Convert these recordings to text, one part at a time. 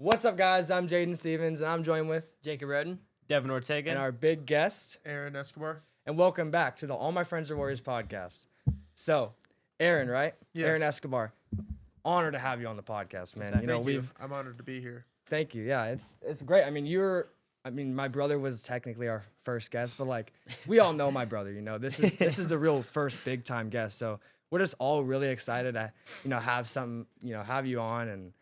What's up, guys? I'm Jaden Stevens, and I'm joined with Jacob Roden, Devin Ortega, and our big guest, Aron Escobar. and welcome back to the All My Friends Are Warriors podcast. So, Aaron, right? Yes. Aron Escobar. Honored to have you on the podcast, man. Exactly. You know, I'm honored to be here. Thank you. Yeah, it's great. I mean, my brother was technically our first guest, but like we all know my brother. You know, this is the real first big time guest. So we're just all really excited to have you on, and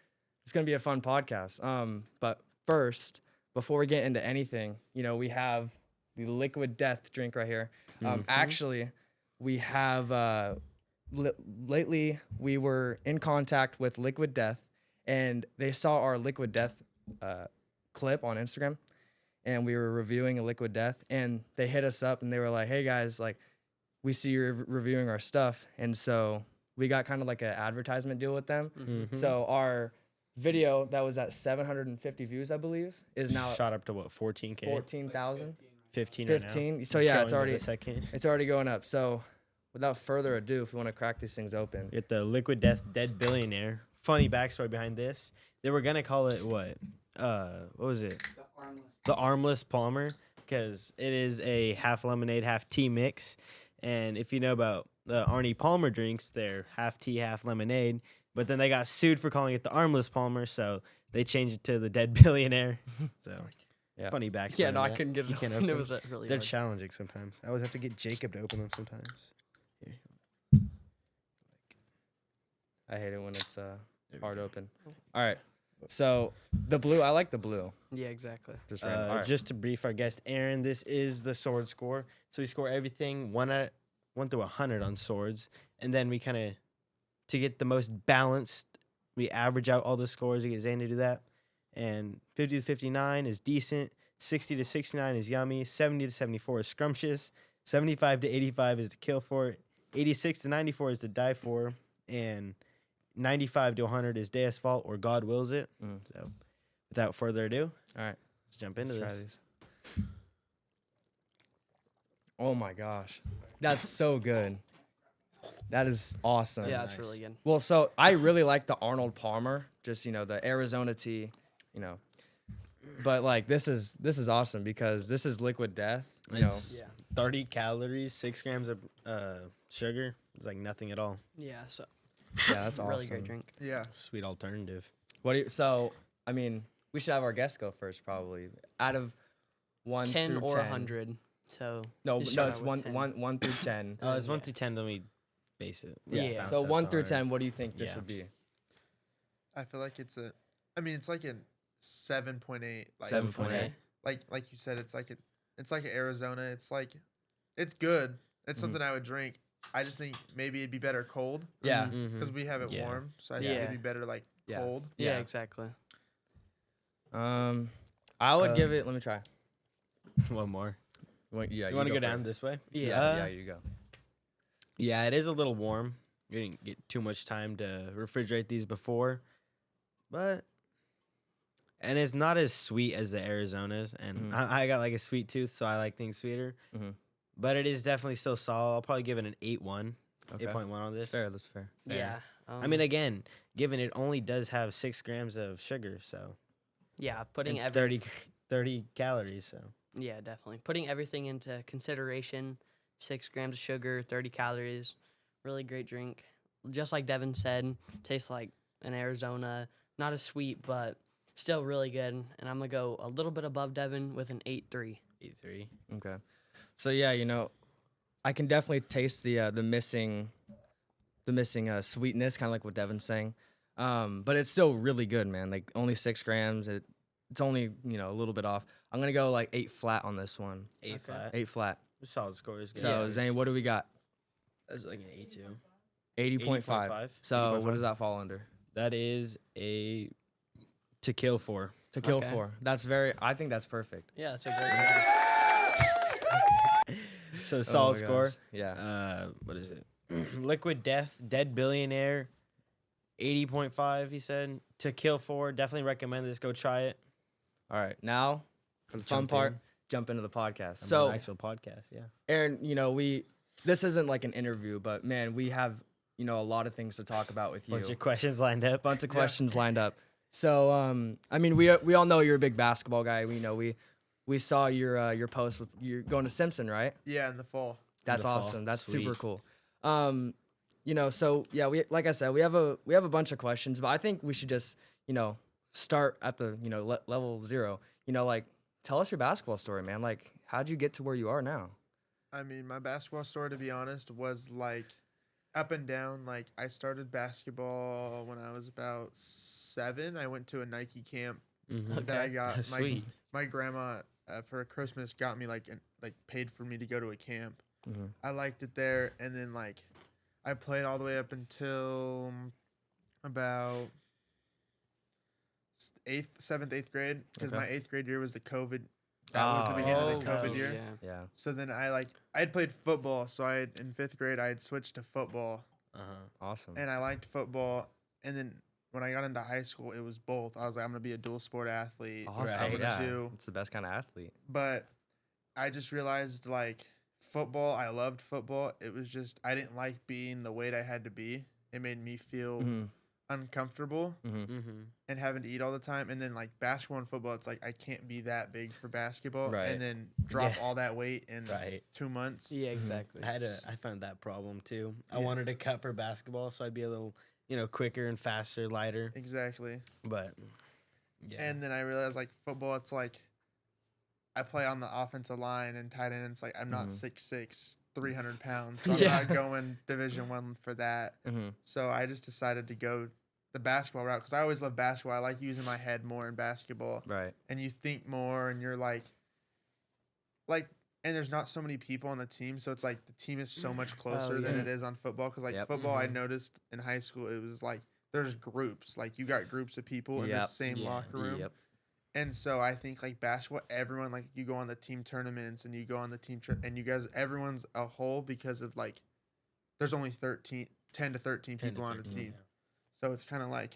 it's gonna be a fun podcast. But first, before we get into anything, we have the Liquid Death drink right here. Actually, we have lately we were in contact with Liquid Death, and they saw our Liquid Death clip on Instagram, and we were reviewing a Liquid Death, and they hit us up and they were like, "Hey guys, like, we see you're reviewing our stuff," and so we got kind of like an advertisement deal with them. So our video that was at 750 views, I believe, is now shot up to what, 14K? 14,000. 15 right now. 15. So yeah, it's Killing already with the second. it's already going up. So without further ado, if we want to crack these things open, Get the Liquid Death Dead Billionaire. Funny backstory behind this. They were gonna call it what? What was it? The Armless Palmer, because it is a half lemonade, half tea mix. And if you know about the Arnie Palmer drinks, they're half tea, half lemonade. But then they got sued for calling it the Armless Palmer, so they changed it to the Dead Billionaire. So, Yeah. funny backstory. Yeah, no, on I that. couldn't get You it can't open. It open was really They're hard. challenging sometimes. I always have to get Jacob to open them sometimes. Here. I hate it when it's hard open. All right. So the blue, I like the blue. Yeah, exactly. Just random. All right. Just to brief our guest, Aaron, this is the sword score. So we score everything 1 through 100 on swords, and then we kind of, to get the most balanced, we average out all the scores. We get Zane to do that, and 50 to 59 is decent. 60 to 69 is yummy. 70 to 74 is scrumptious. 75 to 85 is to kill for. 86 to 94 is to die for, and 95 to 100 is Deus Vult or God Wills It. So, without further ado, All right. let's jump into Let's try this. these. Oh my gosh, that's so good. That is awesome. Yeah, it's really good. Well, so I really like the Arnold Palmer, just the Arizona tea, But like this is awesome because this is Liquid Death. It's Yeah. 30 calories, 6 grams of sugar. It's like nothing at all. Yeah, so Yeah, that's awesome. really great drink. Yeah. Sweet alternative. What do you? So I mean, we should have our guests go first, probably. Out of 1 10 through or 10. 100. So No, just no, start it's out with 10. one through 10. Oh, it's 1 yeah. through 10, then we base it. Yeah. bounce So it 1 up through hard. 10. What do you think this Yeah. would be? I feel like it's like a 7.8. Like 7.8. Like you said, it's like an Arizona. It's good. It's something I would drink. I just think maybe it'd be better cold Yeah. Mhm. because we have it Yeah. warm. So I think Yeah. it'd be better like Yeah. cold. Yeah, Yeah. exactly. I would give it. Let me try. One more. Yeah, You want to go down first. this way? Yeah, you go. Yeah, it is a little warm. We didn't get too much time to refrigerate these before. And it's not as sweet as the Arizonas. And I got like a sweet tooth, so I like things sweeter. Mhm. But it is definitely still solid. I'll probably give it an 8.1. Okay. 8.1 on this. That's fair. That's fair. Fair. Yeah. I mean, again, given it only does have 6 grams of sugar, so yeah, putting and every 30 calories, so yeah, definitely. Putting everything into consideration. 6 grams of sugar, 30 calories. Really great drink. Just like Devin said, tastes like an Arizona. Not as sweet, but still really good. And I'm going to go a little bit above Devin with an 8.3. 8.3. Okay. So yeah, I can definitely taste the missing sweetness, kind of like what Devin's saying. But it's still really good, man. Like only 6 grams. It's only a little bit off. I'm gonna go like 8 flat on this one. 8 flat. 8 flat. Solid scores. So Zane, what do we got? That's like an 8.2. 80.5. 80.5. So 80.5. what does that fall under? That is a to kill for. To kill Okay. 4. I think that's perfect. Yeah, it's a great drink. So solid my score. gosh. Yeah. What is it? Liquid Death, Dead Billionaire, 80.5. He said to kill for. Definitely recommend this. Go try it. All right. Now for the fun Jump part, in. jump into the podcast. So So actual podcast, yeah. Aaron, this isn't like an interview, but man, we have a lot of things to talk about with you. Bunch of questions lined up. Bunch of questions lined up. So, I mean, we all know you're a big basketball guy. We know we saw your post with you're going to Simpson, right? Yeah, in the fall. That's the fall. awesome. That's Sweet. super cool. So yeah, we like I said, we have a bunch of questions, but I think we should just start at the level 0. Like tell us your basketball story, man. Like how'd you get to where you are now? I mean, my basketball story, to be honest, was like up and down. Like I started basketball when I was about 7. I went to a Nike camp Mhm. that I got. Sweet. My grandma for Christmas got me like paid for me to go to a camp. Mm-hmm. I liked it there, and then like I played all the way up until about 7th, 8th grade, because Okay. my 8th grade year was the COVID. That was the beginning of the COVID year. Yeah. Yeah. So then I had played football. So in 5th grade I had switched to football, Awesome. and I liked football. And then when I got into high school, it was both. I was like, I'm gonna be a dual sport athlete. Awesome. I'm gonna Yeah. do. It's the best kind of athlete. But I just realized like football. I loved football. It was just I didn't like being the weight I had to be. It made me feel Mm-hmm. uncomfortable Mm-hmm. Mm-hmm. and having to eat all the time. And then like basketball and football, it's like I can't be that big for basketball Right. and then drop Yeah. all that weight in Right. 2 months. Yeah, exactly. I found that problem too. I Yeah. wanted to cut for basketball, so I'd be a little, quicker and faster, lighter. Exactly. But yeah, And then I realized like football, it's like I play on the offensive line and tight end. It's like I'm not Mhm. 6'6", 300 pounds. So I'm Yeah. not going Division I for that. Mm-hmm. So I just decided to go the basketball route because I always love basketball. I like using my head more in basketball, Right. and you think more, and you're like, and there's not so many people on the team, so it's like the team is so much closer than yeah. it is on football. Because like Yep. football, I Mhm. noticed in high school, it was like there's groups, like you got groups of people in the Yep. same Yeah. locker room. Yep. And so I think like basketball, everyone like you go on the team tournaments and you go on the team and you guys, everyone's a whole because of like there's only 10 to 13 10 to people on the 13, team. yeah. So it's kind of like,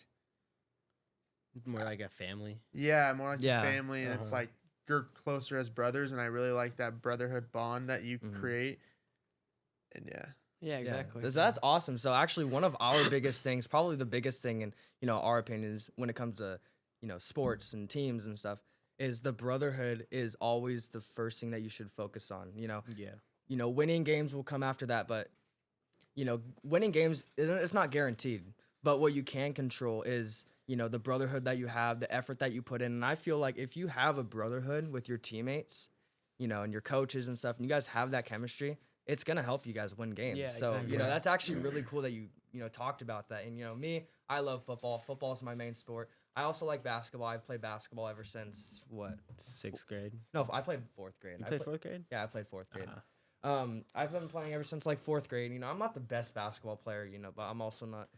More like a family. yeah, more like Yeah. a family, and it's Uh-huh. like you're closer as brothers, and I really like that brotherhood bond that you Mhm. create. And yeah, Yeah, exactly. Yeah. That's awesome. So actually, one of our biggest things, probably the biggest thing in our opinions when it comes to sports and teams and stuff, is the brotherhood is always the first thing that you should focus on. Yeah. Winning games will come after that, but winning games it's not guaranteed. But what you can control is the brotherhood that you have, the effort that you put in. And I feel like if you have a brotherhood with your teammates, and your coaches and stuff, and you guys have that chemistry, it's gonna help you guys win games. Yeah, So exactly. that's actually really cool that you talked about that. And me, I love football. Football is my main sport. I also like basketball. I've played basketball ever since what? 6th grade. No, I played 4th grade. You I played pla- 4th grade? Yeah, I played 4th grade. Uh-huh. I've been playing ever since like 4th grade. I'm not the best basketball player, but I'm also not,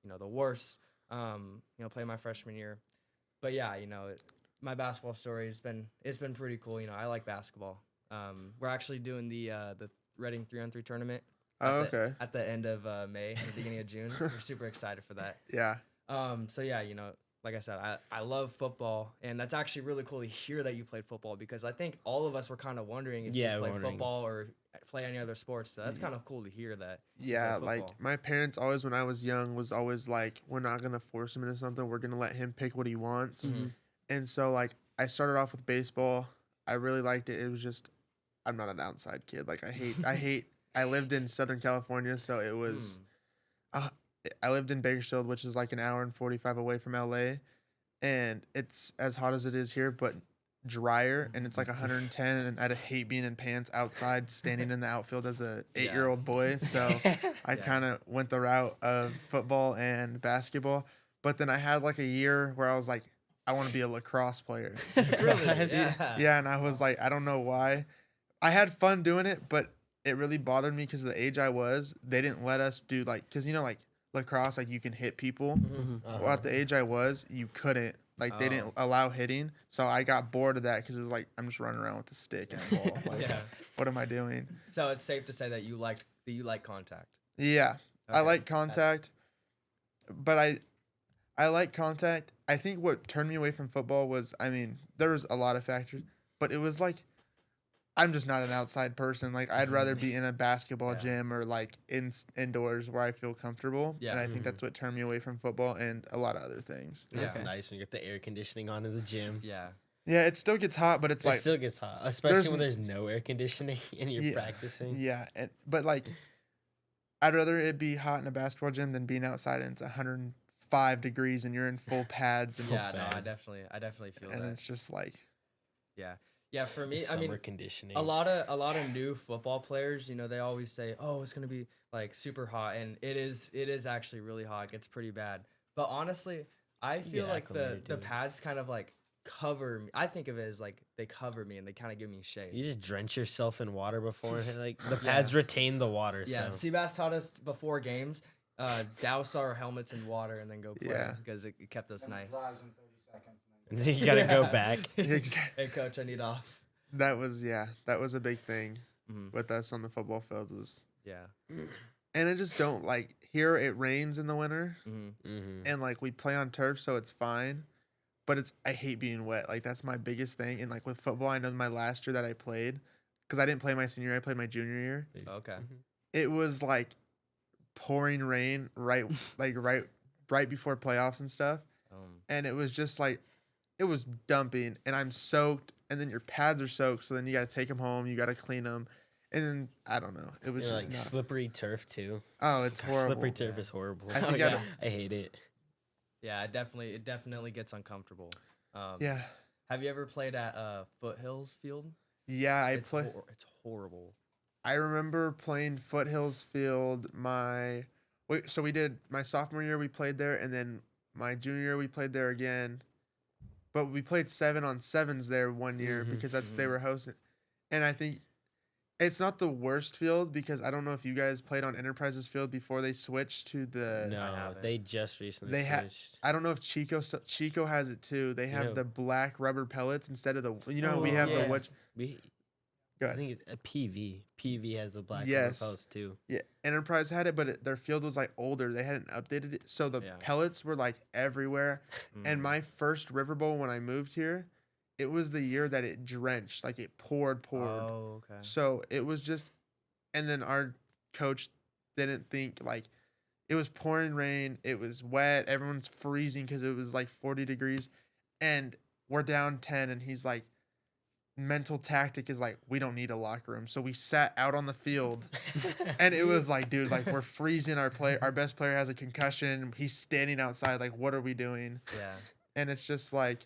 the worst. Playing my freshman year, but yeah, my basketball story it's been pretty cool. I like basketball. We're actually doing the Reading 3-on-3 tournament. Oh, at the- okay. At the end of May, the beginning of June. We're super excited for that. yeah, So yeah, like I said, I love football, and that's actually really cool to hear that you played football because I think all of us were kind of wondering if Yeah, you play wondering. football or play any other sports. So that's kind of cool to hear that. you yeah. play Like football. my parents always, when I was young, was always like, we're not gonna force him into something. We're gonna let him pick what he wants. Mhm. And so like I started off with baseball. I really liked it. It was just I'm not an outside kid. Like I hate. I lived in Southern California, so it was. I lived in Bakersfield, which is like an hour and 45 away from LA, and it's as hot as it is here, but drier, and it's like 110. And I'd hate being in pants outside, standing in the outfield as a 8-year-old boy. So I Yeah. kind of went the route of football and basketball. But then I had like a year where I was like, I want to be a lacrosse player. Really? Yeah. Yeah, and I was like, I don't know why. I had fun doing it, but it really bothered me because of the age I was. They didn't let us do because like lacrosse, like you can hit people. Mhm. Well, at the age I was, you couldn't. Like they didn't allow hitting, so I got bored of that because it was like I'm just running around with a stick and a ball. Like, Yeah. what am I doing? So it's safe to say that you like contact. Yeah, I Okay. like contact, but I like contact. I think what turned me away from football was, there was a lot of factors, but it was like I'm just not an outside person. Like I'd rather be in a basketball gym or like indoors where I feel comfortable. Yeah. And I think that's what turned me away from football and a lot of other things. Yeah. It's Okay. nice when you get the air conditioning on in the gym. Yeah. Yeah, it still gets hot, but it's It like still gets hot, especially when there's no air conditioning and you're Yeah. practicing. yeah, but like I'd rather it be hot in a basketball gym than being outside and it's 105 degrees and you're in full pads and Yeah, no, I fast. definitely feel and that. it's just like Yeah. Yeah, for me, I Summer mean, conditioning. a lot of new football players, you know, they always say, "Oh, it's going to be like super hot." And it is actually really hot. It gets pretty bad. But honestly, I feel get like acclimated the to it. pads kind of like cover me. I think of it as like they cover me and they kind of give me shade. You just drench yourself in water before, like the Yeah. pads retain the water. Yeah, So. Seabass taught us before games, douse our helmets in water and then go play Yeah. because it kept us nice. Dries in 30 seconds. And then you gotta go Yeah. back. Hey, coach, I need off. that was a big thing Mhm. with us on the football field was Yeah. and I just don't like here it rains in the winter hmm Mm-hmm. and like we play on turf so it's fine. But I hate being wet. Like that's my biggest thing. And like with football, I know my last year that I played, because I didn't play my senior year, I played my junior year. Okay. It was like pouring rain right before playoffs and stuff. And it was just like it was dumping and I'm soaked and then your pads are soaked, so then you got to take them home, you got to clean them. And then I don't know. It was Yeah, just like not. slippery turf too. Oh, it's God, horrible. slippery turf is horrible. I think yeah. I hate it. Yeah, it definitely gets uncomfortable. Yeah. Have you ever played at Foothills Field? Yeah, It's horrible. I remember playing Foothills Field so we did my sophomore year we played there, and then my junior year we played there again. But we played 7-on-7s there one year because they were hosting. And I think it's not the worst field because I don't know if you guys played on Enterprises Field before they switched to the No, haven't. they just recently They ha- switched. I don't know if Chico has it too. They have Yeah. the black rubber pellets instead of the we Oh, have yes. the what I Go ahead. think it's a PV. PV has the black Yes. posts too. Yeah, Enterprise had it, but their field was like older. They hadn't updated it, so the Yeah. pellets were like everywhere. Mm. And my first River Bowl when I moved here, it was the year that it drenched, like it poured. Oh, okay. So it was just, and then our coach didn't think like it was pouring rain. It was wet. Everyone's freezing because it was like 40 degrees, and we're down 10. And he's like, mental tactic is like we don't need a locker room, so we sat out on the field. And it was like, dude, like we're freezing. Our best player has a concussion. He's standing outside. Like, what are we doing? Yeah. And it's just like,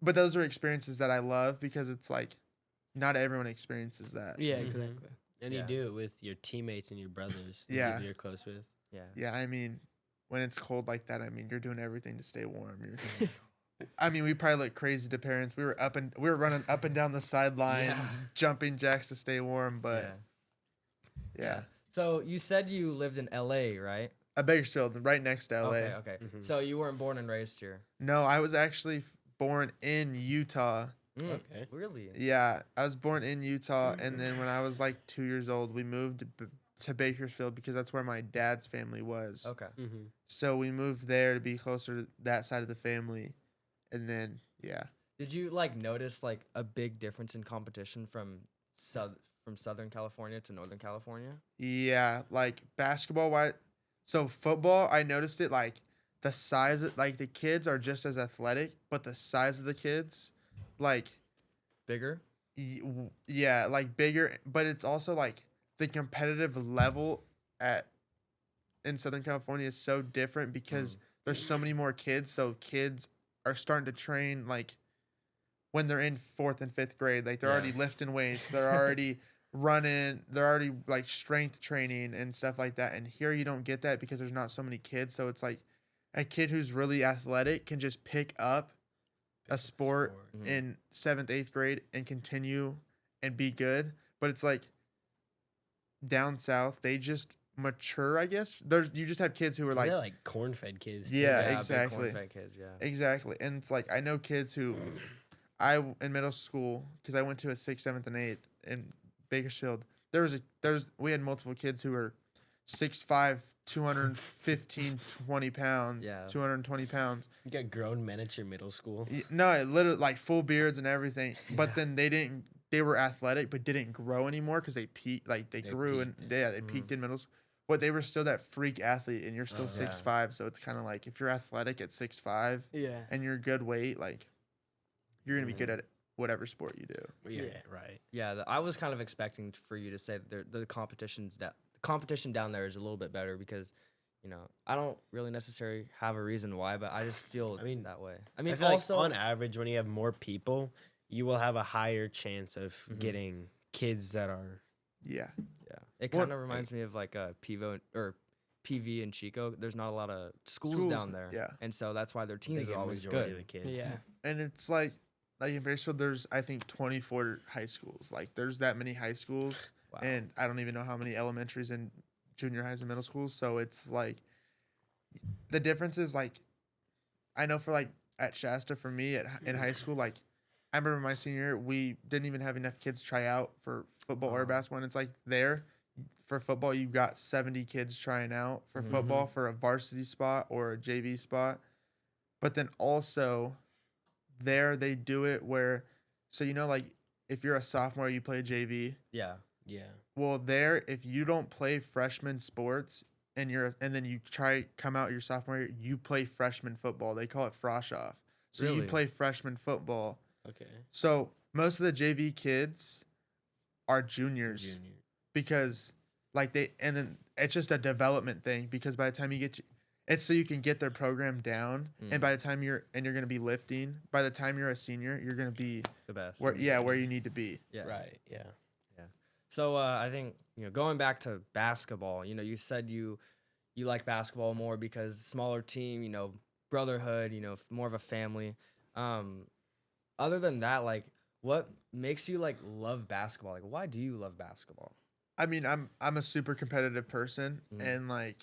but those are experiences that I love because it's like, not everyone experiences that. Yeah, Mhm. exactly. And Yeah. you do it with your teammates and your brothers. the Yeah. people you're close with. Yeah. Yeah, I mean, when it's cold like that, I mean, you're doing everything to stay warm. I mean, we probably look crazy to parents. We were running up and down the sideline, Yeah. jumping jacks to stay warm. But yeah. So you said you lived in LA, right? Bakersfield, right next to LA. Okay. Mhm. So you weren't born and raised here. No, I was actually born in Utah. Okay. Really? Yeah, I was born in Utah, and then when I was like 2 years old, we moved to Bakersfield because that's where my dad's family was. Okay. Mm-hmm. So we moved there to be closer to that side of the family, and then yeah. Did you like notice like a big difference in competition from Southern California to Northern California? Yeah, like basketball, so football, I noticed it like the size of, like the kids are just as athletic, but the size of the kids, like Bigger? yeah, like bigger, but it's also like the competitive level in Southern California is so different because there's so many more kids, so kids are starting to train like when they're in 4th and 5th grade, like they're already lifting weights, they're already running, they're already like strength training and stuff like that. And here you don't get that because there's not so many kids. So it's like a kid who's really athletic can just pick up a sport in 7th, 8th grade and continue and be good. But it's like down south, they just mature, I guess. You just have kids who are like, They're like corn-fed kids. too. Yeah, big exactly. corn-fed kids, yeah. exactly. And it's like I know kids who in middle school, because I went to a 6th, 7th, and 8th in Bakersfield. We had multiple kids who were 6'5", 215, 20 pounds, Yeah. 220 pounds. You got grown men at your middle school. No, it literally like full beards and everything. But then they didn't they were athletic but didn't grow anymore because they peaked, like they grew and peaked. they peaked in middle school. But they were still that freak athlete, and you're still Oh, yeah. 6'5", so it's kind of like if you're athletic at 6'5", Yeah. and you're good weight, like you're gonna be good at whatever sport you do. Yeah, Yeah. right. Yeah, I was kind of expecting for you to say that the competition down there is a little bit better because, you know, I don't really necessarily have a reason why, but I just feel I mean, that way. I I mean, feel also like on average, when you have more people, you will have a higher chance of getting kids that are. Yeah, yeah, it Well, kind of reminds me of like a PV and Chico. There's not a lot of schools down there, yeah. and so that's why their They teams get are always majority good. of the kids. Yeah. And it's like in baseball, there's I think 24 high schools. Like there's that many high schools, Wow. and I don't even know how many elementaries and junior highs and middle schools. So it's like the difference is like I know for like at Shasta for me in high school, like I remember my senior year, we didn't even have enough kids try out for football or basketball. And it's like there for football, you've got 70 kids trying out for football for a varsity spot or a JV spot. But then also there they do it where, so you know, like if you're a sophomore, you play JV. Yeah, Yeah. Well, there if you don't play freshman sports and then you come out your sophomore year, you play freshman football. They call it frosh off. So you Really? play freshman football. Okay. So most of the JV kids are juniors Junior. because and then it's just a development thing because by the time you get to, it's so you can get their program down, and by the time you're going to be lifting, by the time you're a senior, you're going to be the best. where you need to be. Yeah. Right. Yeah. So I think, you know, going back to basketball, you know, you said you like basketball more because smaller team, you know, brotherhood, you know, more of a family. Other than that, like, what makes you like love basketball? Like, why do you love basketball? I mean, I'm a super competitive person, and like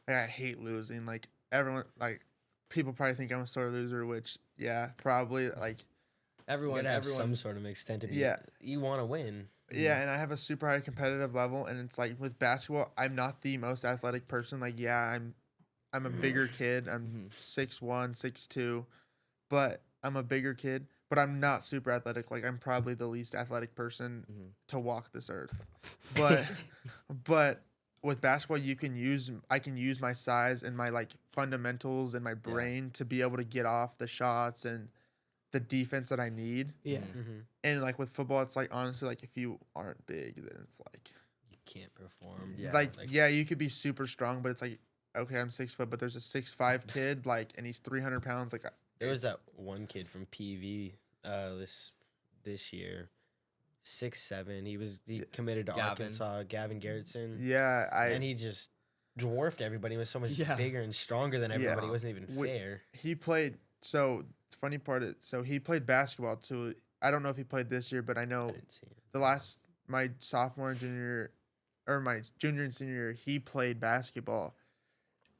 I hate losing. Like everyone, like people probably think I'm a sore loser, which yeah, probably like Everyone, You gotta have everyone. some sort of extent to be. Yeah. You want to win. yeah, and I have a super high competitive level, and it's like with basketball, I'm not the most athletic person. Like yeah, I'm a bigger kid. I'm 6'1", 6'2", but I'm a bigger kid. But I'm not super athletic. Like I'm probably the least athletic person to walk this earth. But with basketball, I can use my size and my like fundamentals and my brain to be able to get off the shots and the defense that I need. Yeah. Mm-hmm. And like with football, it's like honestly, like if you aren't big, then it's like You can't perform. Yeah. you could be super strong, but it's like okay, I'm 6 foot, but there's a 6'5" kid like, and he's 300 pounds. Like There was that one kid from PV this year, 6'7". He committed to Gavin. Arkansas, Gavin Garrettson. yeah, And he just dwarfed everybody. He was so much Yeah. bigger and stronger than everybody. Yeah. It wasn't even fair. he played. So the funny part is, so he played basketball too. I don't know if he played this year, but I I know didn't see it. my sophomore and junior, or my junior and senior year, he played basketball,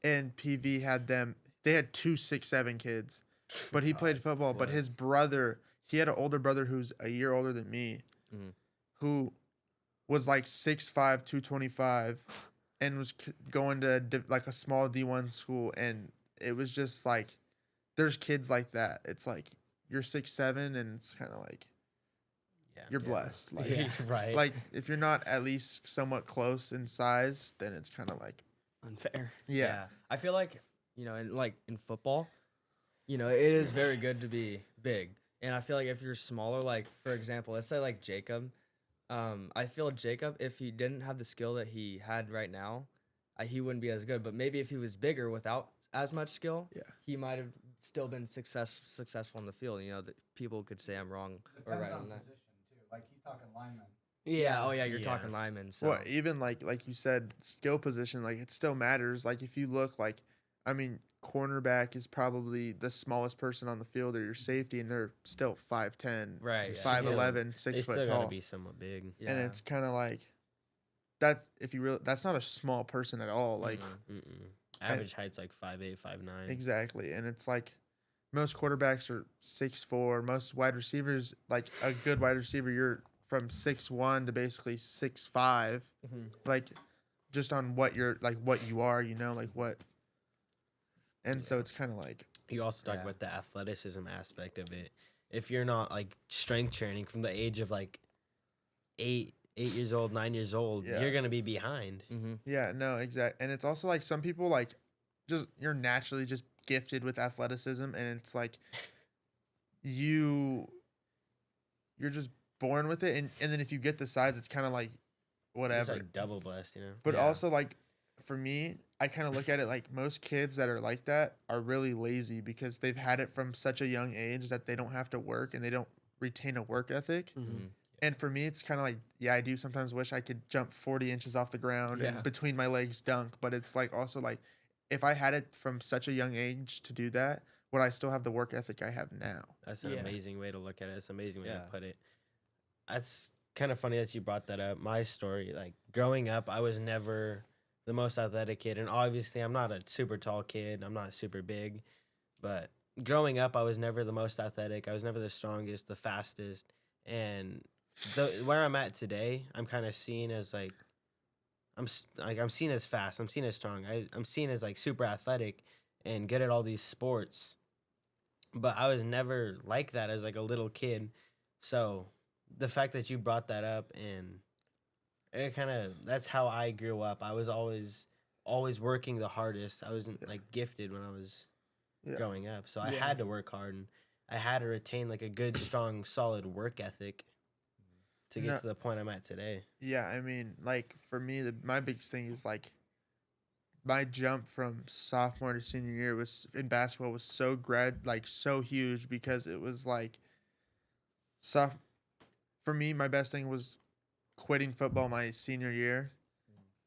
and PV had them. They had 2 6'7" kids, but he played football. But his brother, he had an older brother who's a year older than me, who was like 6'5", 225, and was going to like a small D1 school, and it was just like, there's kids like that. It's like you're 6'7", and it's kind of like Yeah. you're blessed. Like, Yeah. Right. like if you're not at least somewhat close in size, then it's kind of like Unfair. yeah. I feel like, you know, in football, you know, it is very good to be big. And I feel like if you're smaller, like for example, let's say like Jacob, I feel Jacob, if he didn't have the skill that he had right now, he wouldn't be as good. But maybe if he was bigger without as much skill, he might have still been successful in the field. You know, that people could say I'm wrong or right on that. Position too. Like he's talking lineman. Yeah. Oh yeah, you're Yeah. talking linemen. So Well, even like you said, skill position, like it still matters. Like if you look like, I mean, cornerback is probably the smallest person on the field, or your safety, and they're still 5'10", right. Yeah. 5'11", they 6 still foot gotta tall, be somewhat big. Yeah. and it's kind of like that. If you really, that's not a small person at all. Like Mm-mm. Average height's like 5'8", 5'9". exactly, and it's like most quarterbacks are 6'4". Most wide receivers, like a good wide receiver, you're from 6'1" to basically 6'5". Like just on what you're like, what you are, you know, like what. And so it's kind of like You also talk Yeah. about the athleticism aspect of it. If you're not like strength training from the age of like 8 years old, 9 years old, Yeah. you're gonna be behind. Mm-hmm. Yeah, no, exactly. And it's also like some people like just you're naturally just gifted with athleticism, and it's like you you're just born with it, and then if you get the size, it's kind of like It's whatever. like double blessed, you know. But Yeah. also like for me, I kind of look at it like most kids that are like that are really lazy because they've had it from such a young age that they don't have to work and they don't retain a work ethic. Mm-hmm. And for me, it's kind of like, yeah, I do sometimes wish I could jump 40 inches off the ground Yeah. and between my legs dunk. But it's like also like, if I had it from such a young age to do that, would I still have the work ethic I have now? That's an Yeah. amazing way to look at it. It's an amazing way Yeah. to put it. That's kind of funny that you brought that up. My story, like growing up, I was never the most athletic kid, and obviously, I'm not a super tall kid. I'm not super big, but growing up, I was never the most athletic. I was never the strongest, the fastest, and where I'm at today, I'm kind of seen as like I'm seen as fast. I'm seen as strong. I'm seen as like super athletic and good at all these sports. But I was never like that as like a little kid. So the fact that you brought that up, and it kind of, that's how I grew up. I was always working the hardest. I wasn't like gifted when I was Yeah. growing up. So I Yeah. had to work hard, and I had to retain like a good, strong, solid work ethic to get No. to the point I'm at today. Yeah, I mean, like for me, my biggest thing is like my jump from sophomore to senior year was in basketball was so huge because it was like for me, my best thing was quitting football my senior year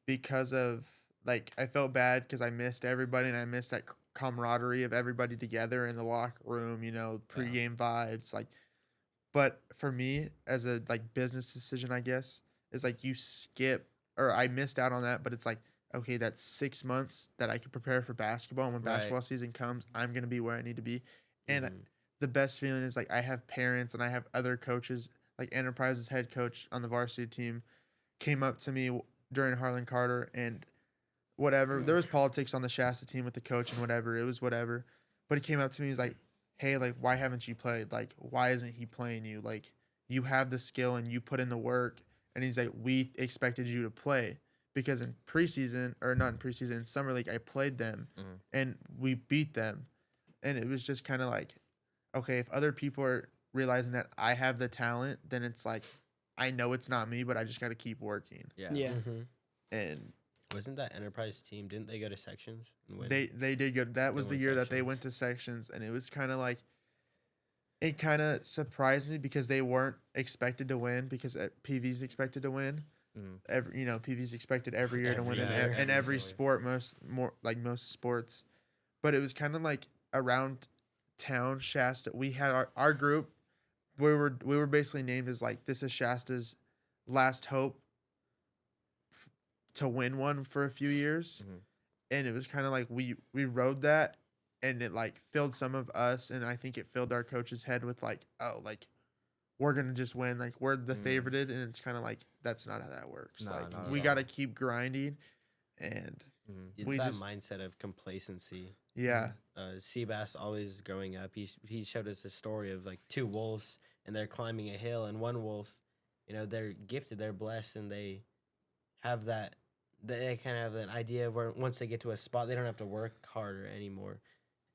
because of like I felt bad because I missed everybody and I missed that camaraderie of everybody together in the locker room, pregame vibes, like. But for me, as a like business decision, I guess, is like you skip or I missed out on that, but it's like, okay, that's 6 months that I could prepare for basketball. And when Right. basketball season comes, I'm gonna be where I need to be. And Mhm. the best feeling is like I have parents and I have other coaches, like Enterprise's head coach on the varsity team came up to me during Harlan Carter and whatever. There was politics on the Shasta team with the coach and whatever. It was whatever. But he came up to me, he's like, hey, like, why haven't you played? Like, why isn't he playing you? Like, you have the skill and you put in the work. And he's like, we expected you to play because in preseason, or not in preseason, in summer league, I played them and we beat them. And it was just kind of like, okay, if other people are realizing that I have the talent, then it's like, I know it's not me, but I just got to keep working. Yeah. Yeah. Mhm. And Wasn't that Enterprise team? Didn't they go to sections and win? they did good. That was the went year that they sections. went to sections, and it was kind of like it kind of surprised me because they weren't expected to win because PV's expected to win. PV's expected every year to win Every in, year, in every every single sport, most sports. But it was kind of like around town Shasta. We had our group. We were basically named as like this is Shasta's last hope to win one for a few years. And it was kind of like we rode that, and it like filled some of us, and I think it filled our coach's head with like, oh, like we're gonna just win, like we're the favorited, and it's kind of like that's not how that works. No, like not we at got to all. keep grinding, and It's we that just- mindset of complacency. yeah, Seabass always growing up, he showed us a story of like two wolves, and they're climbing a hill, and one wolf, they're gifted, they're blessed, and they have that. They kind of have that idea of where once they get to a spot, they don't have to work harder anymore.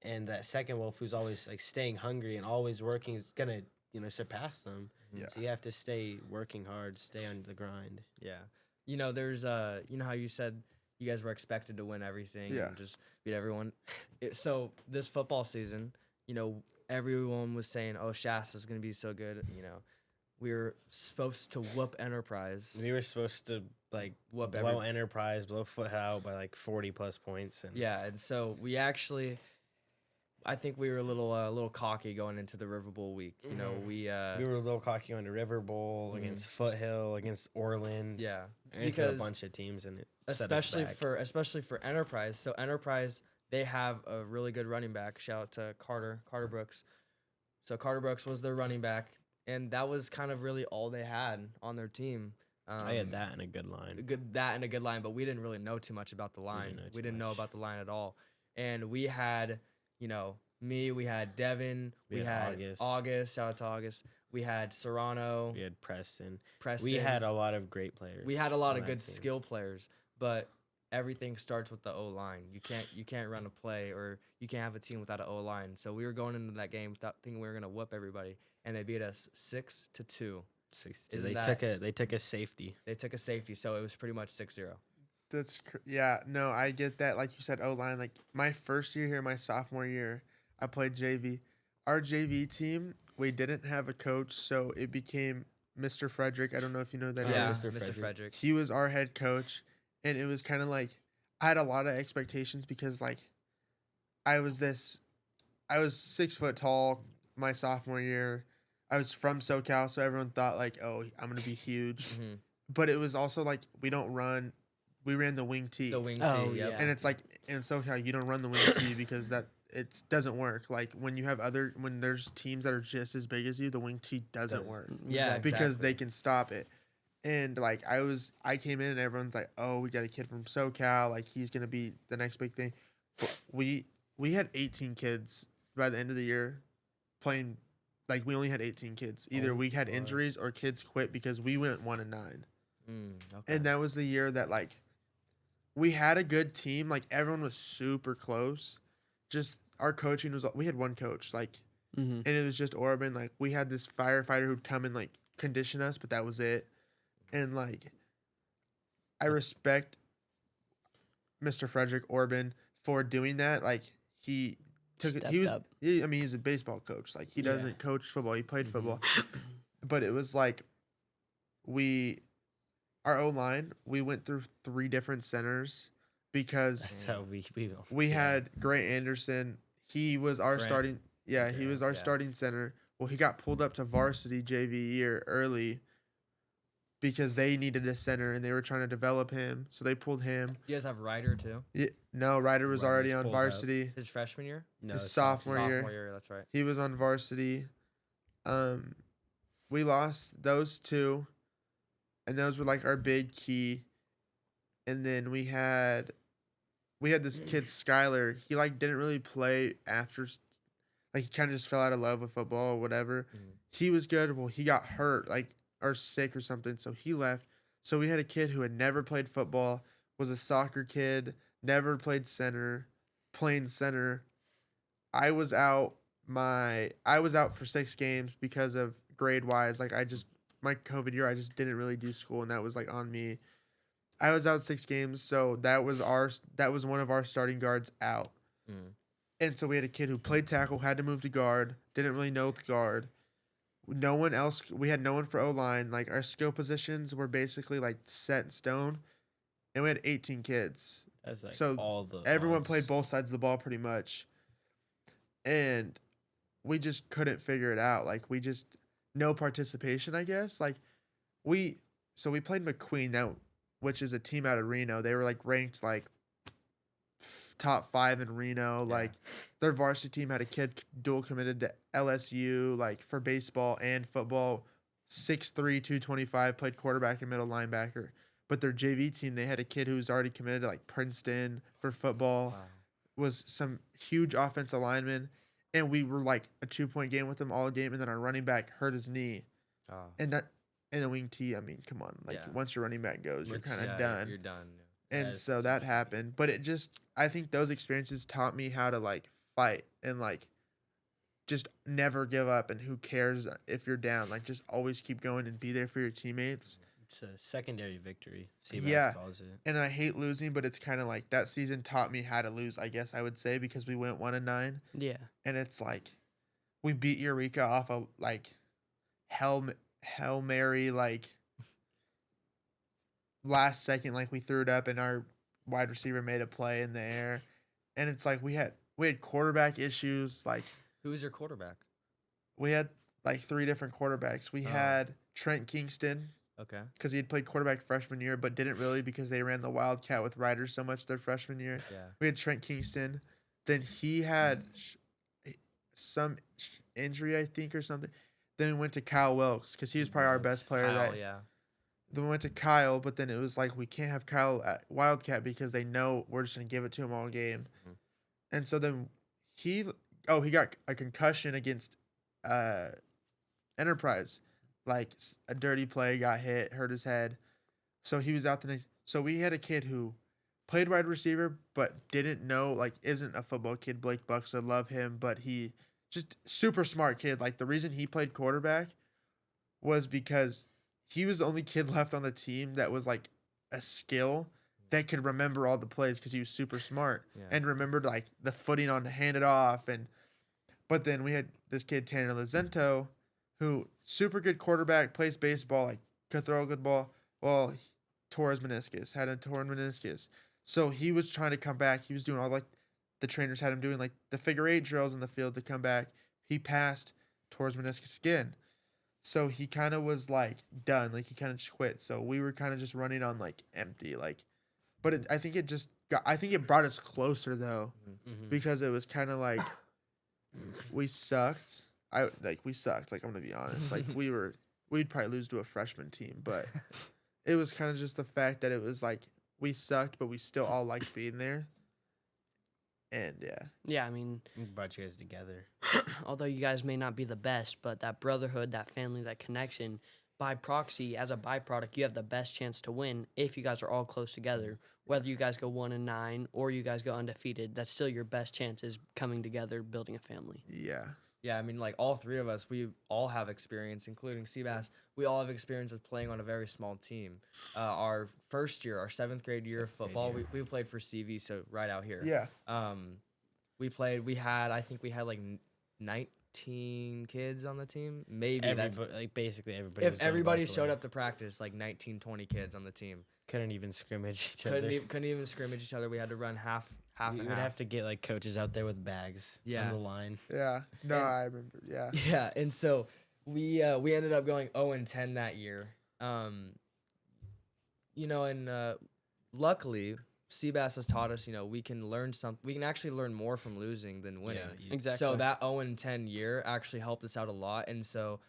And that second wolf, who's always like staying hungry and always working, is gonna surpass them. Yeah. So you have to stay working hard, stay on the grind. Yeah. There's how you said you guys were expected to win everything Yeah. and just beat everyone. So this football season, everyone was saying, "Oh, Shasta's going to be so good." We were supposed to whoop Enterprise. We were supposed to like Whoop blow Enterprise, blow Foot out by like 40+ points, and Yeah, and so we actually, I think we were a little cocky going into the River Bowl week. We we were a little cocky on the River Bowl against Foothill, against Orland, yeah, and a because bunch of teams, and it set us especially back. for Enterprise. So Enterprise, they have a really good running back. Shout out to Carter Brooks. So Carter Brooks was their running back, and that was kind of really all they had on their team. I had that in a good line. That and a good line, but we didn't really know too much about the line. know We too didn't know much. about the line at all, and we had, me. We had Devin. We had August. Shout out to August. We had Serrano. We had Preston. Preston. We had a lot of great players. We had a lot on of that good team. skill players, but everything starts with the O line. You can't run a play, or you can't have a team without an O line. So we were going into that game without thinking we were gonna whoop everybody, and they beat us 6-2. Isn't They took a safety. They took a safety, so it was pretty much 6-0. Yeah, no, I get that. Like you said, O-line. Like my first year here, my sophomore year, I played JV. Our JV team, we didn't have a coach, so it became Mr. Frederick. I don't know if you know that. Yeah, is. Mr. Frederick. He was our head coach, and it was kind of like I had a lot of expectations because like I was 6 foot tall my sophomore year. I was from SoCal, so everyone thought like, oh, I'm gonna be huge. Mm-hmm. But it was also like we don't run. We ran the wing tee. The wing Oh, tee, yep. yeah. And it's like in SoCal, you don't run the wing tee because it doesn't work. Like when there's teams that are just as big as you, the wing tee doesn't work Yeah, because exactly. they can stop it. And like I came in and everyone's like, oh, we got a kid from SoCal, like he's gonna be the next big thing. But we had 18 kids by the end of the year playing. Like we only had 18 kids. Either we had injuries or kids quit because we went 1-9. Okay. And that was the year that like we had a good team. Like everyone was super close. Just our coaching we had one coach, like, Mm-hmm. and it was just Orban. Like we had this firefighter who'd come and like condition us, but that was it. And like I respect Mr. Frederick Orban for doing that. Like he took it. He was. Stepped up. I mean, he's a baseball coach. Like he doesn't coach football. He played football, but it was like our O line. We went through 3 different centers because That's how we had Grant Anderson. He was our Grant. starting. Yeah, he was our Yeah. starting center. Well, he got pulled up to varsity JV year early because they needed a center and they were trying to develop him. So they pulled him. You guys have Ryder too. Yeah, no, Ryder was already Ryder's on pulled up. varsity. His freshman year. no His sophomore year. Sophomore year. That's right. He was on varsity. We lost those 2, and those were like our big key. And then we had this kid Skylar. He like didn't really play after, like he kind of just fell out of love with football or whatever. He was good. Well, he got hurt, like or sick or something, so he left. So we had a kid who had never played football, was a soccer kid, never played center, playing center. I was out for 6 games because of grade wise. Like my COVID year, I just didn't really do school, and that was like on me. I was out 6 games, so that was one of our starting guards out. And so we had a kid who played tackle, had to move to guard, didn't really know the guard. No one else. We had no one for O-line. Like our skill positions were basically like set in stone, and we had 18 kids. That's like So all the Everyone odds. played both sides of the ball pretty much, and we just couldn't figure it out. Like no participation, I guess. Like we played McQueen now, which is a team out of Reno. They were like ranked like top 5 in Reno. Yeah. Like their varsity team had a kid dual committed to LSU, like for baseball and football. 6'3", 225, played quarterback and middle linebacker. But their JV team, they had a kid who was already committed to like Princeton for football. Wow. Was some huge offensive lineman, and we were like a 2-point game with them all game. And then our running back hurt his knee, Oh. and the wing tee. I mean, come on, like Yeah. once your running back goes, you're Which- kind of Yeah, done. You're done. And Yes. so that happened. But I think those experiences taught me how to like fight and like just never give up. And who cares if you're down? Like just always keep going and be there for your teammates. It's a secondary victory. Yeah. Calls it. And I hate losing, but it's kind of like that season taught me how to lose, I guess I would say, because we went 1-9. Yeah. And it's like we beat Eureka off a like Hail Mary, like last second, like we threw it up and our wide receiver made a play in the air. And it's like we had quarterback issues. Like Who was your quarterback? we had like 3 different quarterbacks. We Oh. had Trent Kingston Okay. because he had played quarterback freshman year, but didn't really because they ran the Wildcat with Riders so much their freshman year. Yeah. We had Trent Kingston. Then he had some injury, I think, or something. Then we went to Kyle Wilkes because he was probably our best player. Kyle, that yeah. Then we went to Kyle, but then it was like we can't have Kyle at Wildcat because they know we're just gonna give it to him all game. Mhm. And so then he got a concussion against Enterprise. Like a dirty play, got hit, hurt his head. So he was out the next. So we had a kid who played wide receiver, but didn't know, like, isn't a football kid. Blake Bucks, I love him, but he just super smart kid. Like, the reason he played quarterback was because he was the only kid left on the team that was like a skill that could remember all the plays because he was super smart and remembered like the footing on to hand it off. But then we had this kid Tanner Lazento, who super good quarterback, plays baseball, like could throw a good ball. Well, tore his meniscus, had a torn meniscus. So he was trying to come back. He was doing all like the trainers had him doing like the figure 8 drills in the field to come back. He passed, tore his meniscus again. So he kind of was like done, like he kind of quit. So we were kind of just running on like empty, like. But I think it brought us closer though, because it was kind of like we sucked. We sucked. Like I'm gonna be honest. Like we'd probably lose to a freshman team, but it was kind of just the fact that it was like we sucked, but we still all liked being there. And Yeah, I mean, We brought you guys together. although you guys may not be the best, but that brotherhood, that family, that connection, by proxy, as a byproduct, you have the best chance to win if you guys are all close together. Whether you guys go 1-9 or you guys go undefeated, that's still your best chance is coming together, building a family. yeah. Yeah, I mean, like all three of us, we all have experience, including Seabass. We all have experience with playing on a very small team. Our first year, our 7th grade year of football, we played for CV, so right out here. Yeah. I think we had like 19 kids on the team. Maybe that's Like basically everybody. if was going everybody both showed ways. up to practice, like 19, 20 kids on the team. Couldn't even scrimmage each other. Couldn't even scrimmage each other. We had to run half We and would half. have to get like coaches out there with bags on Yeah. the line. Yeah. No, And- I remember. Yeah. Yeah, and so we ended up going 0-10 that year. Luckily, Seabass has taught us, we can actually learn more from losing than winning. Yeah, Exactly. So that 0-10 year actually helped us out a lot, and so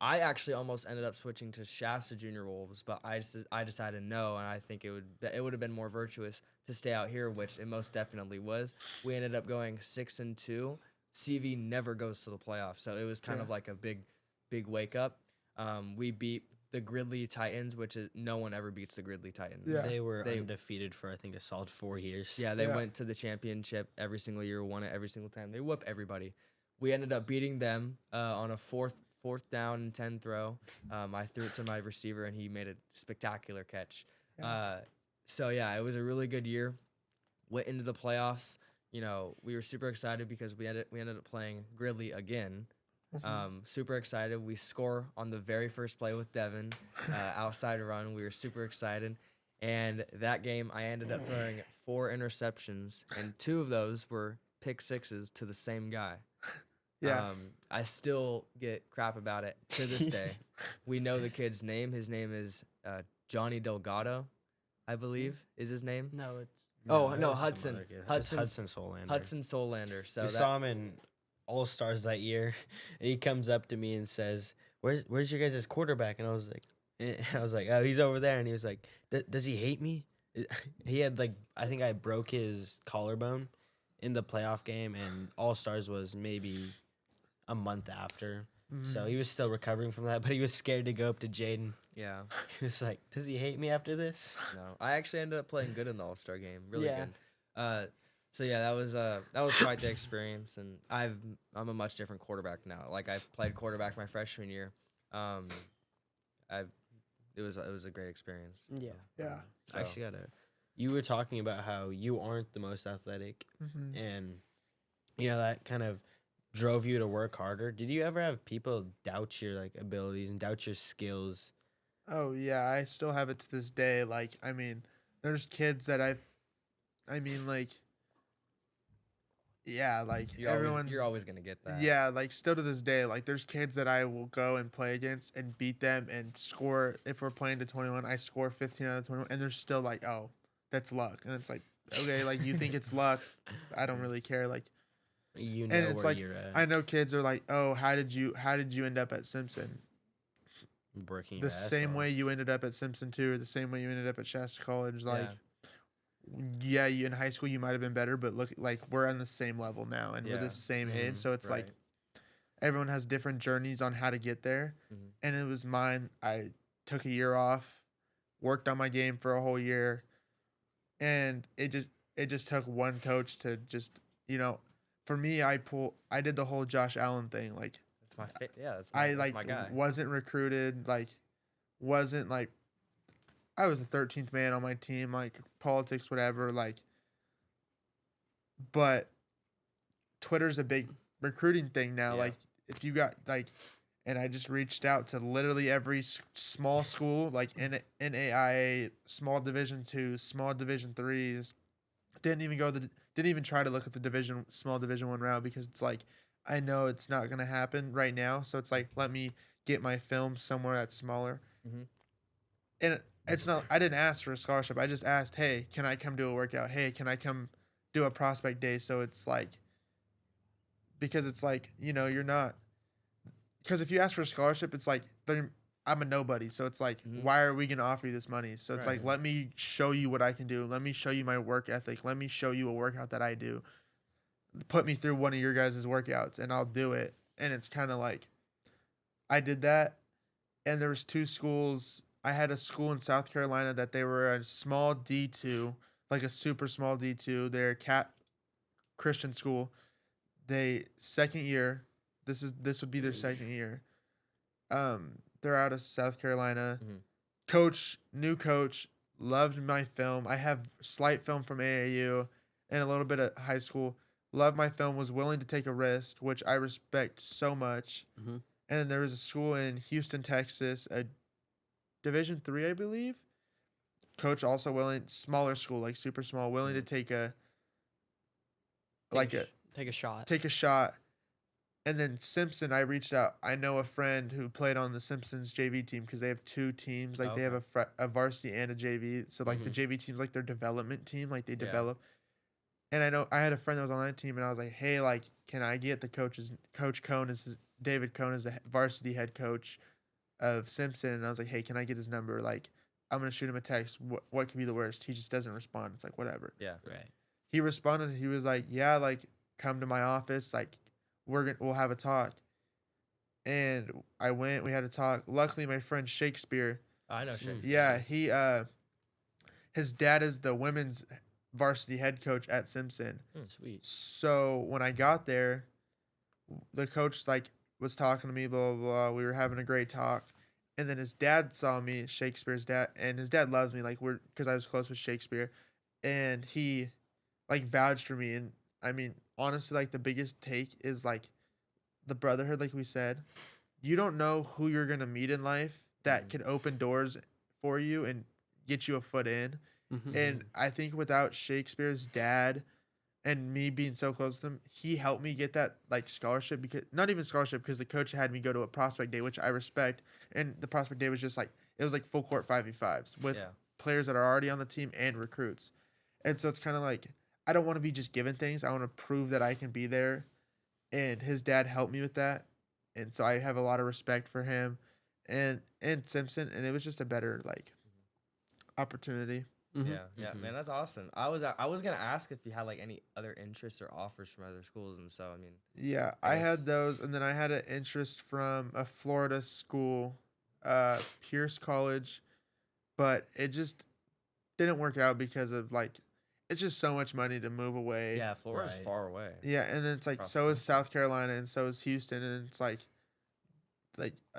I actually almost ended up switching to Shasta Junior Wolves, but I decided no, and I think it would have been more virtuous to stay out here, which it most definitely was. We ended up going 6-2. CV never goes to the playoffs, so it was kind of like a big wake up. We beat the Gridley Titans, which is no one ever beats the Gridley Titans. Yeah. They were undefeated for I think a solid 4 years. Yeah, they Yeah. went to the championship every single year, won it every single time. They whoop everybody. We ended up beating them on a fourth down and 10 throw. I threw it to my receiver, and he made a spectacular catch. Yeah. It was a really good year. Went into the playoffs. We were super excited because we ended up playing Gridley again. Super excited. We score on the very first play with Devin, outside run. We were super excited. And that game, I ended up throwing 4 interceptions, and 2 of those were pick sixes to the same guy. Yeah. I still get crap about it to this day. We know the kid's name. His name is Johnny Delgado, I believe, is his name. No, it's Oh, that no, was some Hudson. other kid. It was Hudson Solander. Hudson Solander. So We saw him in All Stars that year, and he comes up to me and says, "Where's your guys' quarterback?" And I was like, "Oh, he's over there." And he was like, "Does he hate me?" He had I think I broke his collarbone in the playoff game, and All Stars was maybe a month after. So he was still recovering from that, but he was scared to go up to Jaden. yeah. He was like, "Does he hate me after this?" No, I actually ended up playing good in the All-Star game. Really Yeah. good. So yeah, that was quite the experience, and I'm a much different quarterback now. Like I played quarterback my freshman year. It was a great experience. yeah. Yeah. So, I actually you were talking about how you aren't the most athletic, and that kind of drove you to work harder. Did you ever have people doubt your abilities and doubt your skills? Oh yeah, I still have it to this day. Like, I mean, there's kids that you're always gonna get that. yeah, like still to this day, like there's kids that I will go and play against and beat them and score. If we're playing to 21, I score 15 out of 21, and they're still like, oh, that's luck. And it's like, okay, like you think it's luck, I don't really care. Like, You know and it's where like you're at. I know kids are like, oh, how did you end up at Simpson? Working The your ass same off. way you ended up at Simpson too, or the same way you ended up at Shasta College. Like, Yeah. yeah, you in high school you might have been better, but look, like we're on the same level now, and we're Yeah. the same age, so it's like Right. everyone has different journeys on how to get there, Mhm. and it was mine. I took a year off, worked on my game for a whole year, and it just took one coach to just, you know, for me, I did the whole Josh Allen thing. Like That's my yeah. I That's like my guy. wasn't recruited, like wasn't like I was the 13th man on my team, like politics, whatever, like. But Twitter's a big recruiting thing now. Yeah. Like if you got like, and I just reached out to literally every small school, like NAIA, small Division 2, small Division 3s. Didn't even try to look at the small Division 1 route because it's like, I know it's not gonna happen right now. So it's like, let me get my film somewhere that's smaller. Mhm. And it's not. I didn't ask for a scholarship. I just asked, hey, can I come do a workout? Hey, can I come do a prospect day? So it's like, because it's like, you're not, because if you ask for a scholarship, it's like I'm a nobody, so it's like, Mhm. why are we gonna offer you this money? So it's Right. like, let me show you what I can do. Let me show you my work ethic. Let me show you a workout that I do. Put me through one of your guys' workouts, and I'll do it. And it's kind of like, I did that, and there was 2 schools. I had a school in South Carolina that they were a small D2, like a super small D2. They're a Christian school. They second year. This would be their second year. They're out of South Carolina. Mhm. New coach, loved my film. I have slight film from AAU and a little bit of high school. Loved my film, was willing to take a risk, which I respect so much. Mhm. And then there was a school in Houston, Texas, a Division 3, I believe. Coach also willing, smaller school, like super small, willing to take Take a shot. take a shot. And then Simpson, I reached out. I know a friend who played on the Simpsons JV team because they have 2 teams. Like they have a varsity and a JV. So like the JV team's like their development team. Like they Yeah. develop. And I know I had a friend that was on that team, and I was like, hey, like, can I get Coach Cohn David Cohn is the varsity head coach of Simpson, and I was like, hey, can I get his number? Like, I'm gonna shoot him a text. What could be the worst? He just doesn't respond. It's like, whatever. Yeah. Right. He responded. He was like, yeah, like, come to my office. Like, we'll have a talk. And I went. We had a talk. Luckily, my friend Shakespeare. I know Shakespeare. Yeah, his dad is the women's varsity head coach at Simpson. Sweet. So when I got there, the coach like was talking to me, blah blah blah. We were having a great talk, and then his dad saw me, Shakespeare's dad, and his dad loves me, like because I was close with Shakespeare, and he like vouched for me. And I mean, honestly, like the biggest take is like the brotherhood, like we said. You don't know who you're gonna meet in life that could open doors for you and get you a foot in. Mhm. And I think without Shakespeare's dad and me being so close to him, he helped me get that like scholarship, because not even scholarship, because the coach had me go to a prospect day, which I respect. And the prospect day was just like, it was like full court 5v5s with Yeah. players that are already on the team and recruits. And so it's kind of like, I don't want to be just given things. I want to prove that I can be there. And his dad helped me with that. And so I have a lot of respect for him and Simpson. And it was just a better like opportunity. Mhm. Yeah, man, that's awesome. I was gonna ask if you had like any other interests or offers from other schools, and so I mean, Yeah, I Nice. had those, and then I had an interest from a Florida school, Pierce College, but it just didn't work out because of like, it's just so much money to move away. yeah, Florida's Right. far away. Yeah, and then it's like, Across so the is South Carolina, and so is Houston, and it's like,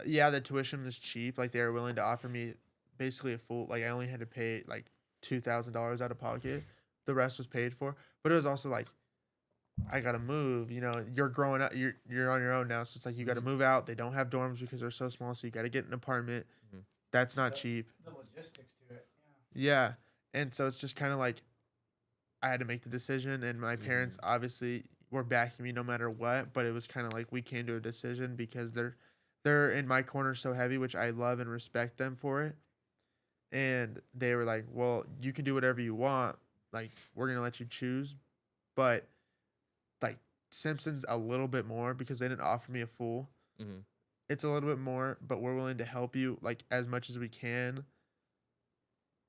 yeah, the tuition was cheap. Like they were willing to offer me basically a full, like I only had to pay like $2,000 out of pocket. The rest was paid for, but it was also like, I gotta move. You're growing up. You're on your own now, so it's like you gotta move out. They don't have dorms because they're so small, so you gotta get an apartment. Mhm. That's not cheap. The logistics to it. Yeah, and so it's just kind of like I had to make the decision, and my parents obviously were backing me no matter what. But it was kind of like we came to a decision because they're in my corner so heavy, which I love and respect them for it. And they were like, "Well, you can do whatever you want. Like we're gonna let you choose, but." Like Simpson's a little bit more because they didn't offer me a full. Mhm. It's a little bit more, but we're willing to help you like as much as we can.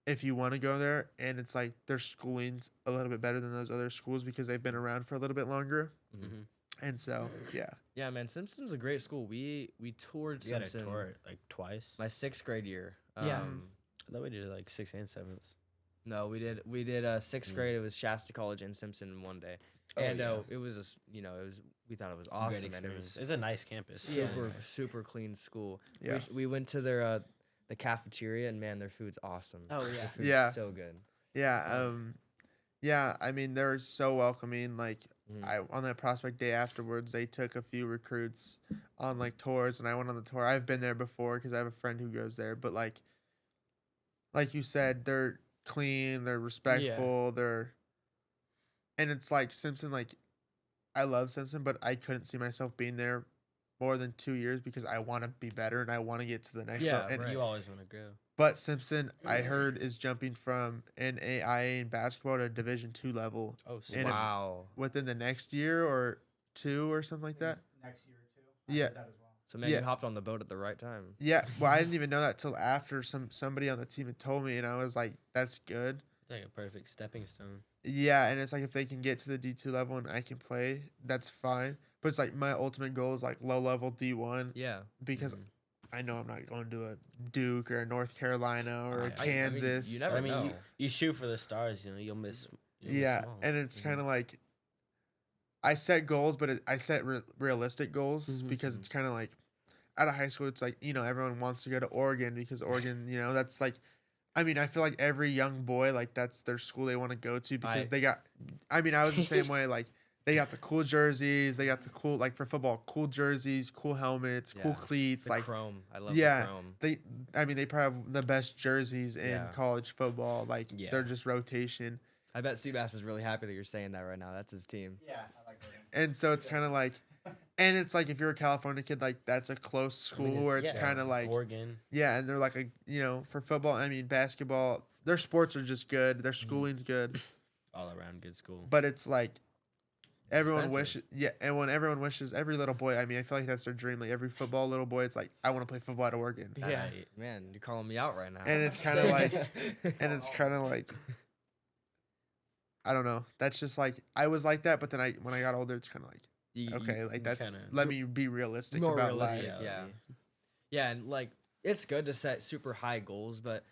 if you want to go there, and it's like their schooling's a little bit better than those other schools because they've been around for a little bit longer. Mm-hmm. And so, yeah. Yeah, man, Simpson's a great school. We toured You got to Simpson tour it like twice. my 6th grade year. Yeah. I thought we did it like 6th and 7th. No, we did 6th grade. It was Shasta College and Simpson in one day. Oh, And yeah. it was just, we thought it was awesome, and it was It's a nice campus. super clean school. Yeah. We went to their the cafeteria, and man, their food's awesome. Oh, Their yeah. food's Yeah. so good. Yeah. Yeah. I mean, they're so welcoming. Like, on that prospect day afterwards, they took a few recruits on like tours, and I went on the tour. I've been there before because I have a friend who goes there. But like you said, they're clean, they're respectful, and it's like Simpson. Like, I love Simpson, but I couldn't see myself being there more than 2 years because I want to be better and I want to get to the next Yeah, level. And right. You always want to grow. But Simpson, I heard, is jumping from an AIA in basketball to Division II level Oh, And if- Wow. within the next year or two or something like that. Next year or two. I Yeah. heard that as well. So man, Yeah. you hopped on the boat at the right time. Yeah, well, I didn't even know that till after somebody on the team had told me, and I was like, "That's good." It's like a perfect stepping stone. Yeah, and it's like if they can get to the D2 level and I can play, that's fine. But it's like my ultimate goal is like low level D1 Yeah. because I know I'm not going to a Duke or a North Carolina or a I mean, Kansas. you never know. You shoot for the stars. You'll miss. You'll miss Yeah, small. and it's kind of like I set goals, but I set realistic goals because it's kind of like out of high school, it's like, everyone wants to go to Oregon because Oregon, that's like, I mean, I feel like every young boy, like that's their school they want to go to because they got, I mean, I was the same way, like they got the cool jerseys, they got the cool, like for football, cool jerseys, cool helmets, cool Yeah. cleats, The like chrome. I love yeah, the chrome. they probably have the best jerseys in Yeah. college football. Like Yeah. they're just rotation. I bet Seabass is really happy that you're saying that right now. That's his team. Yeah, I like Oregon. And so it's kind of like, and it's like if you're a California kid, like that's a close school where it's kind of like, Oregon. yeah, and they're like for football, I mean basketball, their sports are just good, their schooling's good, All around good school. but it's like everyone Expensive. wishes, and when everyone wishes, every little boy, I mean, I feel like that's their dream. Like every football little boy, it's like I want to play football at Oregon, Yeah. Right. Man, you're calling me out right now. and it's kind of like, and it's kind of like. I don't know. That's just like I was like that, but then when I got older, it's kind of like okay, like that's kinda- let me be realistic more about realistic, life. yeah. Yeah, and like it's good to set super high goals, but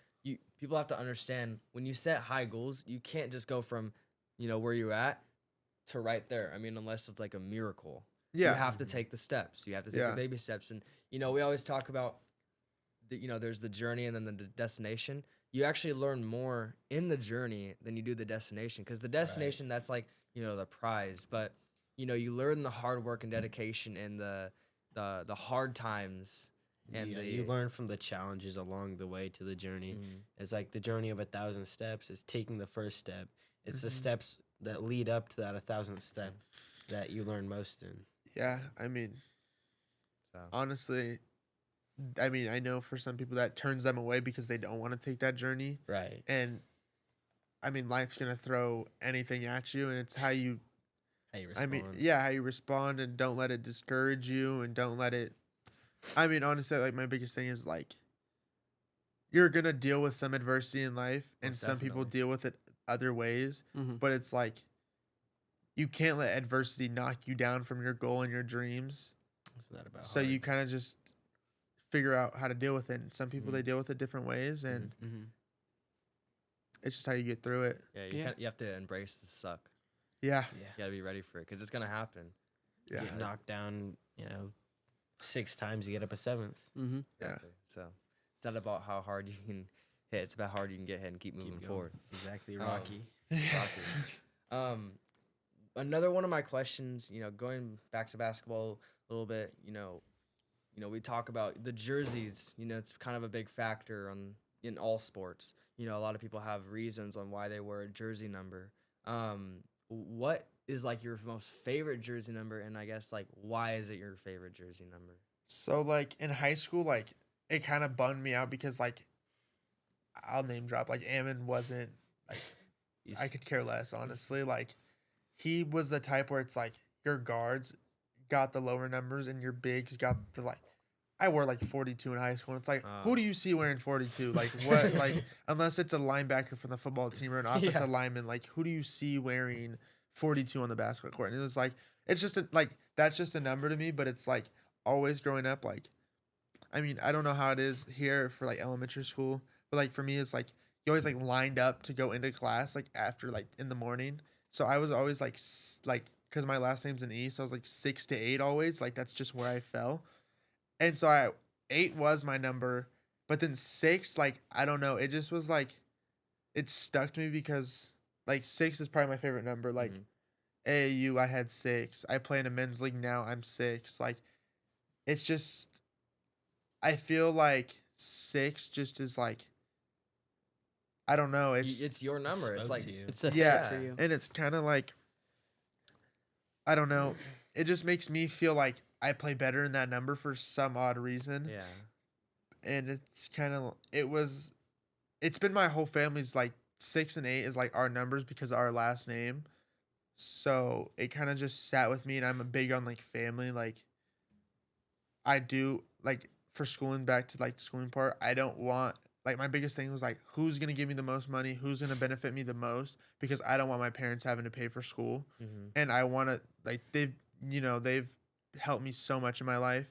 people have to understand when you set high goals, you can't just go from, where you're at to right there. I mean, unless it's like a miracle. You Yeah, have to take the steps. You have to take Yeah. the baby steps. And we always talk about there's the journey and then the destination. You actually learn more in the journey than you do the destination, because the destination, that's like, the prize, but you learn the hard work and dedication and the hard times. And you learn from the challenges along the way to the journey. It's like the journey of 1,000 steps is taking the first step. It's the steps that lead up to that 1,000th step that you learn most in. yeah. I mean, So. honestly, I mean, I know for some people that turns them away because they don't want to take that journey, Right. and I mean, life's gonna throw anything at you, and it's how you. How you I respond. mean, yeah, how you respond, and don't let it discourage you, and don't let it. I mean, honestly, like my biggest thing is like, you're gonna deal with some adversity in life, and Most some people definitely. deal with it other ways. Mhm. But it's like, you can't let adversity knock you down from your goal and your dreams. It's not about So you kind of just figure out how to deal with it. And some people Mhm. they deal with it different ways, and Mm-hmm. it's just how you get through it. Yeah, Yeah. you have to embrace the suck. Yeah, Yeah. You got to be ready for it, because it's going to happen. yeah, Get knocked down, 6 times, you get up a 7th. Mm-hmm. yeah. Exactly. So it's not about how hard you can hit. It's about how hard you can get hit and keep moving going. forward. Exactly, Um, Rocky. Rocky. Another one of my questions, going back to basketball a little bit, we talk about the jerseys. It's kind of a big factor in all sports. A lot of people have reasons on why they wear a jersey number. What is like your most favorite jersey number, and I guess like why is it your favorite jersey number? So like in high school, like it kind of bummed me out because like I'll name drop, like Ammon wasn't like I could care less, honestly. Like he was the type where it's like your guards got the lower numbers and your bigs got the like I wore like 42 in high school. And it's like, Oh. who do you see wearing 42? Like what? Like unless it's a linebacker from the football team or an offensive Yeah. lineman, like who do you see wearing 42 on the basketball court? And it was like, it's just like that's just a number to me. But it's like always growing up, like, I mean, I don't know how it is here for like elementary school, but like for me, it's like you always like lined up to go into class like after like in the morning. So I was always like like because my last name's an E, so I was like 6 to 8 always. Like that's just where I fell. And so 8 was my number, but then 6, like I don't know, it just was like it stuck to me because like 6 is probably my favorite number. Like AAU, I had 6. I play in a men's league now. I'm 6. Like it's just I feel like 6 just is like I don't know. It's your number. It's Spoke like to you. It's a Yeah. fit for you. and it's kind of like I don't know. It just makes me feel like I play better in that number for some odd reason. yeah. And it's kind of it's been my whole family's like 6 and 8 is like our numbers because of our last name. So it kind of just sat with me, and I'm a big on like family. Like I do like for schooling, back to like the schooling part, I don't want like my biggest thing was like who's gonna give me the most money, who's gonna benefit me the most, because I don't want my parents having to pay for school. And I want to like they've helped me so much in my life,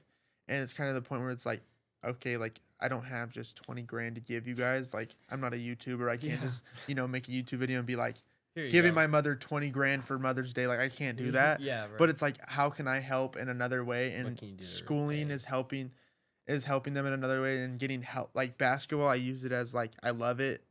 and it's kind of the point where it's like, okay, like I don't have just 20 grand to give you guys. Like I'm not a YouTuber. I can't just make a YouTube video and be like giving my mother 20 grand for Mother's Day. Like I can't do that. Yeah, right. But it's like, how can I help in another way? And can you do to schooling repay? is helping them in another way, and getting help. Like basketball, I use it as like I love it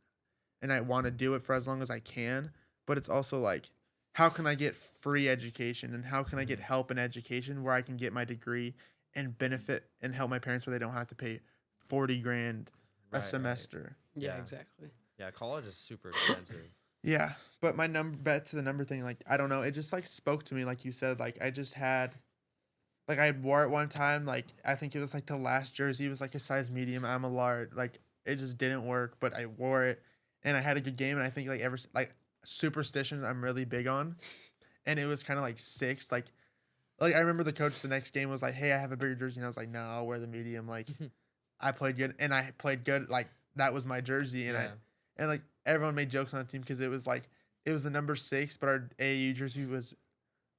and I want to do it for as long as I can. But it's also like, how can I get free education, and how can I get help in education where I can get my degree and benefit and help my parents where they don't have to pay 40 grand a Right. semester. Yeah, Yeah. exactly. Yeah, college is super expensive. Yeah, but my number, back to the number thing, like I don't know, it just like spoke to me, like you said, like I just had, like I wore it one time, like I think it was like the last jersey was like a size medium. I'm a large, like it just didn't work, but I wore it, and I had a good game, and I think like superstitions I'm really big on, and it was kind of like 6, like I remember the coach the next game was like, hey, I have a bigger jersey, and I was like, no, I'll wear the medium. Like I played good, and I played good, like that was my jersey, and Yeah. and like everyone made jokes on the team because it was the number 6, but our AAU jersey was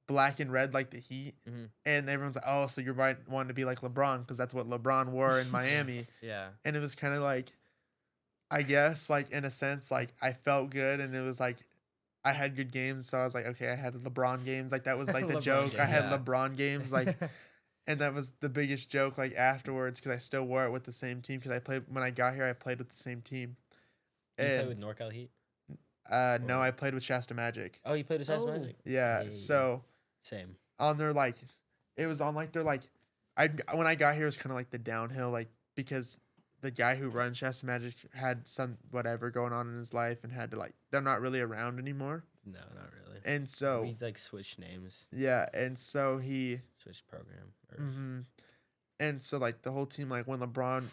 black and red like the Heat, and everyone's like, oh, so you're wanting to be like LeBron because that's what LeBron wore in Miami. Yeah. And it was kind of like, I guess like in a sense, like I felt good, and it was like I had good games, so I was like, okay, I had LeBron games, like that was like the LeBron joke. I games, had yeah. LeBron games, like. And that was the biggest joke, like afterwards, because I still wore it with the same team. Because when I got here, I played with the same team. You play And with NorCal Heat? no, I played with Shasta Magic. Oh, you played with Size Oh. Magic? Yeah, Hey. so Same. on their like, it was on like their like, when I got here, it was kind of like the downhill, like because the guy who runs Shasta Magic had some whatever going on in his life and had to like, they're not really around anymore. No, not really. And so We like switched names, yeah, and so he. switched program. Or, Mm-hmm. And so like the whole team, like when LeBron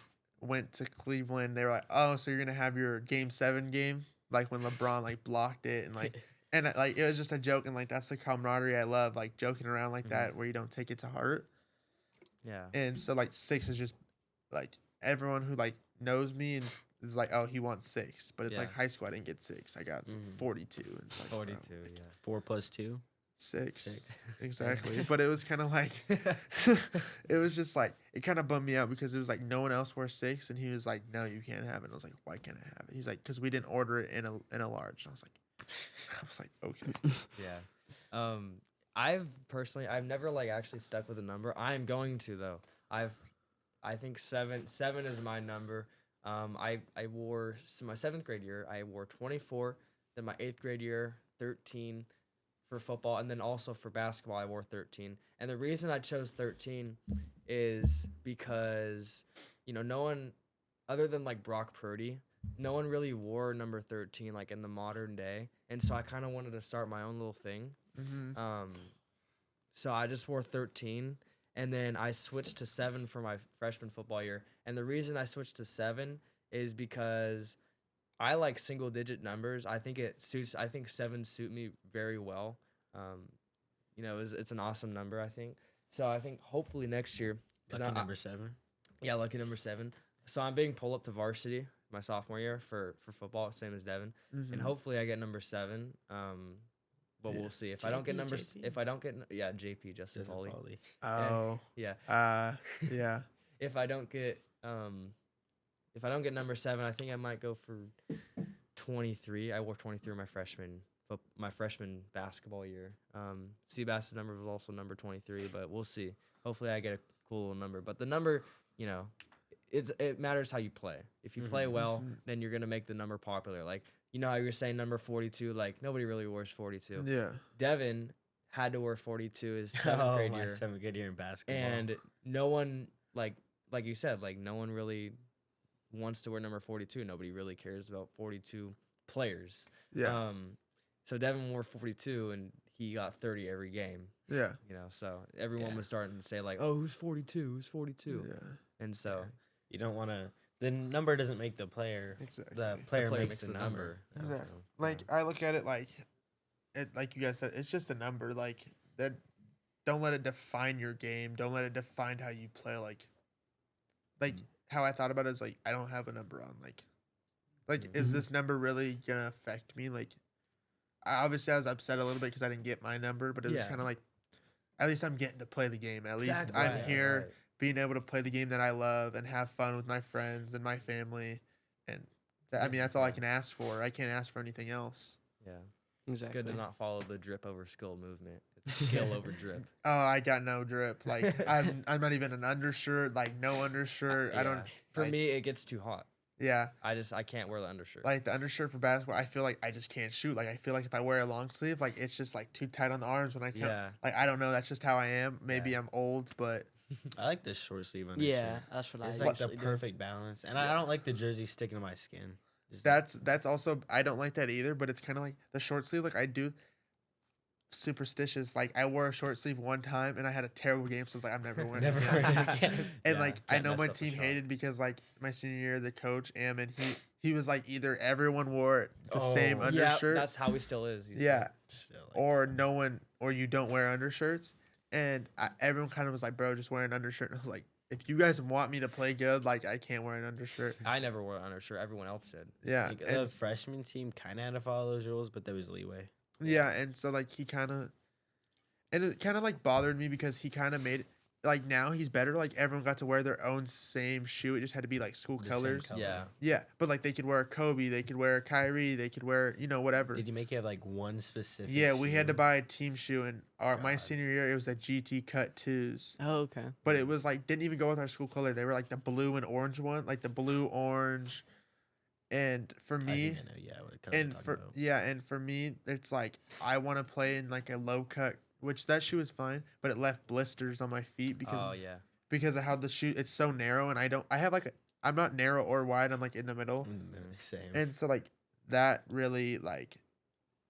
went to Cleveland, they were like, oh, so you're gonna have your Game 7 game, like when LeBron like blocked it, and like like it was just a joke, and like that's the camaraderie I love, like joking around like that where you don't take it to heart. Yeah. And so like 6 is just like everyone who like knows me and is like, oh, he wants 6, but it's Yeah. like high school I didn't get 6, I got 42. And it's like, 42, oh, yeah. 4 plus 2. 6. Exactly. But it was kind of like it was just like it kind of bummed me out because it was like no one else wore 6, and he was like, no, you can't have it. And I was like, why can't I have it? He's like, because we didn't order it in a large. And I was like okay. Yeah. I've never like actually stuck with a number. I am going to though. I think 7 is my number. I wore my 7th grade year, I wore 24, then my 8th grade year 13 for football, and then also for basketball I wore 13. And the reason I chose 13 is because no one other than like Brock Purdy, no one really wore number 13 like in the modern day. And so I kind of wanted to start my own little thing. Mm-hmm. So I just wore 13, and then I switched to 7 for my freshman football year. And the reason I switched to 7 is because I like single digit numbers. I think 7 suit me very well. It's an awesome number, I think. So I think hopefully next year, Lucky number 7. Yeah, lucky number 7. So I'm being pulled up to varsity my sophomore year for football, same as Devin, and hopefully I get number 7. But we'll see if I don't get if I don't get JP Justin Pauly. Oh. Yeah. Yeah. If I don't get number 7, I think I might go for 23. I wore 23 my freshman basketball year. Seabass's number was also number 23, but we'll see. Hopefully I get a cool little number. But the number, it matters how you play. If you play well, then you're gonna make the number popular. Like, you know how you're saying number 42, like nobody really wears 42. Yeah. Devin had to wear 42 his 7th grade year. 7th grade year in basketball. And no one, like you said, like no one really wants to wear number 42. Nobody really cares about 42 players. Yeah. So Devin wore 42 and he got 30 every game. Yeah. So everyone was starting to say like, "Oh, who's 42? Who's 42?" Yeah. And so you don't want to. The number doesn't make the player. Exactly. The player player makes the number. Exactly. So, Like I look at it like you guys said, it's just a number. Like that. Don't let it define your game. Don't let it define how you play. Like how I thought about it is like I don't have a number on. Like is this number really gonna affect me? Like I was upset a little bit because I didn't get my number, but it was kind of like at least I'm getting to play the game. At least I'm here being able to play the game that I love and have fun with my friends and my family. And that's all I can ask for. I can't ask for anything else. Yeah. Exactly. It's good to not follow the drip over skill movement. It's skill over drip. Oh, I got no drip. Like I'm not even an undershirt. Like no undershirt. I don't. For me, it gets too hot. Yeah. I can't wear the undershirt. Like the undershirt for basketball, I feel like I just can't shoot. Like I feel like if I wear a long sleeve, like it's just like too tight on the arms when I can't. Yeah. Like I don't know. That's just how I am. Maybe I'm old, but I like this short sleeve undershirt. Yeah, that's what It's I like the usually do. perfect balance, and I don't like the jersey sticking to my skin. Just that's also I don't like that either. But it's kind of like the short sleeve. Like I do. Superstitious. Like I wore a short sleeve one time and I had a terrible game, so I was like, I'm never wearing it again. And like I know my team hated because like my senior year, the coach Ammon, he was like either everyone wore the same undershirt. Yeah, that's how he still is. Yeah, or no one, or you don't wear undershirts. And everyone kind of was like, bro, just wear an undershirt. And I was like, if you guys want me to play good, like I can't wear an undershirt. I never wore an undershirt. Everyone else did. Yeah, Like, the freshman team kind of had to follow those rules, but there was leeway. Yeah, and so like he kind of, and it kind of like bothered me because he kind of made it like now he's better. Like everyone got to wear their own same shoe. It just had to be like school The same colors. color. Yeah. Yeah, but like they could wear a Kobe, they could wear a Kyrie, they could wear whatever. Did you make it have like one specific? Yeah, we had to shoe? buy a team shoe, and my God. senior year it was the GT Cut 2s. Oh, okay. But it was like didn't even go with our school color. They were like the blue and orange one, like the blue orange. And for I me, think I know, what color you're talking about. and for me, it's like I want to play in like a low cut, which that shoe is fine, but it left blisters on my feet because because of how the shoe it's so narrow, and I have like I'm not narrow or wide, I'm like in the middle, Same. and so like that really like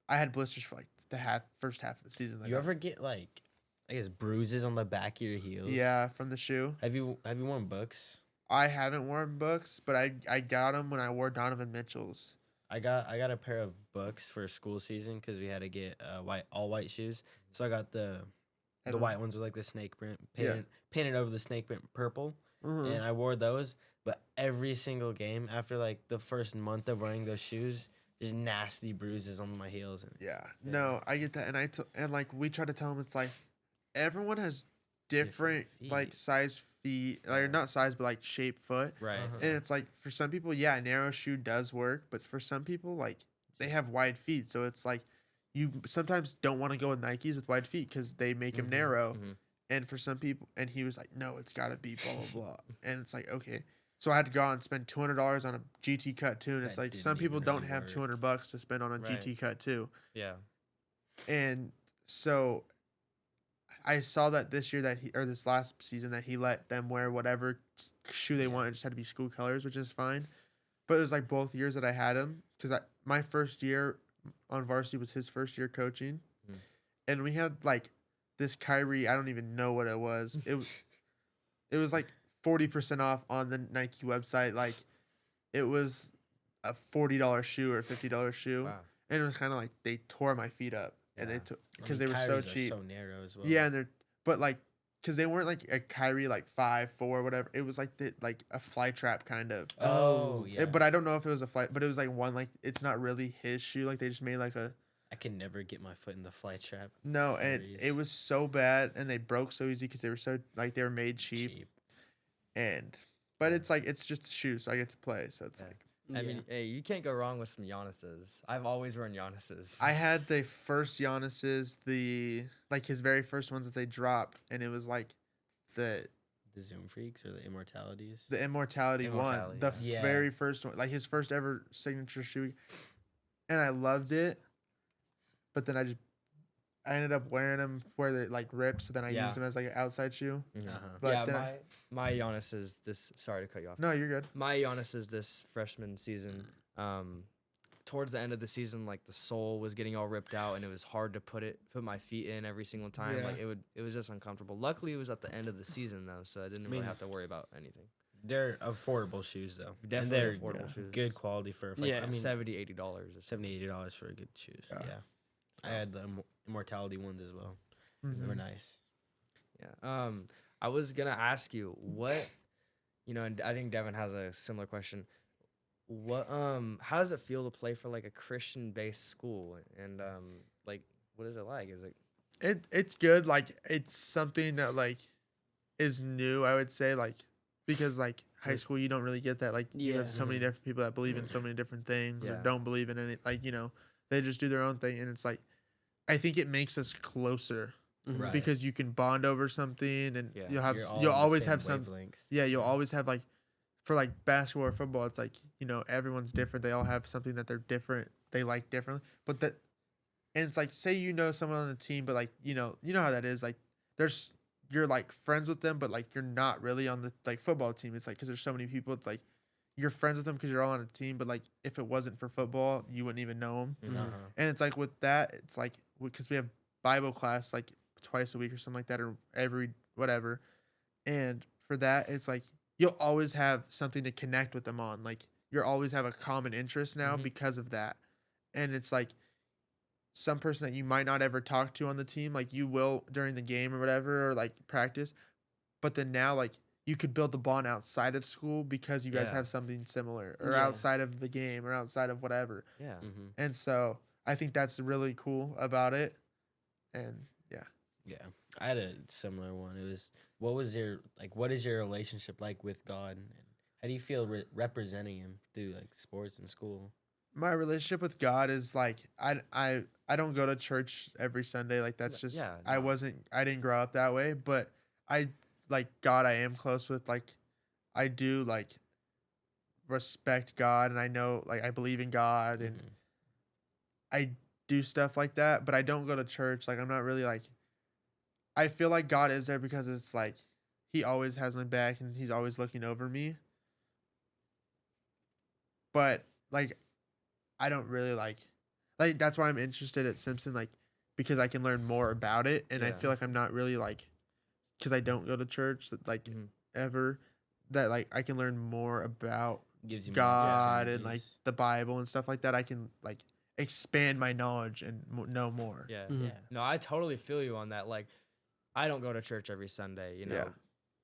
I had blisters for like the first half of the season. You ever get like I guess bruises on the back of your heels? Yeah, from the shoe. Have you worn books? I haven't worn books, but I got them when I wore Donovan Mitchell's. I got a pair of books for school season because we had to get all white shoes. So I got the white ones with like the snake print painted over the snake print purple, and I wore those. But every single game after like the first month of wearing those shoes, just nasty bruises on my heels. And No, I get that, and like we try to tell them it's like everyone has different feet. like size feet, like not size but like shape foot. Right. And it's like for some people, a narrow shoe does work, but for some people, like they have wide feet, so it's like you sometimes don't want to go with Nikes with wide feet because they make them narrow. And for some people, and he was like, no, it's got to be blah blah blah, and it's like okay, so I had to go out and spend $200 on a GT Cut 2, and it's That like didn't some people even don't really have work. $200 to spend on a Right. GT Cut 2, Yeah. and so I saw that this year this last season that he let them wear whatever shoe they wanted. It just had to be school colors, which is fine. But it was like both years that I had him because my first year on varsity was his first year coaching, and we had like this Kyrie. I don't even know what it was. It was like 40% off on the Nike website. Like it was a $40 shoe or $50 shoe, Wow. and it was kind of like they tore my feet up, and they took because they were so Kyries are cheap. so narrow as well. Yeah, and but like because they weren't like a Kyrie like 5'4" whatever. It was like like a fly trap kind of. Oh, yeah. But I don't know if it was a fly, but it was like one like it's not really his shoe. Like they just made like a I can never get my foot in the fly trap. no, and Hilarious. it was so bad, and they broke so easy because they were so like they were made cheap. And but it's like it's just a shoe, so I get to play. So it's Yeah. like I mean, hey, you can't go wrong with some Giannis's. I've always worn Giannis's. I had the first Giannis's, the like his very first ones that they dropped, and it was like the Zoom Freaks or the Immortalities. the Immortality one, Immortality, the yeah. very first one, like his first ever signature shoe, and I loved it. But then I ended up wearing them where they like ripped, so then I Yeah. used them as like an outside shoe. Mhm. Uh-huh. But yeah, then my Giannis is this. Sorry to cut you off. no, you're good. My Giannis is this freshman season. Towards the end of the season, like the sole was getting all ripped out, and it was hard to put my feet in every single time. Yeah. Like it was just uncomfortable. Luckily, it was at the end of the season though, so I didn't really mean, have to worry about anything. They're affordable shoes though. Definitely and they're affordable shoes. good quality for like, Yeah. I mean, $70-$80 or something. $70, $80 for good shoes. Yeah. Yeah. I had the Immortality ones as well. They were Mhm. nice. Yeah. I was gonna ask you what, and I think Devin has a similar question. What how does it feel to play for like a Christian-based school, and like what is it like? Is it It's good. Like it's something that like is new. I would say like because like high school you don't really get that. Like you Yeah. have so many different people that believe in so many different things or Yeah. don't believe in any. Like they just do their own thing, and it's like I think it makes us closer Mhm. Right. because you can bond over something, and Yeah. you'll have You're all you'll on the always same have some. wavelength. Yeah, you'll always have like for like basketball or football, it's like everyone's different. They all have something that they're different. They like differently, but that and it's like say someone on the team, but like you know how that is. Like you're like friends with them, but like you're not really on the like football team. It's like because there's so many people. It's like you're friends with them because you're all on a team, but like if it wasn't for football, you wouldn't even know them. Mhm. Uh-huh. And it's like with that, it's like because we have Bible class like twice a week or something like that, or every whatever. And for that, it's like you'll always have something to connect with them on. Like you'll always have a common interest now Mhm. because of that. And it's like some person that you might not ever talk to on the team, like you will during the game or whatever, or like practice. But then now, like you could build the bond outside of school because you guys Yeah. have something similar, or Yeah. outside of the game, or outside of whatever. yeah. Mm-hmm. And so I think that's really cool about it. And yeah. Yeah, I had a similar one. It was what is your relationship like with God, and how do you feel representing Him through like sports and school? My relationship with God is like I don't go to church every Sunday. Like that's just yeah, I no. didn't grow up that way, but I like God I am close with. Like I do like respect God, and I know like I believe in God, and Mhm. I do stuff like that, but I don't go to church. Like I'm not really like I feel like God is there because it's like He always has my back and He's always looking over me. But like I don't really like that's why I'm interested at Simpson, like because I can learn more about it, and I Yeah. feel like I'm not really like because I don't go to church like Mhm. ever, that like I can learn more about Gives you more God and like opportunities. the Bible and stuff like that. I can like expand my knowledge and know more. Yeah. Mhm. Yeah. No, I totally feel you on that. Like, I don't go to church every Sunday, Yeah.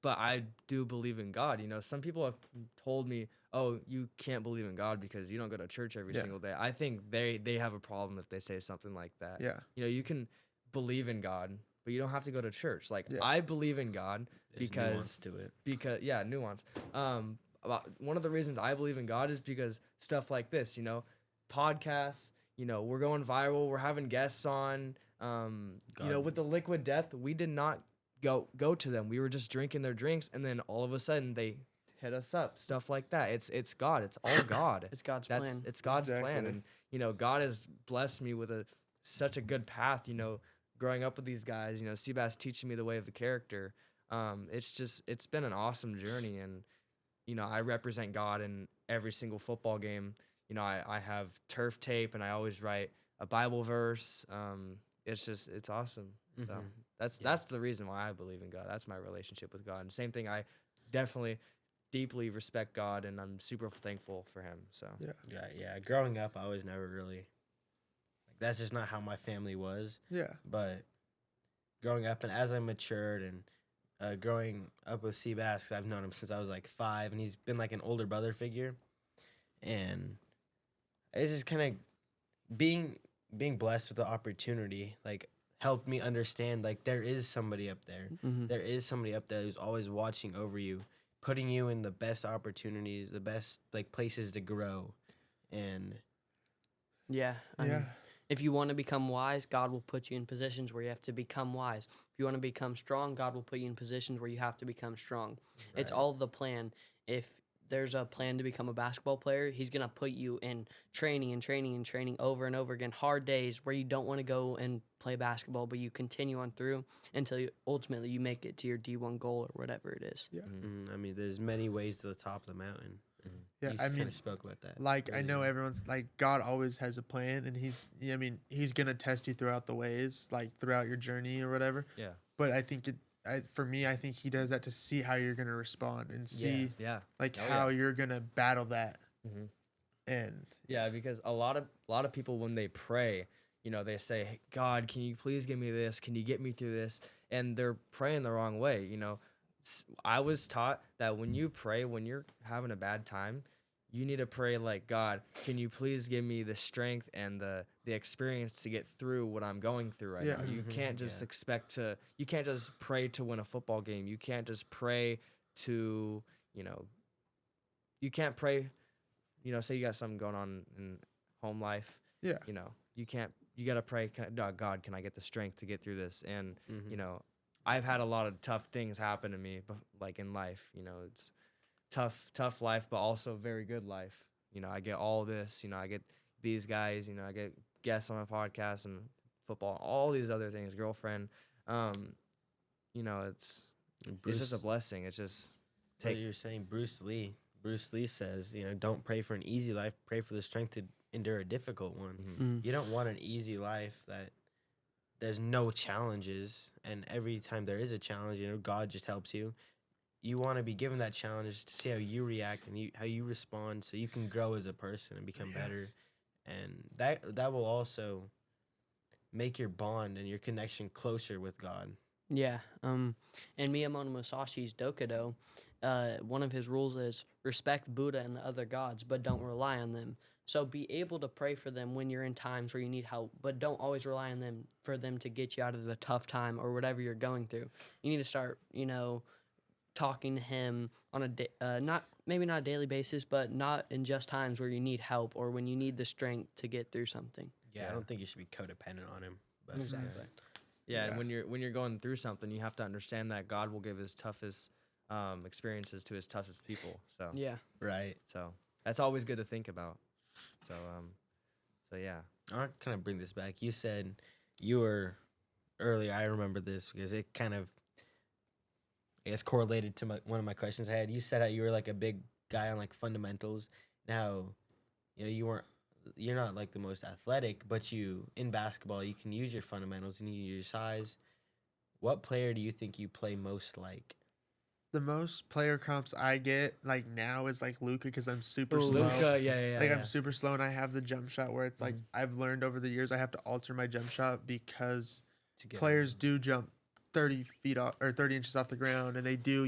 but I do believe in God. Some people have told me, "Oh, you can't believe in God because you don't go to church every Yeah. single day." I think they have a problem if they say something like that. Yeah. You can believe in God, but you don't have to go to church. Like, Yeah. I believe in God There's because- nuance to it. because nuance. One of the reasons I believe in God is because stuff like this, podcasts, we're going viral, we're having guests on, God. with the Liquid Death, we did not go to them. We were just drinking their drinks, and then all of a sudden they hit us up, stuff like that. It's God. It's all God. It's God's plan. It's God's plan, Exactly. and God has blessed me with such a good path. Growing up with these guys, Seabass teaching me the way of the character. It's been an awesome journey, and I represent God in every single football game. I have turf tape, and I always write a Bible verse. It's awesome. So Mhm. that's the reason why I believe in God. That's my relationship with God. And same thing, I definitely deeply respect God, and I'm super thankful for Him. So Yeah. Growing up, I was never really that's just not how my family was. Yeah. But growing up and as I matured and growing up with Seabass, I've known him since I was like 5, and he's been like an older brother figure. And it's just kind of being blessed with the opportunity, like helped me understand like there is somebody up there. Mm-hmm. There is somebody up there who's always watching over you, putting you in the best opportunities, the best like places to grow. And Yeah. I Yeah. mean, if you want to become wise, God will put you in positions where you have to become wise. If you want to become strong, God will put you in positions where you have to become strong. It's Right. all the plan. If there's a plan to become a basketball player, he's going to put you in training and training and training over and over again. Hard days where you don't want to go and play basketball, but you continue on through until ultimately you make it to your D1 goal or whatever it is. Yeah. I mean, there's many ways to the top of the mountain. Yeah, You I kind mean, of spoke about that. like I know earlier. everyone's like God always has a plan, and he's gonna test you throughout the ways, like throughout your journey or whatever. Yeah. But I think for me, I think he does that to see how you're gonna respond and see Yeah. like Oh, how you're gonna battle that. Mm-hmm. And Yeah, because a lot of people when they pray, they say, hey, God, can you please give me this? Can you get me through this? And they're praying the wrong way. I was taught that when you pray, when you're having a bad time, you need to pray like, God, can you please give me the strength and the experience to get through what I'm going through right Yeah. now. You can't just you can't just pray to win a football game. You can't just pray to, you can't pray, say you got something going on in home life. yeah, You got to pray, God, can I get the strength to get through this? And, Mhm. I've had a lot of tough things happen to me, like in life, it's tough life, but also very good life. I get all this, I get these guys, I get guests on my podcast and football, all these other things, girlfriend. It's just a blessing. It's just What you're saying, Bruce Lee. Bruce Lee says, don't pray for an easy life, pray for the strength to endure a difficult one. Mm. You don't want an easy life that there's no challenges, and every time there is a challenge, God just helps you. You want to be given that challenge to see how you react and how you respond, so you can grow as a person and become better, and that will also make your bond and your connection closer with God. Yeah. And Miyamoto Musashi's Dokido, one of his rules is respect Buddha and the other gods, but don't rely on them. So be able to pray for them when you're in times where you need help, but don't always rely on them for them to get you out of the tough time or whatever you're going through. You need to start, talking to him on maybe not a daily basis, but not in just times where you need help or when you need the strength to get through something. Yeah, I don't think you should be codependent on him. But Exactly. Yeah, Yeah. and when you're going through something, you have to understand that God will give his toughest experiences to his toughest people. So Yeah. Right. so that's always good to think about. So yeah. I'll kind of bring this back. You said you were earlier. I remember this because it kind of, I guess, correlated to one of my questions I had. You said how you were like a big guy on like fundamentals. Now, you're not like the most athletic, but in basketball you can use your fundamentals and you use your size. What player do you think you play most like? the most player comps I get like now is like Luca because I'm super Ooh, slow. Luka, yeah. Like I'm super slow and I have the jump shot where it's like Mm-hmm. I've learned over the years I have to alter my jump shot because To get players do jump 30 feet off or 30 inches off the ground and they do,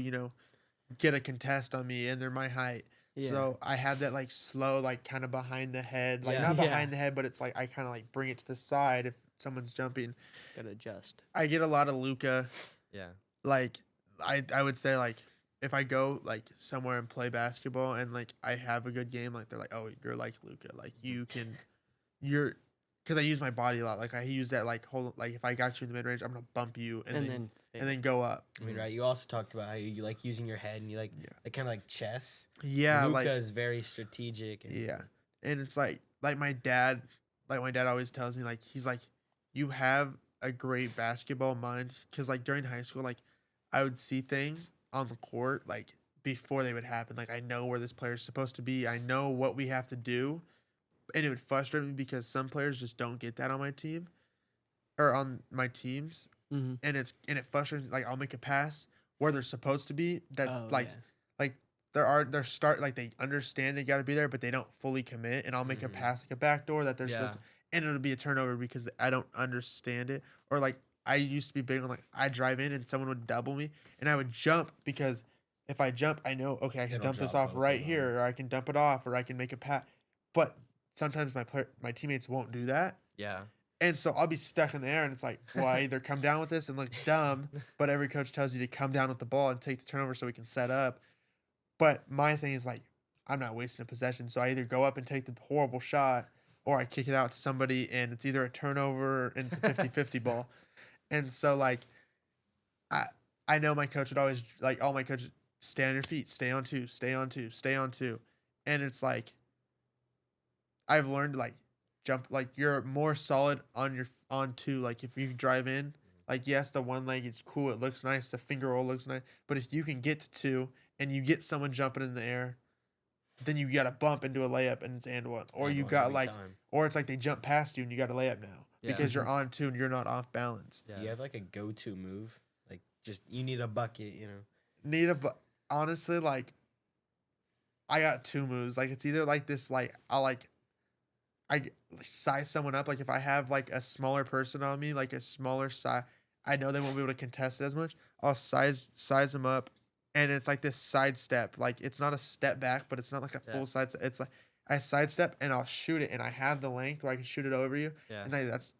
get a contest on me and they're my height. Yeah. So I have that like slow, like kind of behind the head, like Yeah. not Yeah. behind the head, but it's like I kind of like bring it to the side if someone's jumping. Gotta adjust. I get a lot of Luca. Yeah. Like I would say like if I go like somewhere and play basketball and like I have a good game, like they're like, oh, you're like Luca, like you're because I use my body a lot. Like I use that like whole like if I got you in the mid range, I'm gonna bump you and then go up. I mean, right? You also talked about how you like using your head and you like kind of like chess. Yeah, Luka like is very strategic. And yeah, and it's like my dad always tells me like he's like you have a great basketball mind because like during high school like I would see things on the court like before they would happen. Like I know where this player's supposed to be. I know what we have to do, and it would frustrate me because some players just don't get that on my team or on my teams, Mm-hmm. and it frustrates me. Like I'll make a pass where they're supposed to be. That's like they understand they got to be there, but they don't fully commit. And I'll make a pass like a backdoor that they're supposed to, and it'll be a turnover because I don't understand it. Or like I used to be big on like I drive in and someone would double me and I would jump because if I jump, I know okay I can It'll dump this drop off both right of here, or I can dump it off, or I can make a pat. But sometimes my teammates won't do that, Yeah. and so I'll be stuck in the air, and it's like, well, I either come down with this and look dumb, but every coach tells you to come down with the ball and take the turnover so we can set up. But my thing is like, I'm not wasting a possession, so I either go up and take the horrible shot, or I kick it out to somebody, and it's either a turnover and it's a 50-50 ball. And so like, I know my coach would always like all my coaches stay on your feet, stay on two, stay on two, stay on two, and it's like I've learned like jump like you're more solid on two. Like if you drive in, like yes, the one leg is cool, it looks nice, the finger roll looks nice, but if you can get to two and you get someone jumping in the air, then you got to bump into a layup and it's and one, or And you one got every like, time. or it's like they jump past you and you got to layup now Yeah. because you're on two and you're not off balance. Yeah. Do you have like a go-to move? Like just you need a bucket, you know? Need a but honestly like I got two moves. Like it's either like this like I size someone up. Like if I have like a smaller person on me, like a smaller size, I know they won't be able to contest it as much. I'll size them up, and it's like this sidestep. Like it's not a step back, but it's not like a Yeah. full side. It's like I sidestep and I'll shoot it, and I have the length where I can shoot it over you. Yeah. And that's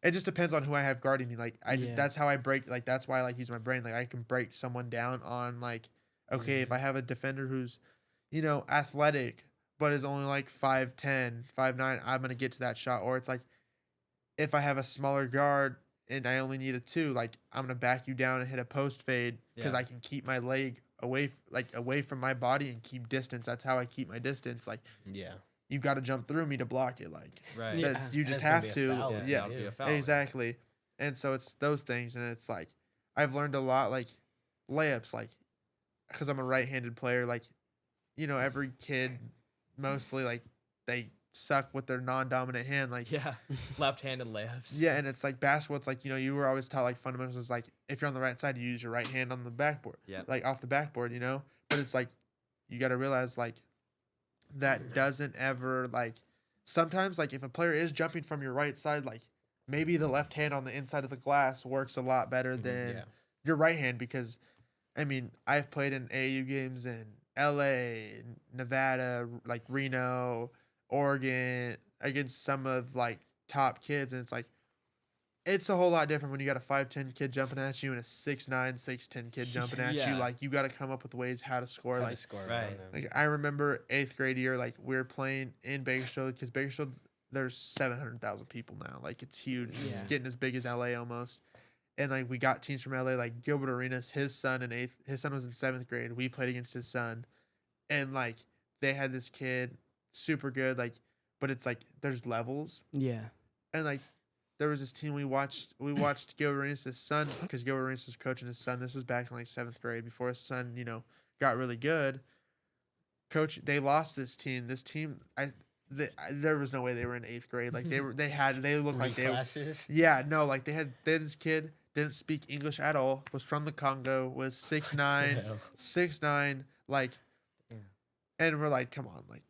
it. Just depends on who I have guarding me. Like I just Yeah. that's how I break. Like that's why I like use my brain. Like I can break someone down on like okay if I have a defender who's athletic but is only like 5'10", 5'9", I'm going to get to that shot. Or it's like, if I have a smaller guard and I only need a 2, like, I'm going to back you down and hit a post fade because Yeah. I can keep my leg away from my body and keep distance. That's how I keep my distance. Like, Yeah. you've got to jump through me to block it. Like, Right. Yeah. that, you And just it's gonna have be a to. foul if Yeah, that would be a foul. exactly. And so it's those things. And it's like, I've learned a lot, like, layups, like, because I'm a right-handed player, like, every kid mostly like they suck with their non-dominant hand, like Yeah. Left-handed layups. yeah, and it's like basketball. It's like you were always taught like fundamentals is like if you're on the right side, you use your right hand on the backboard, Yeah. like off the backboard, But it's like you got to realize like that doesn't ever like sometimes like if a player is jumping from your right side, like maybe the left hand on the inside of the glass works a lot better than Yeah. your right hand because I mean I've played in AAU games in LA, Nevada, like Reno, Oregon, against some of like top kids, and it's like it's a whole lot different when you got a 5'10" kid jumping at you and a 6'9", 6'10" kid jumping at you. Yeah. Like you got to come up with ways how to score. How to Like, score right. around them. like I remember 8th grade year, like we were playing in Bakersfield because Bakersfield there's 700,000 people now. Like it's huge. It's Yeah. getting as big as LA almost. And like we got teams from LA, like Gilbert Arenas, his son was in 7th grade. We played against his son, and like they had this kid, super good, like, but it's like there's levels, Yeah. and like there was this team we watched Gilbert Arenas' son because Gilbert Arenas was coaching his son. This was back in like 7th grade before his son, got really good. They lost this team. There was no way they were in 8th grade. Like they looked like they were. Classes. Yeah, no, like they had this kid didn't speak English at all, was from the Congo, was 6'9", 6'9", like, Yeah. and we're like, come on, like,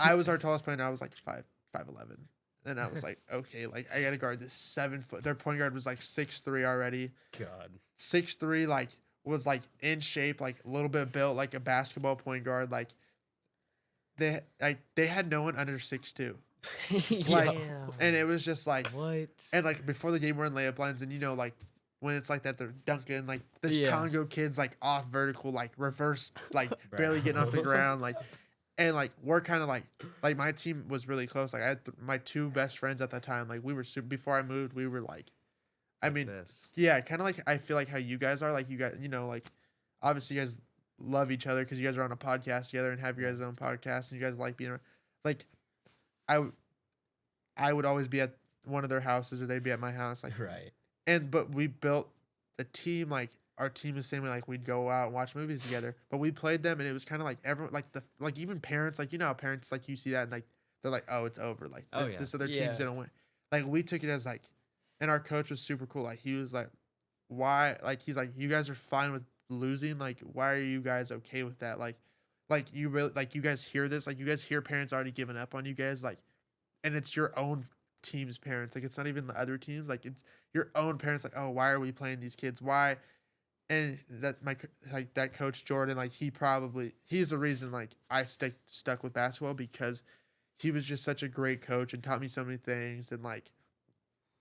I was our tallest player, and I was like 5'11", and I was like, okay, like I gotta guard this 7 foot. Their point guard was like 6'3" already, God. 6'3", like was like in shape, like a little bit built, like a basketball point guard, like they had no one under 6'2". Like, and it was just like, What? and like before the game we're in layup lines, and like when it's like that they're dunking, like this Yeah. Congo kid's like off vertical, like reverse, like Bro. barely getting off the ground, like, and like we're kind of like my team was really close. Like I had my 2 best friends at that time. Like we were super. Before I moved, we were like, I mean, This. yeah, kind of like I feel like how you guys are. Like you guys, like obviously you guys love each other because you guys are on a podcast together and have your guys' own podcast, and you guys like being around. Like I would always be at one of their houses or they'd be at my house, like, Right. but we built a team, like our team is the same way, like we'd go out and watch movies together, but we played them and it was kind of like everyone, like even parents, like how parents, like you see that and like they're like, oh, it's over, like Oh, yeah. this other Yeah. team's gonna win. Like we took it as like, and our coach was super cool. Like he was like, why? Like he's like, you guys are fine with losing. Like why are you guys okay with that? Like you really, like you guys hear this, like you guys hear parents already giving up on you guys, like, and it's your own team's parents. Like, it's not even the other teams. Like, it's your own parents. Like, oh, why are we playing these kids? Why? And that coach Jordan, like, he's the reason like I stuck with basketball, because he was just such a great coach and taught me so many things, and like,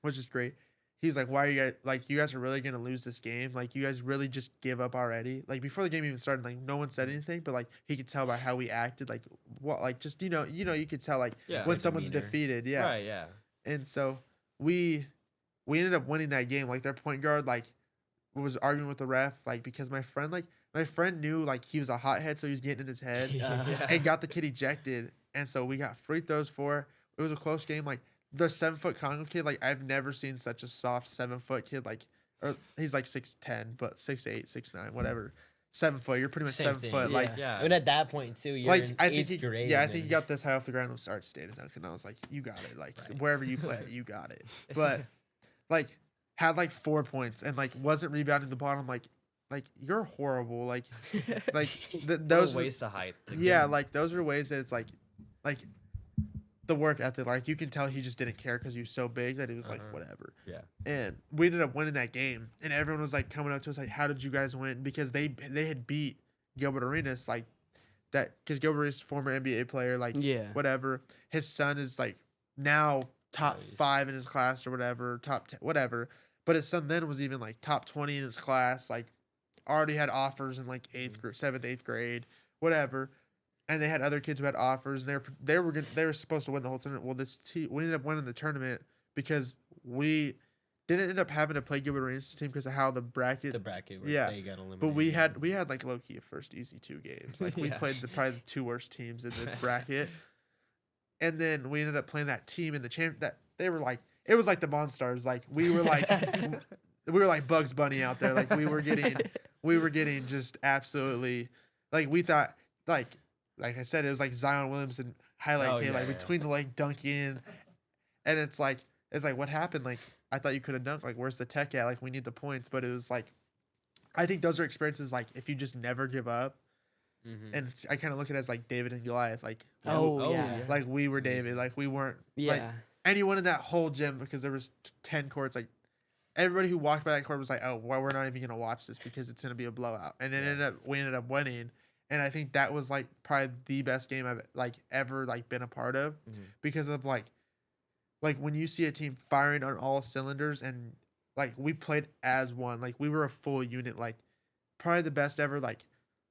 which is great. He was like, why are you guys are really gonna lose this game? Like, you guys really just give up already? Like, before the game even started, like, no one said anything, but like he could tell by how we acted, like what, like, just you could tell like Yeah, when like someone's demeanor. defeated, yeah. Right, yeah. And so we ended up winning that game. Like, their point guard like was arguing with the ref, like, because my friend knew like he was a hothead, so he was getting in his head and got the kid ejected. And so we got free throws for it. Was a close game. Like, the 7-foot Congo kid, like, I've never seen such a soft 7-foot kid. Like, or he's like 6'10", but 6'8", 6'9", whatever. 7 foot. You're pretty much Same 7 thing, foot. Like, Yeah. I mean, at that point too, you're like in I think eighth grade. I think he and- got this high off the ground and started standing dunk, and I was like, you got it. Like, Right. wherever you play it, you got it. But like, had like 4 points and like wasn't rebounding the bottom. Like you're horrible. Like those What a waste of height. yeah, like those are ways that it's like the work ethic. Like, you can tell he just didn't care because he was so big that he was like, whatever. Yeah. And we ended up winning that game, and everyone was like coming up to us like, how did you guys win? Because they had beat Gilbert Arenas, like that, because Gilbert Arenas is a former NBA player, like Yeah. whatever. His son is like now top 5 in his class or whatever, top 10, whatever. But his son then was even like top 20 in his class, like already had offers in like 7th, 8th grade, whatever. And they had other kids who had offers, and they were supposed to win the whole tournament. Well, we ended up winning the tournament because we didn't end up having to play Gilbert Arenas' team because of how the bracket. where Yeah. they got eliminated. But we had like low key a first easy 2 games. Like, we Yeah. played probably the 2 worst teams in the bracket, and then we ended up playing that team in the champ. That they were like, it was like the Monstars. Like, we were like Bugs Bunny out there. Like, we were getting just absolutely, like, we thought like I said, it was like Zion Williamson highlight tape, like between the leg dunking, and it's like what happened? Like, I thought you could have dunked. Like, where's the tech at? Like, we need the points, but it was like, I think those are experiences like if you just never give up, and I kind of look at it as like David and Goliath. Like, Yeah. like we were David. Like, we weren't Yeah. like anyone in that whole gym, because there was 10 courts. Like, everybody who walked by that court was like, oh, well, we're not even gonna watch this because it's gonna be a blowout, and it we ended up winning. And I think that was like probably the best game I've like ever like been a part of, because of like when you see a team firing on all cylinders, and like we played as one, like we were a full unit, like probably the best ever. Like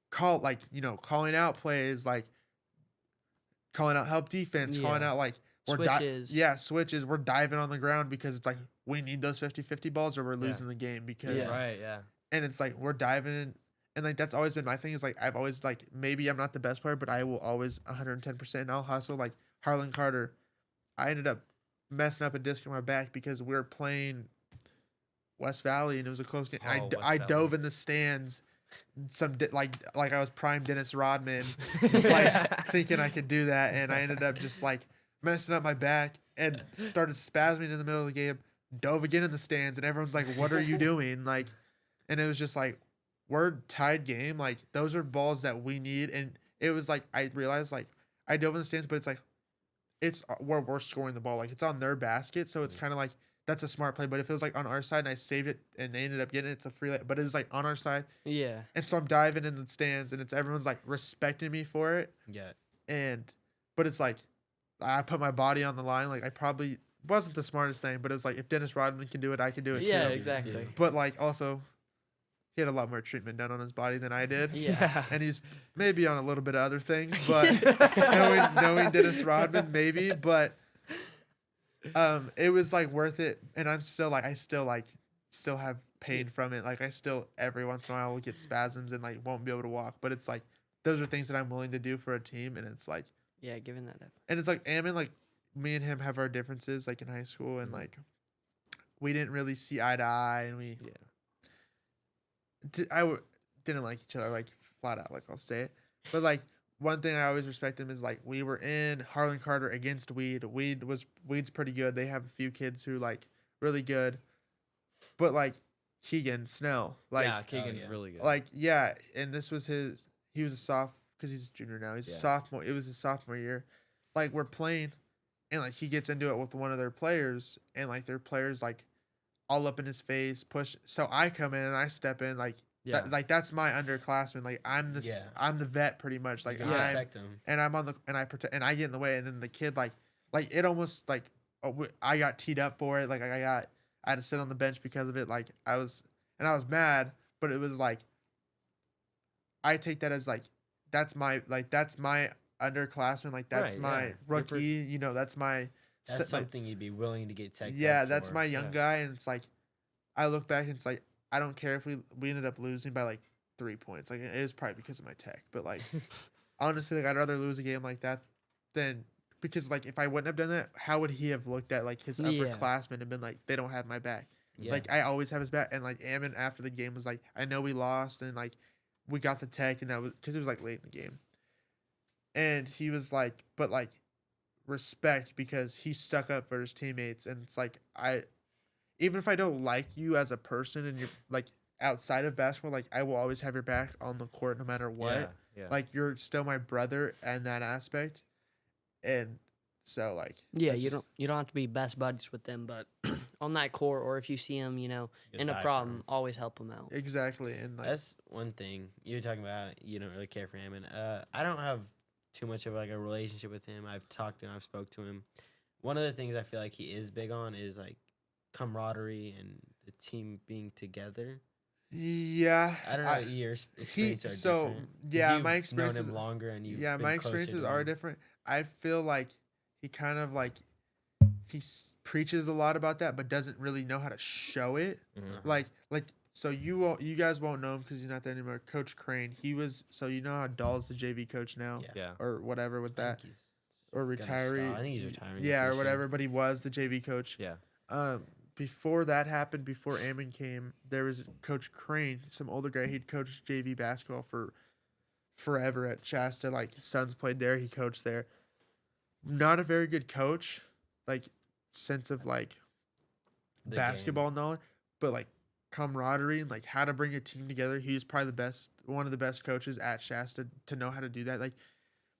calling out plays, like calling out help defense, calling Yeah. out like Switches. switches. We're diving on the ground because it's like we need those 50-50 balls or we're losing the game, because Yeah. Right, yeah. and it's like we're diving in. And like that's always been my thing, is like I've always like, maybe I'm not the best player, but I will always 110%. I'll hustle. Like Harlan Carter, I ended up messing up a disc in my back because we were playing West Valley and it was a close game. Oh, West I Valley. dove in the stands, like I was prime Dennis Rodman, like thinking I could do that, and I ended up just like messing up my back and started spasming in the middle of the game. Dove again in the stands, and everyone's like, "What are you doing?" Like, and it was just like, we're tied game. Like, those are balls that we need. And it was like, I realized like I dove in the stands, but it's like, it's where we're scoring the ball. Like, it's on their basket. So it's kind of like, that's a smart play. But if it was like on our side and I saved it and they ended up getting it, it's a free but it was like on our side. Yeah. And so I'm diving in the stands, and it's everyone's like respecting me for it. Yeah. But it's like, I put my body on the line. Like, I probably wasn't the smartest thing, but it was like, if Dennis Rodman can do it, I can do it Yeah, too. exactly. But like, also, he had a lot more treatment done on his body than I did. Yeah. And he's maybe on a little bit of other things, but knowing Dennis Rodman, maybe. But it was like worth it. And I'm still like, I still have pain from it. Like, I still every once in a while will get spasms and like won't be able to walk. But it's like, those are things that I'm willing to do for a team. And it's like, Yeah, given that effort. and it's like, Ammon, like me and him have our differences like in high school, and like we didn't really see eye to eye, and we didn't like each other, like flat out, like I'll say it. But like one thing I always respect him is like we were in Harlan Carter against Weed. Weed's pretty good. They have a few kids who like really good, but like Keegan Snell, like yeah, Keegan's really good. like and this was he was a sophomore because he's a junior now. He's a sophomore. It was his sophomore year. Like we're playing, and like he gets into it with one of their players, and like their players like all up in his face, push. So I come in and I step in like. Yeah. Like that's my underclassman. Like I'm I'm the vet pretty much. Like You I'm protect him. and I'm on the and I protect and I get in the way, and then the kid like it almost like I got teed up for it. Like I had to sit on the bench because of it. Like I was mad, but it was like I take that as like that's my underclassman. Like that's Right, my yeah. You're rookie. You know, that's my That's like, something you'd be willing to get teched yeah, up that's for. my young guy, and it's like I look back and it's like I don't care if we ended up losing by like 3 points. Like it was probably because of my tech, but like honestly, like I'd rather lose a game like that than because like if I wouldn't have done that, how would he have looked at like his Yeah. upperclassmen and been like they don't have my back? Yeah. Like I always have his back, and like Ammon after the game was like I know we lost and like we got the tech, and that was because it was like late in the game, and he was like, but like respect because he stuck up for his teammates, and it's like even if I don't like you as a person and you're like outside of basketball, like I will always have your back on the court no matter what. Yeah. Like you're still my brother in that aspect. And so like Yeah, that's you just- don't have to be best buddies with them, but on that court, or if you see them, You'll in die a for problem, 'em. always help them out. exactly. And like That's one thing you're talking about. You don't really care for him, and I don't have too much of like a relationship with him. I've talked to him, I've spoke to him. One of the things I feel like he is big on is like camaraderie and the team being together. yeah. I don't know. Your experience are so different. 'Cause yeah, you've my known experiences him longer, and you yeah, my experiences are different. I feel like he kind of like preaches a lot about that, but doesn't really know how to show it. Mhm. Like so you guys won't know him because he's not there anymore. Coach Crane, he was so you know how Dahl's the JV coach now Yeah. Yeah. or whatever with that or gonna stop. retiree. I think he's retiring Yeah, or this year. whatever. But he was the JV coach. Yeah. Before that happened, before Ammon came, there was Coach Crane, some older guy. He'd coached JV basketball for forever at Shasta. Like his sons played there. He coached there. Not a very good coach, like sense of like The basketball knowledge, but like camaraderie and like how to bring a team together. He's probably one of the best coaches at Shasta to know how to do that. Like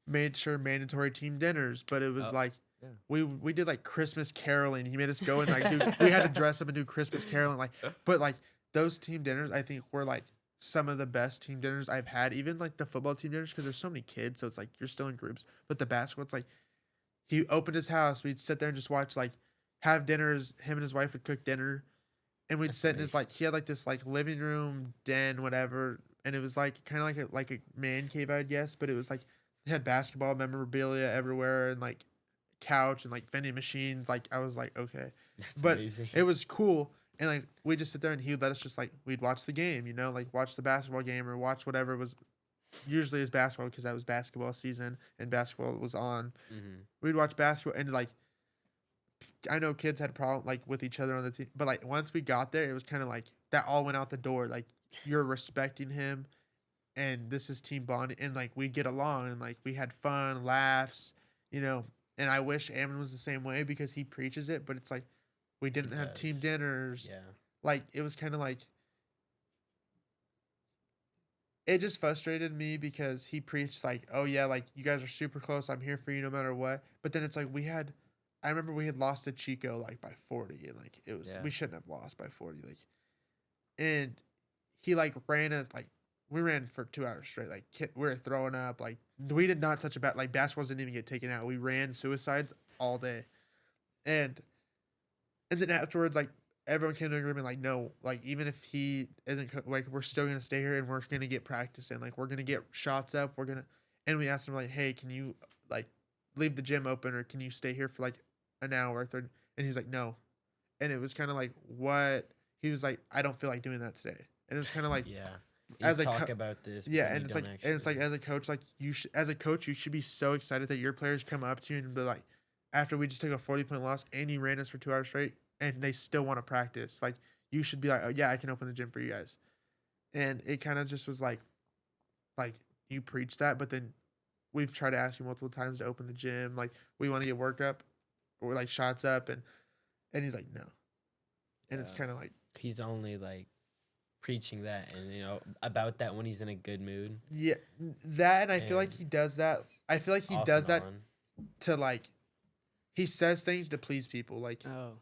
made sure mandatory team dinners, but it was Oh, like yeah. we did like Christmas caroling. He made us go and like we had to dress up and do Christmas caroling. Like, but like those team dinners, I think were like some of the best team dinners I've had. Even like the football team dinners because there's so many kids, so it's like you're still in groups. But the basketball, it's like he opened his house. We'd sit there and just watch like have dinners. Him and his wife would cook dinner, and we'd That's sit in nice. his like he had like this like living room den whatever, and it was like kind of like a man cave I'd guess, but it was like it had basketball memorabilia everywhere and like couch and like vending machines. Like I was like okay, That's but amazing. it was cool. And like we just sit there and he would let us just like we'd watch the game, you know, like watch the basketball game or watch whatever was usually is basketball because that was basketball season and basketball was on. Mhm. We'd watch basketball and like I know kids had a problem like with each other on the team, but like once we got there, it was kind of like that all went out the door. Like you're respecting him, and this is team bonding, and like we get along and like we had fun, laughs, you know. And I wish Ammon was the same way because he preaches it, but it's like we didn't He have team does. dinners. Yeah. Like it was kind of like it just frustrated me because he preached like, oh yeah, like you guys are super close. I'm here for you no matter what. But then it's like I remember we had lost to Chico like by 40 and like it was Yeah. we shouldn't have lost by 40 like, and he like ran us like we ran for 2 hours straight like we were throwing up like we did not touch a bat like basketballs didn't even get taken out. We ran suicides all day, and then afterwards like everyone came to agreement like no like even if he isn't like we're still gonna stay here and we're gonna get practice in like we're gonna get shots up and we asked him like hey can you like leave the gym open or can you stay here for like an hour or 30 and he was like no, and it was kind of like what he was like I don't feel like doing that today, and it was kind of like Yeah. as You a talk co- about this. but yeah, then and you it's don't like and it's like actually. as a coach, like as a coach, you should be so excited that your players come up to you and be like, after we just took a 40-point loss and you ran us for 2 hours straight, and they still want to practice. Like you should be like, oh yeah, I can open the gym for you guys. And it kind of just was like you preach that, but then we've tried to ask you multiple times to open the gym. Like we want to get work up or like shots up, and he's like no, and it's Yeah. kind of like He's only like preaching that and about that when he's in a good mood. yeah, that, and I feel like And he does that. I feel like he off does and that on. to like he says things to please people. Like Oh.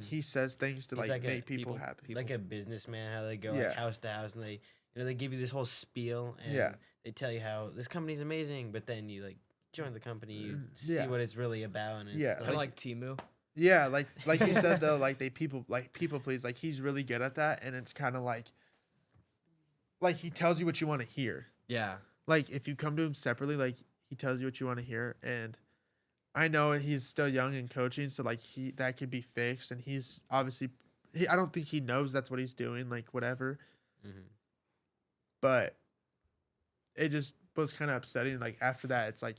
he says things to He's like like a make people happy. like a businessman, how they go Yeah. like house to house and they they give you this whole spiel and Yeah. they tell you how this company's amazing, but then you like join the company, you see Yeah. what it's really about, and it's Yeah, Kind not of like Timu. Yeah, like you said though, like people please. Like he's really good at that, and it's kind of like he tells you what you want to hear. Yeah. Like if you come to him separately, like he tells you what you want to hear, and I know he's still young in coaching, so like that could be fixed, and he's obviously I don't think he knows that's what he's doing, like whatever, Mhm. but it just was kind of upsetting. Like after that, it's like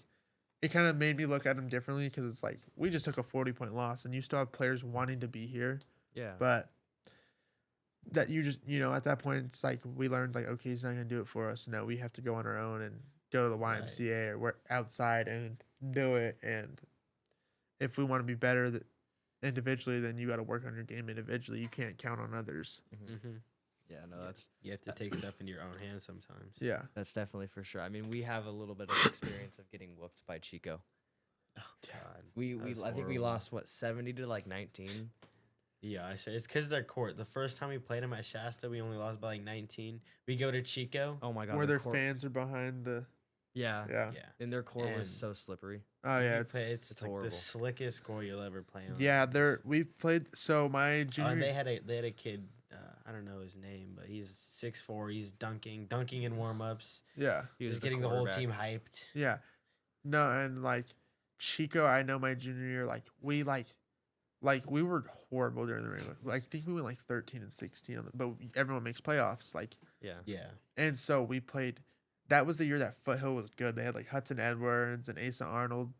it kind of made me look at him differently because it's like we just took a 40-point loss, and you still have players wanting to be here, Yeah. but that you just at that point it's like we learned like okay, he's not gonna do it for us. No, we have to go on our own and go to the YMCA or we're outside and do it. And if we want to be better individually, then you got to work on your game individually. You can't count on others. Mhm. Yeah, no, that's You have to take stuff into your own hands sometimes. Yeah. that's definitely for sure. I mean, we have a little bit of experience of getting whooped by Chico. Oh God. We That was I think we horrible. lost what 70 to like 19. Yeah, I say it's because their court. The first time we played them at Shasta, we only lost by like 19. We go to Chico. Oh my god. Where the their court- fans are behind the Yeah. yeah. Yeah. And their court And- was so slippery. Oh If yeah, you play- it's it's like horrible. the slickest score you'll ever play on. yeah. We played. So my And junior. they had a kid. I don't know his name, but he's 6'4". He's dunking in warm ups. yeah. He He's was the getting the whole quarterback. team hyped. Yeah. No, and like Chico, I know my junior year, we were horrible during the regular. Like, I think we went like 13 and 16 but everyone makes playoffs. Like, Yeah. Yeah. and so we played. That was the year that Foothill was good. They had like Hudson Edwards and Asa Arnold,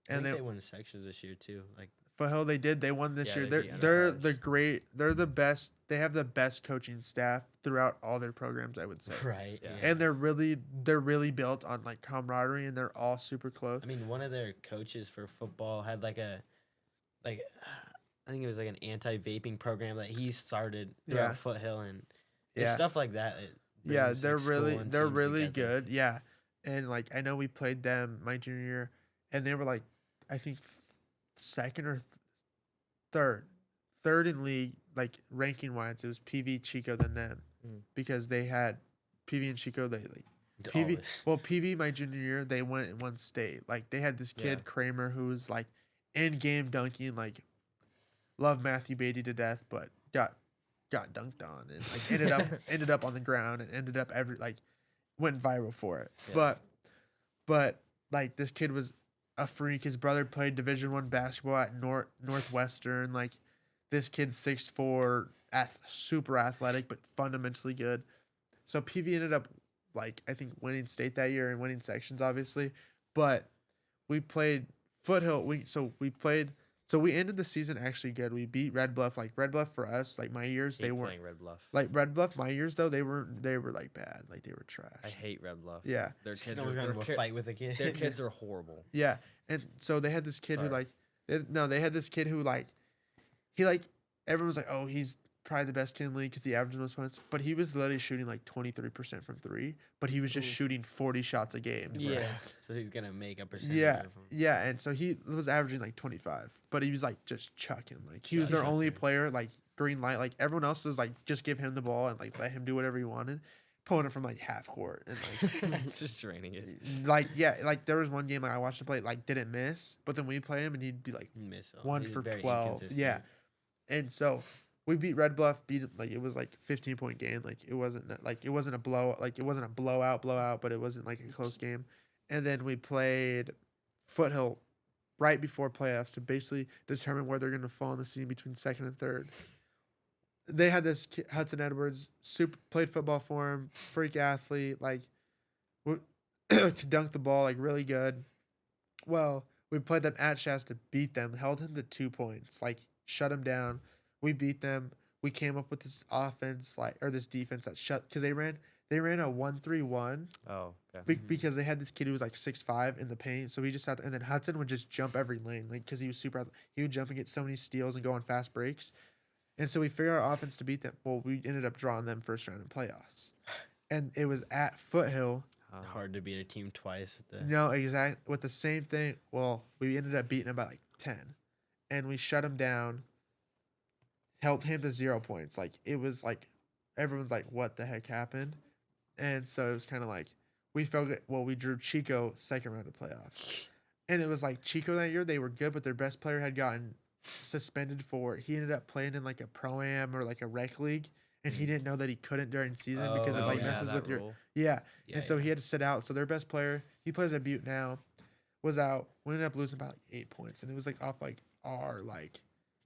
I and think they they won sections this year too. Like Foothill they won this Yeah, year. they beat They're Enterprise. they're the best. They have the best coaching staff throughout all their programs, I would say. right. Yeah. And they're really built on like camaraderie, and they're all super close. I mean, one of their coaches for football had like I think it was like an anti-vaping program that he started throughout Yeah. Foothill, and it's Yeah. stuff like that. It Yeah, brings, they're like, school really and they're teams really together. good. Yeah, and like I know we played them my junior year, and they were like I think second or third in league, like ranking wise. It was PV Chico than them Mm. because they had PV and Chico. They like All PV. this. Well, PV my junior year they went in one state. Like they had this kid Yeah. Kramer who was like in game dunking, like loved Matthew Beatty to death, but got dunked on and like ended up on the ground and ended up went viral for it. Yeah. But like this kid was a freak. His brother played Division I basketball at Northwestern. Like this kid's 6'4", super athletic but fundamentally good. So PV ended up like I think winning state that year and winning sections obviously. But we played Foothill. So we ended the season actually good. We beat Red Bluff. Like Red Bluff for us, like my years, Hate they weren't playing Red Bluff. like Red Bluff. My years though, they were like bad. Like they were trash. I hate Red Bluff. Yeah, Their kids No are one's gonna go fight with a kid. their kids are horrible. yeah. And so they had this kid who Sorry. they had this kid who everyone was like, oh, he's probably the best kid in the league because he averages most points. But he was literally shooting like 23% from three. But he was just Ooh. shooting 40 shots a game. Yeah. So he's gonna make a percentage. Yeah, Of them. yeah, and so he was averaging like 25, but he was like just chucking. Like he was their Chucking. only player, like green light. Like everyone else was like just give him the ball and like let him do whatever he wanted, pulling it from like half court and like Just draining it. like there was one game like I watched him play like didn't miss, but then we play him and he'd be like Miss 1 He's for very 12. inconsistent. Yeah, and so we beat Red Bluff. Beat it, like it was like 15-point game. Like it wasn't a blowout, but it wasn't like a close game. And then we played Foothill right before playoffs to basically determine where they're going to fall in the season between second and third. They had this kid, Hudson Edwards, played football for him, freak athlete, like could dunk the ball, like really good. Well, we played them at Shasta, beat them, held him to 2 points, like shut him down. We beat them. We came up with this offense, this defense that shut because they ran a 1-3-1 Oh, okay. because they had this kid who was like 6'5" in the paint. So he just had and then Hudson would just jump every lane, like because he was he would jump and get so many steals and go on fast breaks. And so we figured out offense to beat them. Well, we ended up drawing them first round in playoffs, and it was at Foothill. Hard to beat a team twice with the. No, exactly with the same thing. Well, we ended up beating them by like 10. and we shut him down. Held him to 0 points. Like it was like everyone's like, what the heck happened? And so it was kind of like we felt it. Well, we drew Chico second round of playoffs, and it was like Chico that year they were good, but their best player had gotten suspended for. He ended up playing in like a pro am or like a rec league, and he didn't know that he couldn't during season because it like messes with your yeah. And so he had to sit out. So their best player, he plays at Butte now, was out. We ended up losing by like 8 points, and it was like off like our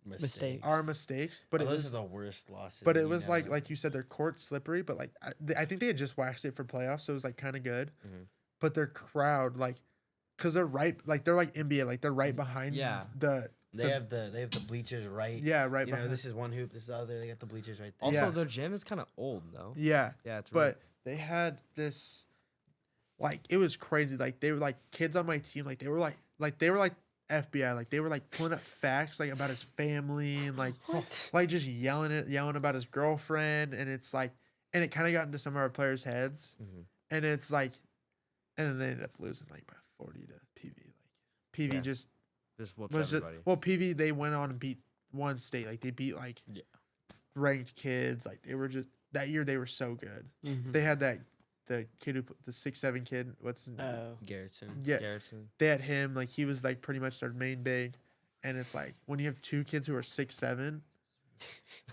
Mistakes. our mistakes. But it those was are the worst losses. but it you was know. like you said, their court's slippery. But like I think they had just waxed it for playoffs, so it was like kind of good. Mhm. But their crowd like, cause they're right like NBA, like they're right behind Yeah. they have the bleachers right. right You know, behind. this is one hoop, this is the other. They got the bleachers right there. Also, Yeah. their gym is kind of old though. yeah. Yeah, it's But they had this, like it was crazy. Like they were like kids on my team. Like they were like FBI. Like they were like pulling up facts like about his family and like just yelling about his girlfriend. And it's like, and it kind of got into some of our players' heads. Mhm. And it's like, and then they ended up losing like by 40 to PV. Like PV Yeah. just just whoops was just everybody. well PV they went on and beat one state. Like they beat like Yeah. ranked kids. Like they were just that year they were so good. Mhm. They had the kid the 6'7" kid. What's his name? Oh. Garrison. Yeah, Garrison. they had him. Like he was like pretty much their main big, and it's like when you have two kids who are 6'7",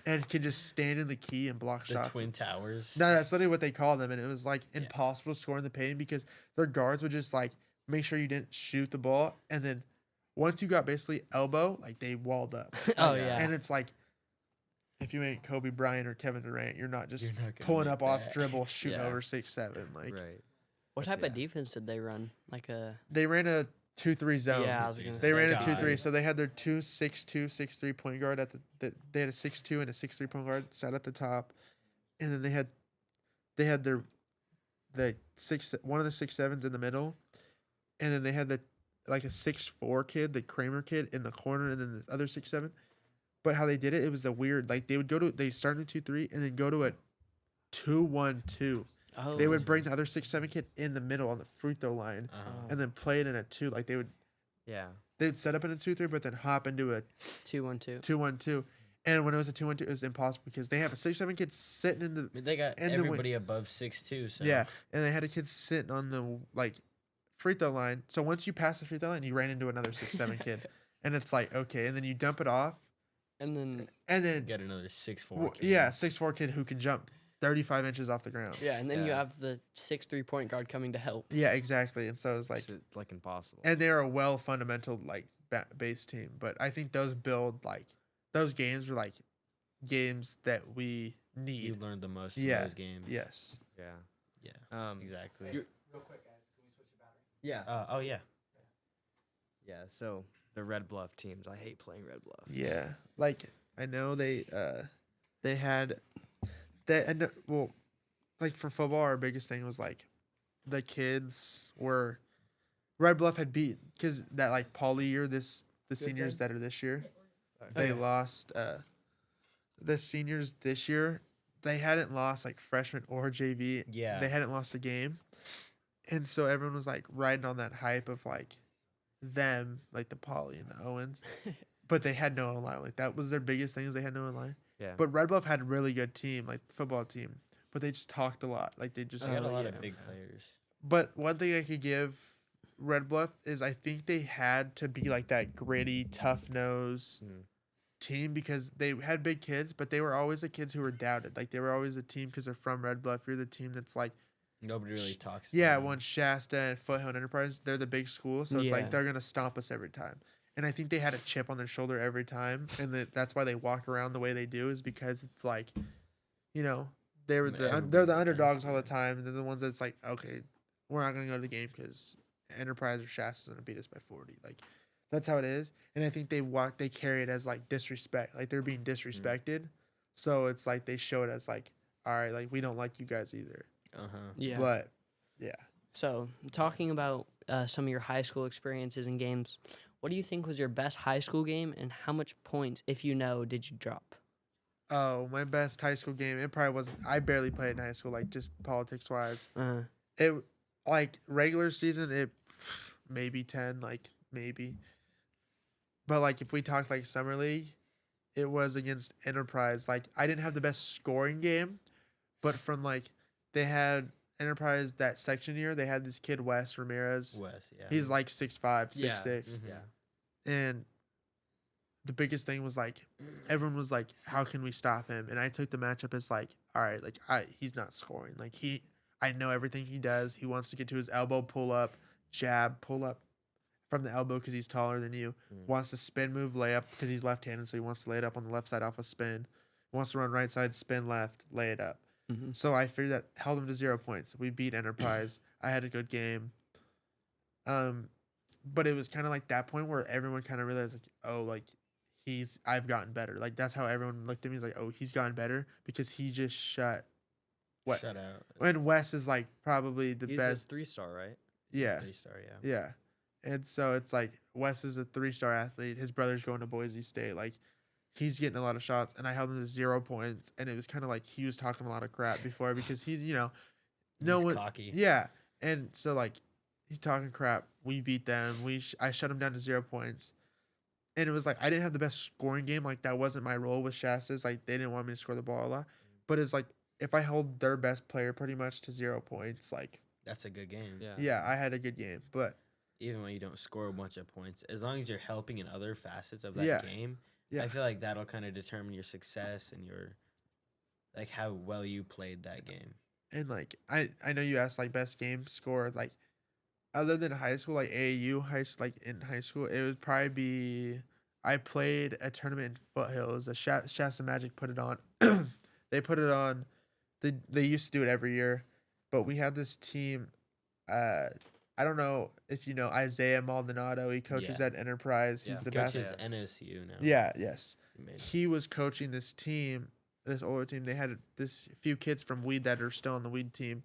and can just stand in the key and block The shots. Twin Towers. No, that's literally what they called them, and it was like impossible to score in the paint because their guards would just like make sure you didn't shoot the ball, and then once you got basically elbow, like they walled up. Oh yeah. yeah. And it's like, if you ain't Kobe Bryant or Kevin Durant, you're not just You're not gonna pulling make up off that. dribble, shooting Yeah. over 6'7". Like Right. What That's- type of yeah. defense did they run? Like a they ran a 2-3 zone. yeah, I was gonna Jesus. say. They ran a God. 2-3, so they had their 2-6-2, 6-3 point guard at they had a 6-2 and a 6-3 point guard sat at the top, and then they had the one of the 6'7s in the middle, and then they had like a 6'4 kid, the Kramer kid in the corner, and then the other 6'7. But how they did it, it was the weird. Like they started in 2-3 and then go to a 2-1-2. Oh. They would bring the other 6'7 kid in the middle on the free throw line, Uh-huh. and then play it in a 2. Like Yeah. they'd set up in a 2-3, but then hop into a 2-1-2. 2-1-2. And when it was a 2-1-2, it was impossible because they have a 6'7 kid sitting in the I mean, they got And the win- everybody above 6'2", so yeah, and they had a kid sitting on the like free throw line. So once you pass the free throw line, you ran into another 6'7 kid, and it's like okay, and then you dump it off, And then and then got another 6'4". yeah, 6'4 kid who can jump 35 inches off the ground. yeah, and then you Yeah. have the 6'3" point guard coming to help. Yeah, exactly. And so it's like, It's like impossible. and they're a well fundamental like base team, but I think those those games were like games that we You need. learned the most Yeah. in those games. Yes. yeah. Yeah, exactly. you're- Real quick, guys, can we switch the battery? Yeah. Oh yeah. Yeah. So the Red Bluff teams, I hate playing Red Bluff. Yeah, like I know they had that, and well, like for football, our biggest thing was like the kids were Red Bluff had beat because that like poly year the seniors that are this year they yeah. lost the seniors this year they hadn't lost like freshman or JV. Yeah. They hadn't lost a game, and so everyone was like riding on that hype of like them, like the Poly and the Owens, but they had no online. Like that was their biggest thing is they had no online. Yeah. But Red Bluff had a really good team, like football team, but they just talked a lot. Like they just. They got a Oh, lot yeah. of big players. But one thing I could give Red Bluff is I think they had to be like that gritty, tough nose Mhm. team because they had big kids, but they were always the kids who were doubted. Like they were always a team because they're from Red Bluff. You're the team that's like, Nobody really talks. to yeah, them. one Shasta and Foothill Enterprise, they're the big school, so it's Yeah. like they're gonna stomp us every time. And I think they had a chip on their shoulder every time, and that's why they walk around the way they do is because it's like, you know, they're mean, they're everybody's the against underdogs all the them. time, and they're the ones that's like, okay, we're not gonna go to the game because Enterprise or Shasta's gonna beat us by 40. Like that's how it is. And I think they carry it as like disrespect, like they're being disrespected. So it's like they show it as like, all right, like we don't like you guys either. Uh-huh. Yeah. But yeah. So, talking about some of your high school experiences and games, what do you think was your best high school game, and how much points, if you know, did you drop? Oh, my best high school game. It probably wasn't. I barely played in high school, like just politics wise. It like regular season, it maybe 10, like maybe. But like if we talk like summer league, it was against Enterprise. Like I didn't have the best scoring game, but from like they had Enterprise that section year, they had this kid Wes Ramirez. Yeah. He's like 6'5", Yeah. 6'6", Mhm. Yeah. and the biggest thing was like everyone was like, how can we stop him? And I took the matchup as like, all right, like he's not scoring. Like I know everything he does. He wants to get to his elbow, pull up, jab, pull up from the elbow because he's taller than you. Wants to spin move, layup because he's left-handed, so he wants to lay it up on the left side off a spin. Wants to run right side, spin left, lay it up. Mhm. So I figured that held him to 0 points. We beat Enterprise. I had a good game. But it was kind of like that point where everyone kind of realized like, oh, like I've gotten better. Like that's how everyone looked at me. Is like, oh, he's gotten better because he just shut. What? Shut out. And Wes is like probably the He's best. a 3-star, right? Yeah, 3-star, yeah. yeah. And so it's like Wes is a 3-star athlete. His brother's going to Boise State. Like he's getting a lot of shots, and I held him to 0 points. And it was kind of like he was talking a lot of crap before because he's no He's one. cocky. Yeah, and so like he's talking crap. We beat them. I shut him down to 0 points. And it was like I didn't have the best scoring game. Like that wasn't my role with Shasta's. Like they didn't want me to score the ball a lot. But it's like if I hold their best player pretty much to 0 points, like That's a good game. yeah, I had a good game. But Even when you don't score a bunch of points, as long as you're helping in other facets of that Yeah. game, Yeah. I feel like that'll kind of determine your success and your like how well you played that game. and like I know you asked like best game score, like other than high school, like AAU like in high school, it would probably be I played a tournament in Foothills. The Shasta Magic put it on. They put it on. They used to do it every year, but we had this team. I don't know if you know Isaiah Maldonado. He coaches Yeah. at Enterprise. He's Yeah. the Coaches best. NSU now. Yeah. Yes. Amazing. He was coaching this team, this older team. They had this few kids from Weed that are still on the Weed team,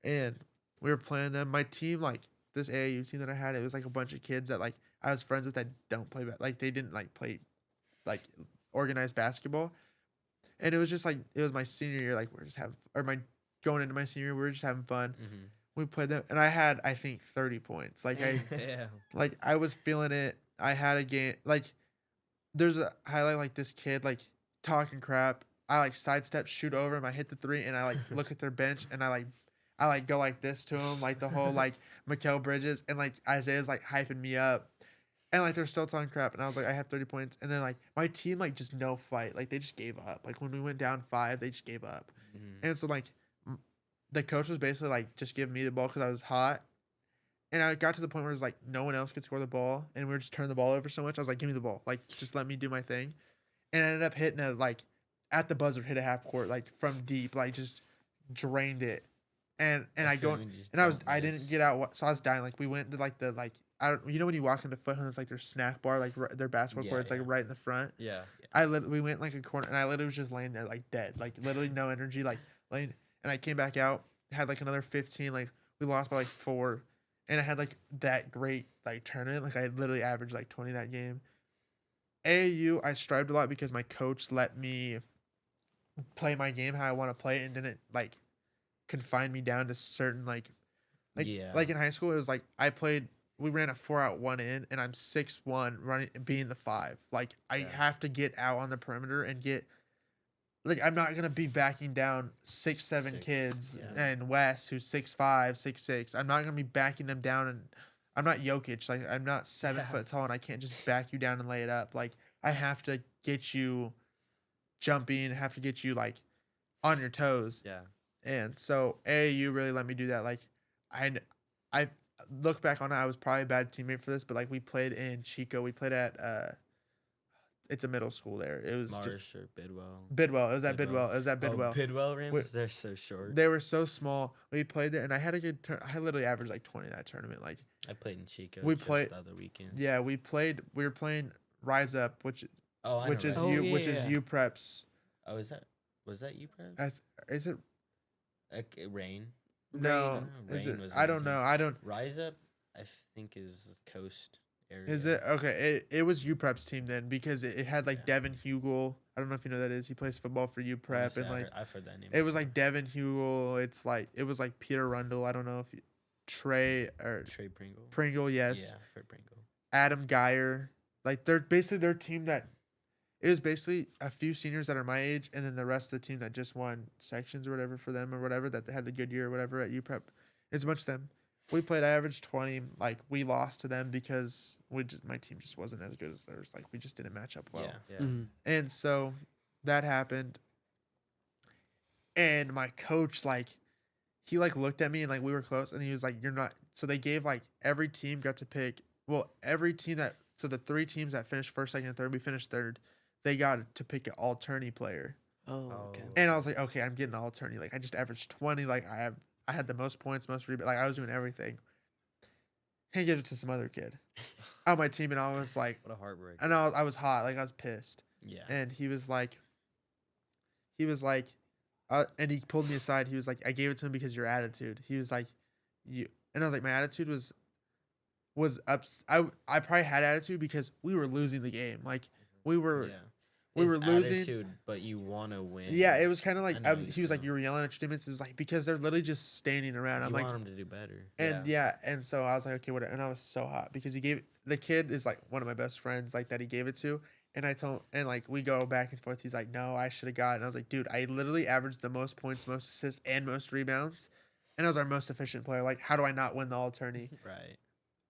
and we were playing them. My team, like this AAU team that I had, it was like a bunch of kids that like I was friends with that don't play, like they didn't like play, like organized basketball, and it was just like it was my senior year, like we're just having, or my going into my senior year, we were just having fun. Mm-hmm. We played them, and I had I think 30 points. Like Yeah. like I was feeling it. I had a game like there's a highlight like this kid like talking crap. I like sidestep, shoot over him. I hit the 3, and I like look at their bench, and I like go like this to him, like the whole like Mikal Bridges, and like Isaiah's like hyping me up, and like they're still talking crap, and I was like I have 30 points, and then like my team like just no fight, like they just gave up. Like when we went down 5, they just gave up, Mm-hmm. and so like the coach was basically like just giving me the ball because I was hot. And I got to the point where it was like no one else could score the ball, and we were just turning the ball over so much. I was like, "Give me the ball, like just let me do my thing." And I ended up hitting a like at the buzzer, hit a half court like from deep, like just drained it. And I go and I didn't get out, so I was dying. Like we went to like the like I don't when you walk into Foothill, it's like their snack bar, like their basketball court. It's like right in the front. Yeah. We went like a corner, and I literally was just laying there like dead, like literally no energy, like laying. And I came back out, had like another 15, like we lost by like 4, and I had like that great like tournament, like I literally averaged like 20 that game. AAU, I strived a lot because my coach let me play my game how I want to play it and didn't like confine me down to certain like Yeah. like in high school it was like we ran a 4 out 1 in, and I'm 6'1" running being the 5. Like I have to get out on the perimeter and get like I'm not gonna be backing down 6'7" kids and Wes who's 6'5", 6'6". I'm not gonna be backing them down, and I'm not Jokic. Like I'm not 7 foot tall, and I can't just back you down and lay it up. Like I have to get you jumping, have to get you like on your toes. Yeah. And so AAU really let me do that. Like I look back on it, I was probably a bad teammate for this, but like we played in Chico. We played at it's a middle school there. It was Marsh or Bidwell. Bidwell. It was at Bidwell. It was at Bidwell. Oh, Bidwell rims? Wait. They're so short. They were so small. We played there, and I had a good turn. I literally averaged like 20 that tournament. Like I played in Chico We just played- the other weekend. yeah, we were playing Rise Up, which Oh, I which know is Rise Oh, Up. you which is yeah. U Preps. Oh, was that you, Brad? Is it Rain. no? Rain Is it? was I don't one of know. them. I don't. Rise Up, I think is coast area. Is it okay? It was U Prep's team then because it had like Yeah. Devin Hugel. I don't know if you know who that is. He plays football for U Prep, Honestly, and like I've heard that name. it was before. like Devin Hugel. It was like Peter Rundle. I don't know if Trey or Trey Pringle. Pringle. Yes, Yeah, I've heard Pringle. Adam Geyer. Like they're basically their team that it was basically a few seniors that are my age, and then the rest of the team that just won sections or whatever for them or whatever that they had the good year or whatever at UPrep. It's a bunch of them. We played average 20. Like we lost to them because my team just wasn't as good as theirs. Like we just didn't match up well. Yeah. Yeah. And so that happened. And my coach, like, he like looked at me and like we were close and he was like, "You're not." So they gave like every team got to pick. Well, every team that the 3 teams that finished first, second, and third, we finished third. They got to pick an all tourney player. Oh, okay. And I was like, okay, I'm getting all tourney. Like I just averaged 20. Like I had the most points, most rebounds. Like I was doing everything. He gave it to some other kid on my team, and I was like, What a heartbreak. and I was hot. Like I was pissed. Yeah. And he was like, and he pulled me aside. He was like, I gave it to him because your attitude. He was like, and I was like, my attitude was up. I probably had attitude because we were losing the game. Like we were It's losing. attitude, but you want to win. Yeah, it was kind of like I know you he was like, feel. you were yelling at your teammates. It was like because they're literally just standing around. You I'm like, want them to do better. and and so I was like, okay, whatever. And I was so hot because the kid is like one of my best friends, like that he gave it to. And I told, and like we go back and forth. He's like, no, I should have got it. And I was like, dude, I literally averaged the most points, most assists, and most rebounds. And I was our most efficient player. Like, how do I not win the all tourney? Right.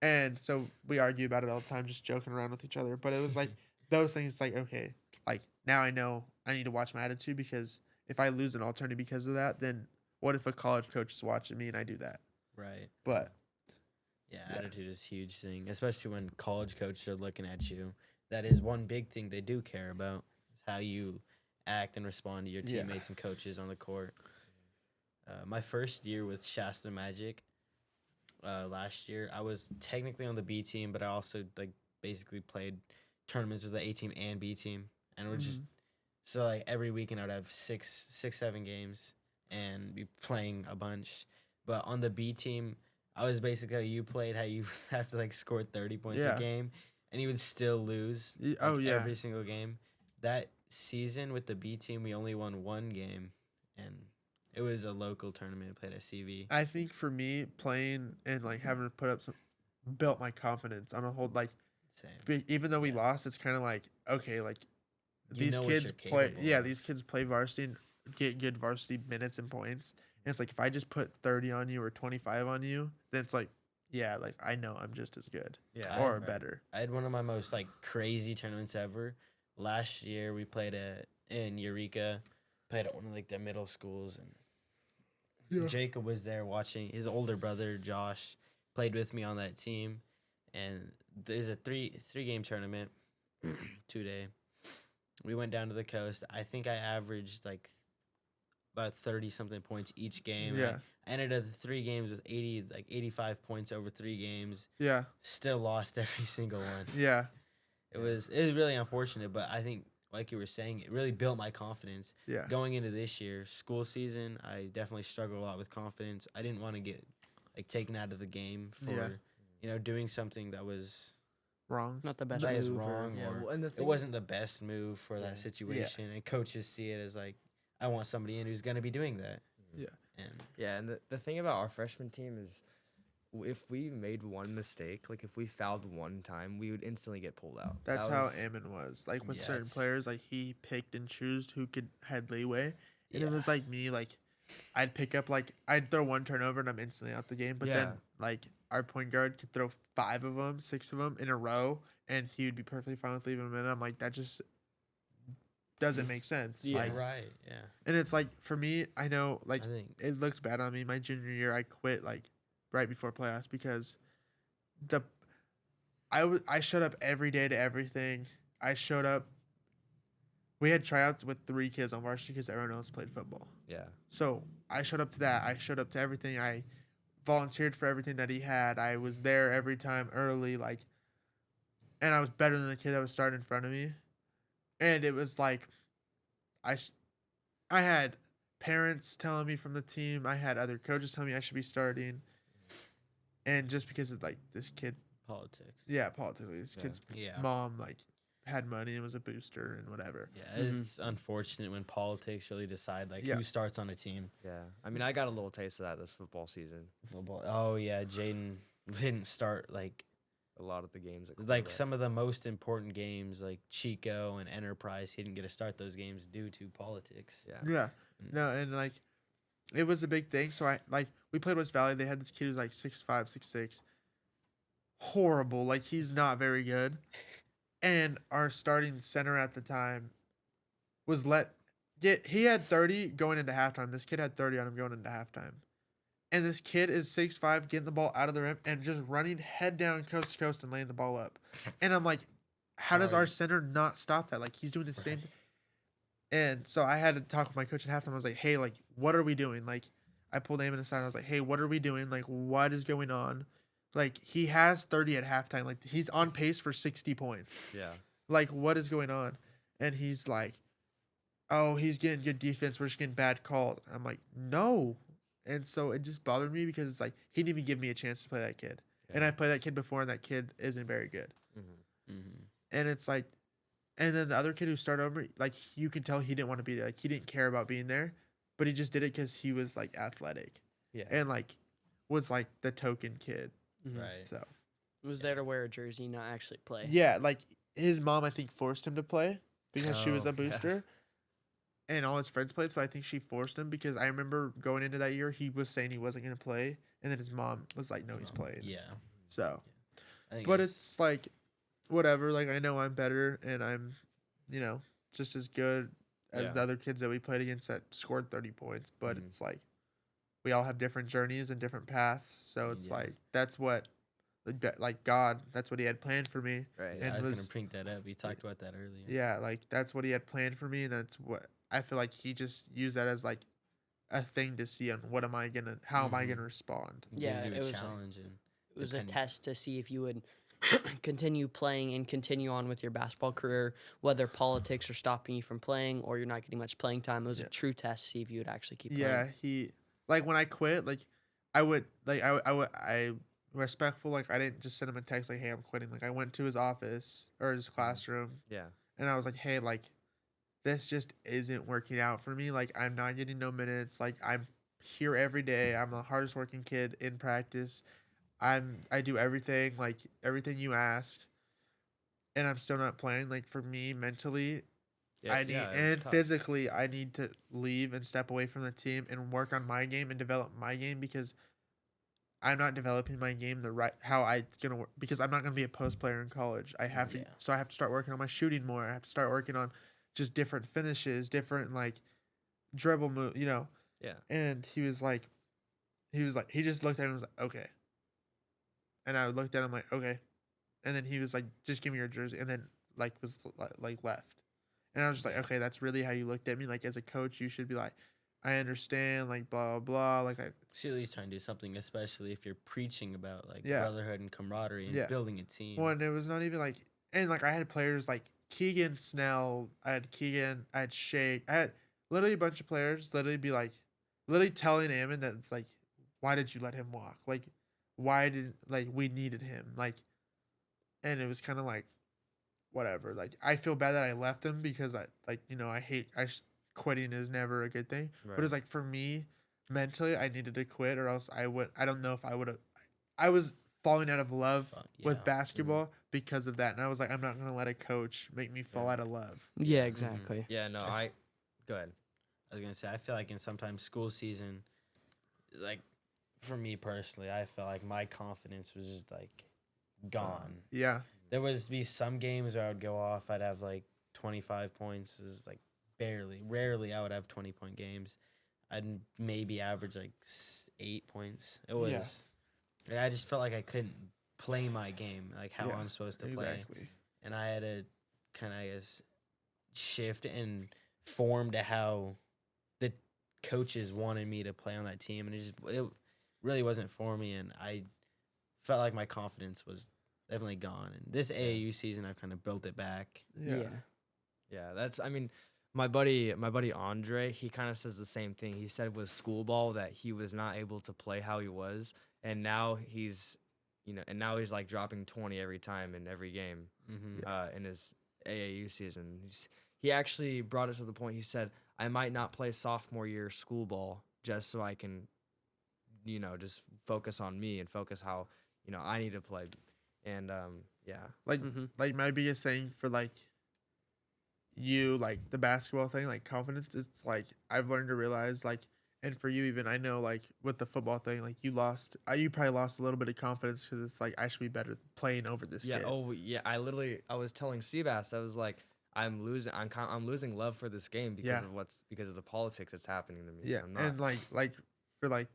And so we argue about it all the time, just joking around with each other. But it was like those things, like, okay, like now I know I need to watch my attitude because if I lose an all tourney because of that, then what if a college coach is watching me and I do that? Right. But Yeah, Yeah. attitude is a huge thing, especially when college coaches are looking at you. That is one big thing they do care about, is how you act and respond to your Yeah. teammates and coaches on the court. My first year with Shasta Magic, last year, I was technically on the B team, but I also like basically played tournaments with the A team and B team, and we're just so like every weekend I would have 7 games and be playing a bunch. But on the B team, I was basically how you played, how you have to like score 30 points Yeah. a game, and you would still lose. Every single game. That season with the B team, we only won 1 game, and it was a local tournament. I played at CV. I think for me, playing and like having to put up built my confidence on a whole, like, Same. even though we lost, it's kind of like, okay, like You these know what kids you're play, capable yeah, of. these kids play varsity and get good varsity minutes and points. And it's like, if I just put 30 on you or 25 on you, then it's like, yeah, like I know I'm just as good Yeah. or better. I had one of my most like crazy tournaments ever. Last year we played in Eureka, played at one of like the middle schools, and Yeah. Jacob was there watching. His older brother Josh played with me on that team, and there's a three game tournament, 2-day. We went down to the coast. I think I averaged like about 30 something points each game. Yeah. I ended up 3 games with 85 points over 3 games. Yeah. Still lost every single one. Yeah. It was really unfortunate, but I think like you were saying, it really built my confidence. Yeah. Going into this year, school season, I definitely struggled a lot with confidence. I didn't want to get like taken out of the game for doing something that was Wrong. Not the best that is move. Or, wrong, Yeah, or well, and the it thing wasn't the best move for Yeah. that situation. And coaches see it as like, I want somebody in who's going to be doing that. Yeah. And Yeah, and the thing about our freshman team is if we made one mistake, like if we fouled one time, we would instantly get pulled out. That's That how was- Ammon was. Like with certain Yes. players, like he picked and chose who had leeway. And it Yeah. was like me, like I'd pick up I'd throw one turnover and I'm instantly out the game. But Yeah. then like our point guard could throw 5 of them, 6 of them in a row, and he would be perfectly fine with leaving them in. I'm like, that just doesn't make sense. Yeah. Like, right, yeah. and it's like for me, I know like I think it looked bad on me. My junior year, I quit like right before playoffs because I showed up every day to everything. I showed up. We had tryouts with 3 kids on varsity because everyone else played football. Yeah. So I showed up to that. I showed up to everything. I volunteered for everything that he had. I was there every time early, and I was better than the kid that was starting in front of me. And it was like, I had parents telling me from the team. I had other coaches telling me I should be starting. And just because of like this kid, politics. yeah, politically, this Yeah. kid's Yeah. mom had money and was a booster and whatever. Yeah, it's unfortunate when politics really decide Yeah. who starts on a team. Yeah. I mean, I got a little taste of that this football season. Football. Oh yeah, Jaden didn't start a lot of the games. At Like quarterback. some of the most important games, like Chico and Enterprise, he didn't get to start those games due to politics. Yeah. Yeah. Mm. No, and like it was a big thing. So we played West Valley. They had this kid who's like 6'5", 6'6". Horrible. Like he's not very good. And our starting center at the time was he had 30 going into halftime. This kid had 30 on him going into halftime. And this kid is 6'5", getting the ball out of the rim and just running head down coast to coast and laying the ball up. And I'm like, how does our center not stop that? Like he's doing the same thing. And so I had to talk with my coach at halftime. I was like, hey, like, what are we doing? Like, I pulled Eamon aside. I was like, hey, what are we doing? Like, what is going on? Like, he has 30 at halftime. Like, he's on pace for 60 points. Yeah. Like, what is going on? And he's like, oh, he's getting good defense. We're just getting bad calls. I'm like, no. And so it just bothered me because it's like, he didn't even give me a chance to play that kid. And Yeah. I've played that kid before, and that kid isn't very good. Mm-hmm. Mm-hmm. And it's like, and then the other kid who started over, like, you could tell he didn't want to be there. Like, he didn't care about being there, but he just did it because he was, like, athletic. Yeah. And, like, was, like, the token kid. Mhm. Right. So, Was there to wear a jersey, not actually play. yeah, like, his mom, I think, forced him to play because she was Oh, a yeah. booster. And all his friends played, so I think she forced him because I remember going into that year, he was saying he wasn't going to play. And then his mom was like, no, he's playing. Yeah. So, I think but it's, like, whatever. Like, I know I'm better and I'm, just as good as Yeah. the other kids that we played against that scored 30 points. But Mhm. it's like we all have different journeys and different paths. So it's Yeah. like that's what, like God, that's what He had planned for me. Right. Yeah, and I was was- gonna bring that up. We talked about that earlier. Yeah, like that's what He had planned for me, and that's what I feel like He just used that as like a thing to see on how am I Mhm. gonna respond? It Yeah, gives you it a was a- challenge and It was a depend- test to see if you would continue playing and continue on with your basketball career, whether politics are stopping you from playing or you're not getting much playing time. It was Yeah. a true test to see if you would actually keep Yeah, playing. he like when I quit, like I respectful, like I didn't just send him a text like, hey, I'm quitting. Like I went to his office or his classroom Yeah. and I was like, hey, like this just isn't working out for me. Like I'm not getting no minutes. Like I'm here every day. I'm the hardest working kid in practice. I do everything, like everything you ask. And I'm still not playing. Like for me mentally, Yeah. I need yeah, it was and tough. physically I need to leave and step away from the team and work on my game and develop my game because I'm not developing my game the right how I gonna work because I'm not gonna be a post player in college. I have to Yeah. so I have to start working on my shooting more. I have to start working on just different finishes, different like dribble move, Yeah. And he just looked at me and was like, okay. And I looked at him like, okay. And then he was like, just give me your jersey. And then was left. And I was just like, okay, that's really how you looked at me. Like as a coach, you should be like, I understand, like blah blah blah. Like So at least trying to do something, especially if you're preaching about like Yeah. brotherhood and camaraderie and Yeah. building a team. One, it was not even like, and like I had players like Keegan Snell, I had Shake, I had literally a bunch of players literally be like, literally telling Ammon that it's like, why did you let him walk? Like, why did we needed him? Like, and it was kind of like, whatever. Like I feel bad that I left him because I hate quitting is never a good thing. Right. But it was like for me mentally, I needed to quit or else I don't know if I would have. I was falling out of love with Yeah. basketball because of that, and I was like, I'm not gonna let a coach make me fall out of love. Yeah, exactly. Yeah. No. Go ahead. I was gonna say I feel like in sometimes school season, like for me personally, I felt like my confidence was just like gone. Yeah, There was be some games where I would go off. I'd have like 25 points. It was like rarely I would have 20-point games. I'd maybe average like 8 points. It was. Yeah. I just felt like I couldn't play my game like how Yeah, I'm supposed to play, exactly. and I had to kind of shift and form to how the coaches wanted me to play on that team, and it really wasn't for me, and I felt like my confidence was definitely gone. And this AAU season, I've kind of built it back. Yeah. Yeah, that's. I mean, my buddy Andre, he kind of says the same thing. He said with school ball that he was not able to play how he was, and now he's like dropping 20 every time in every game Mm-hmm. in his AAU season. He actually brought it to the point. He said, "I might not play sophomore year school ball just so I can, just focus on me and focus how I need to play." And yeah. Like Mhm. like my biggest thing for like you, like the basketball thing, like confidence, it's like I've learned to realize like, and for you even, I know like with the football thing, like you probably lost a little bit of confidence because it's like I should be better playing over this Yeah. kid. Oh, yeah. I was telling Seabass, I was like, I'm losing love for this game because Yeah. because of the politics that's happening to me. Yeah, I'm not. and like for like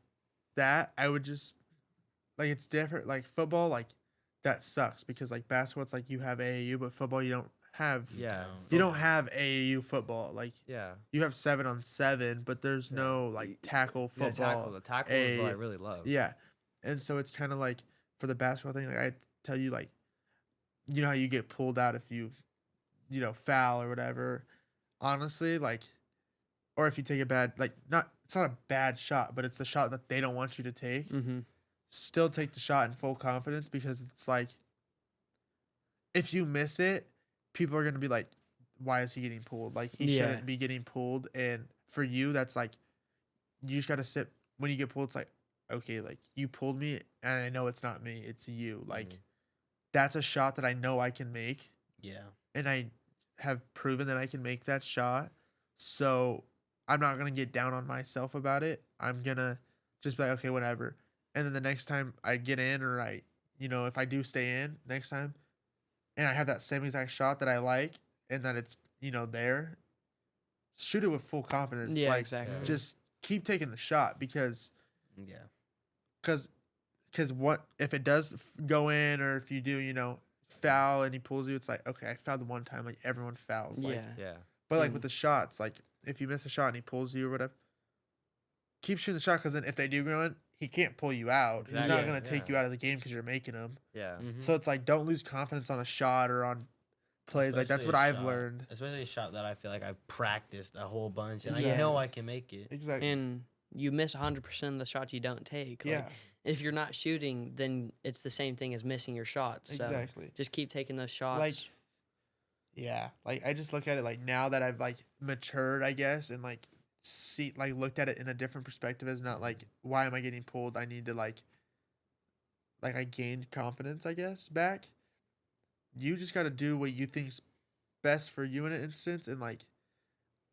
that, I would just like it's different. Like football, like that sucks because like basketball, it's like you have AAU, but football you don't have. Yeah. You don't have AAU football. Like Yeah. you have 7-on-7, but there's Yeah. no like tackle Yeah, football. the tackle is what I A- really love. Yeah, and so it's kind of like for the basketball thing. Like I tell you, like you know how you get pulled out if you know foul or whatever. Honestly, like or if you take a bad like not it's not a bad shot, but it's a shot that they don't want you to take. Mhm. Still take the shot in full confidence because it's like if you miss it, people are gonna be like, why is he getting pulled? Like he Yeah. shouldn't be getting pulled. And for you, that's like you just gotta sit when you get pulled, it's like, okay, like you pulled me and I know it's not me, it's you. Like Mhm. that's a shot that I know I can make Yeah. and I have proven that I can make that shot. So I'm not gonna get down on myself about it. I'm gonna just be like, okay, whatever. And then the next time I get in, or if I do stay in next time, and I have that same exact shot that I like, and that it's there, shoot it with full confidence. Yeah, like exactly. just keep taking the shot Yeah. because what if it does go in, or if you do foul and he pulls you, it's like, okay, I fouled the one time, like everyone fouls. Like, Yeah. Yeah. but like Mm. with the shots, like if you miss a shot and he pulls you or whatever, keep shooting the shot because then if they do go in, he can't pull you out. He's not Exactly, gonna take you yeah. out of the game because you're making him. Yeah. Mhm. So it's like don't lose confidence on a shot or on plays. Like that's Especially what a I've shot- learned. Especially a shot that I feel like I've practiced a whole bunch and I Yeah. know I can make it. Exactly. And you miss 100% of the shots you don't take. Like, Yeah. if you're not shooting, then it's the same thing as missing your shots. So Exactly. just keep taking those shots. Like, yeah. Like I just look at it like now that I've like matured, I guess, and like looked at it in a different perspective as not like why am I getting pulled? I need to like I gained confidence, I guess, back. You just got to do what you think's best for you in an instance, and like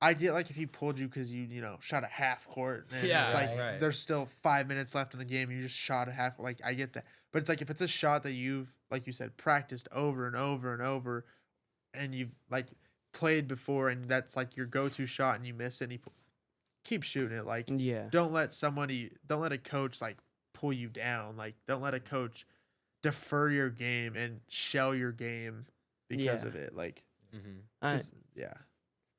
I get like if he pulled you because you shot a half court, and Yeah, it's like right. there's still 5 minutes left in the game, you just shot a half. Like I get that, but it's like if it's a shot that you've like you said practiced over and over and over, and you've like played before, and that's like your go-to shot, and you miss it, and keep shooting it. Like yeah. don't let a coach like pull you down. Like don't let a coach defer your game and shell your game because Yeah. of it. Like Mm-hmm. just, yeah.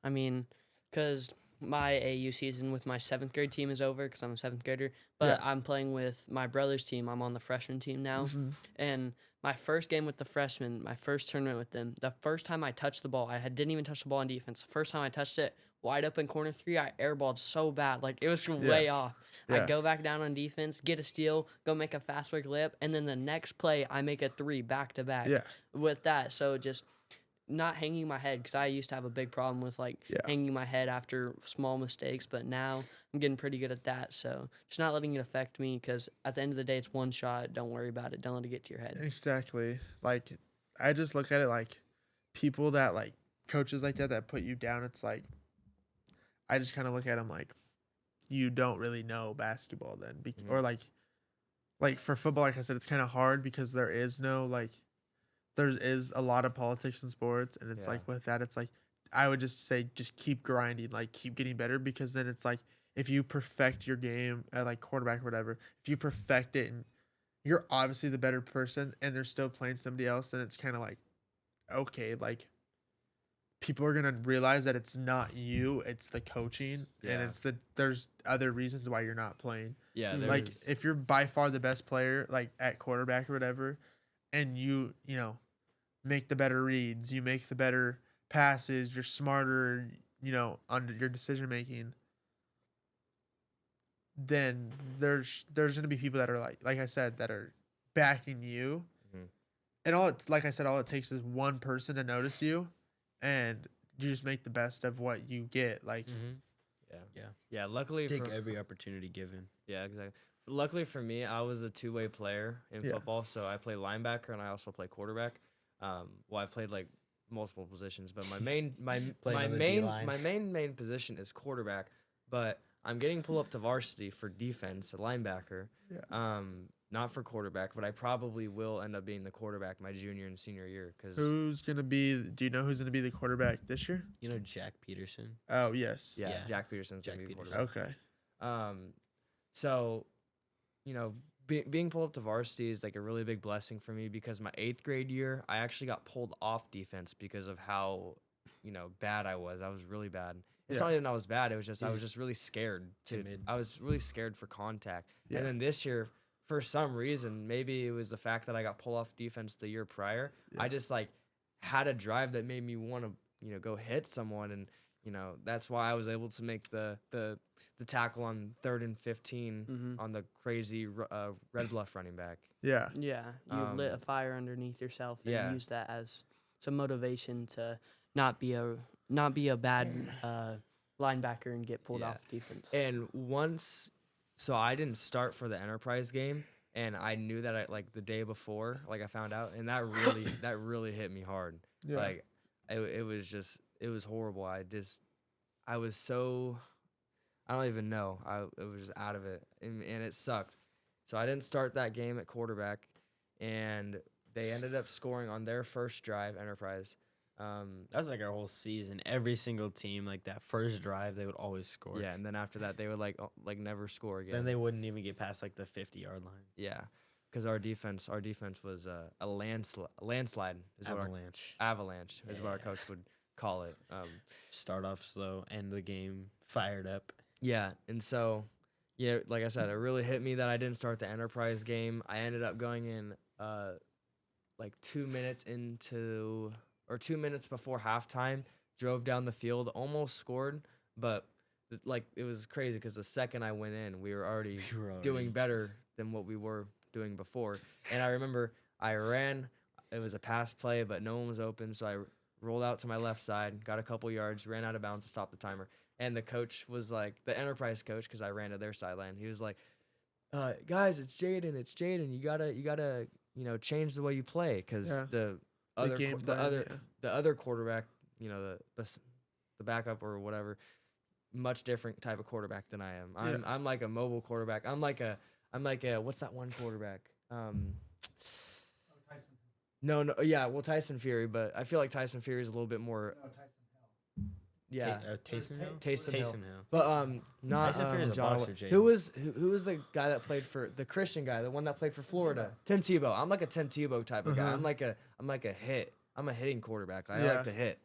I mean, because my AU season with my 7th grade team is over because I'm a 7th grader, but I'm playing with my brother's team. I'm on the freshman team now. Mhm. And my first game with the freshmen, my first tournament with them, the first time I touched the ball, didn't even touch the ball on defense. The first time I touched it, wide open corner 3, I airballed so bad. Like, it was way off. Yeah. I go back down on defense, get a steal, go make a fast break layup, and then the next play, I make a 3 back to back Yeah. with that. So just not hanging my head, because I used to have a big problem with hanging my head after small mistakes, but now I'm getting pretty good at that. So just not letting it affect me, because at the end of the day, it's one shot. Don't worry about it. Don't let it get to your head. Exactly. Like I just look at it like people that like coaches like that put you down. It's like I just kind of look at them like you don't really know basketball then, Mhm. or like for football, like I said, it's kind of hard because there is a lot of politics in sports, and it's Yeah. like with that, it's like I would just say just keep grinding, like keep getting better, because then it's like if you perfect your game at like quarterback or whatever, if you perfect it and you're obviously the better person and they're still playing somebody else, then it's kind of like okay, like people are gonna realize that it's not you, it's the coaching, and Yeah. there's other reasons why you're not playing. Yeah. Mhm. Like there's- if you're by far the best player, like at quarterback or whatever, and you make the better reads, you make the better passes, you're smarter, on your decision making, then there's gonna be people that are like I said, that are backing you, Mhm. and like I said, all it takes is one person to notice you, and you just make the best of what you get. Like Mm-hmm. yeah. Yeah. Yeah. Luckily Take for every opportunity given. Yeah, exactly. luckily for me, I was a two-way player in Yeah. football, so I play linebacker and I also play quarterback. Well, I've played like multiple positions, but my main main position is quarterback. But I'm getting pulled up to varsity for defense, a linebacker. Yeah. Not for quarterback, but I probably will end up being the quarterback my junior and senior year. Cause Who's gonna be? Do you know who's gonna be the quarterback this year? You know Jack Peterson. Oh yes. yeah, Yeah. Jack Peterson's Jack gonna be the Peterson. quarterback. Okay. So, being pulled up to varsity is like a really big blessing for me because my 8th grade year, I actually got pulled off defense because of how, bad I was. I was really bad. It's Yeah. not even I was bad. It was just I He was was just really scared. timid. I was really scared for contact. Yeah. And then this year, for some reason, maybe it was the fact that I got pulled off defense the year prior. Yeah. I just like had a drive that made me want to go hit someone, and that's why I was able to make the tackle on 3rd and 15 on the crazy Red Bluff running back. Yeah. Yeah, you lit a Um, fire underneath yourself and yeah. use that as some motivation to not be a bad linebacker and get pulled Yeah. off defense. And so I didn't start for the Enterprise game, and I knew that the day before, I found out, and that really hit me hard. Yeah. Like it was horrible. I was so, I don't even know. It was just out of it, and it sucked. So I didn't start that game at quarterback, and they ended up scoring on their first drive, Enterprise. That was like our whole season. Every single team, like that first drive, they would always score. Yeah, and then after that, they would never score again. Then they wouldn't even get past like the 50-yard line. Yeah, because our defense was a landslide. Is what Avalanche. is what our Yeah. coach would call it. Start off slow, end the game fired up. Yeah, and so, like I said, it really hit me that I didn't start the Enterprise game. I ended up going in 2 minutes into, or 2 minutes before halftime, drove down the field, almost scored, but it was crazy because the second I went in, we were already doing better than what we were doing before. And I remember I ran, it was a pass play, but no one was open, so I rolled out to my left side, got a couple yards, ran out of bounds to stop the timer. And the coach was like, the Enterprise coach, because I ran to their sideline, he was like, guys, it's Jaden. You gotta change the way you play, because Yeah. the other quarterback, the backup or whatever, much different type of quarterback than I am. I'm like a mobile quarterback. I'm like a what's that one quarterback? Tyson. No, yeah, well, Tyson Fury, but I feel like Tyson Fury is a little bit more, No, Tyson Hill. yeah. Taysom Hill. Taysom Hill. Taysom Hill. But not Tyson Fury is a John. boxer, Who Jaden. was the guy that played for the Christian guy, the one that played for Florida? Tim Tebow. I'm like a Tim Tebow type of guy. Uh-huh. I'm like a hit. I'm a hitting quarterback. I Yeah. like to hit.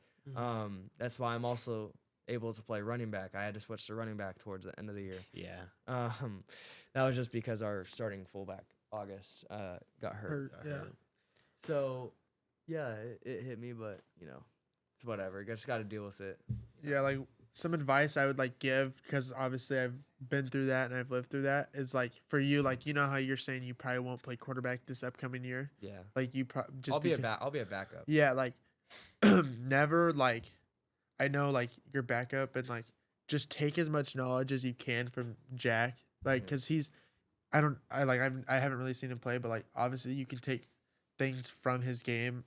That's why I'm also able to play running back. I had to switch to running back towards the end of the year. Yeah. That was just because our starting fullback August got hurt. Yeah. So yeah, it hit me, but it's whatever. You just got to deal with it. Yeah, like some advice I would give, because obviously I've been through that and I've lived through that, is for you, how you're saying you probably won't play quarterback this upcoming year. Yeah. You just I'll be a backup. Yeah, never I know your backup, and just take as much knowledge as you can from Jack, because I haven't really seen him play, but obviously you can take things from his game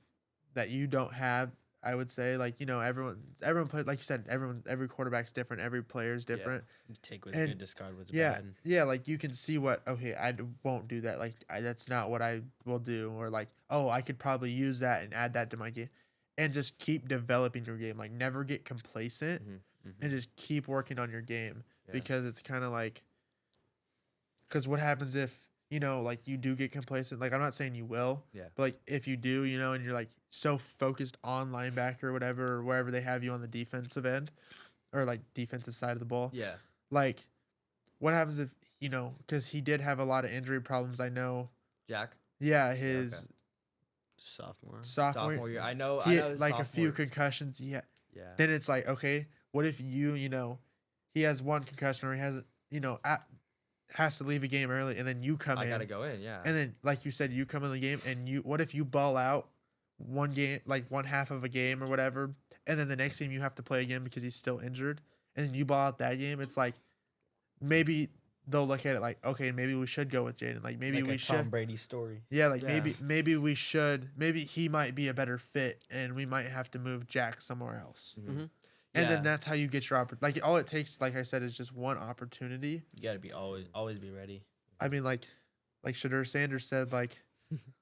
that you don't have. I would say everyone plays, like you said, every quarterback's different, every player's different. Take what's And- good, discard what's Yeah, bad. yeah, you can see won't do that. That's not what I will do, or I could probably use that and add that to my game, and just keep developing your game. Never get complacent, and just keep working on your game, Yeah. because it's kind of because what happens if you do get complacent? I'm not saying you will, Yeah. but if you do, and you're so focused on linebacker or whatever, or wherever they have you on the defensive end, or defensive side of the ball. Yeah. What happens if because he did have a lot of injury problems, I know. Jack. Yeah, his Sophomore. Sophomore year. I know. he I had know his a few sophomore- concussions. Yeah. Yeah. Then it's okay, what if he has one concussion, or he has has to leave a game early, and then you come I in, gotta go in. Yeah. and then like you said, you come in the game, and what if you ball out one game, one half of a game or whatever, and then the next game you have to play again because he's still injured, and then you ball out that game? It's maybe they'll look at it like, okay, maybe we should go with Jaden. Like maybe like we a should. Tom Brady story. Yeah, like Yeah. maybe we should. Maybe he might be a better fit, and we might have to move Jack somewhere else. Mhm. Mhm. And Yeah. then that's how you get your like all it takes, like I said, is just one opportunity. You gotta be always be ready. I mean, like Shadur Sanders said, like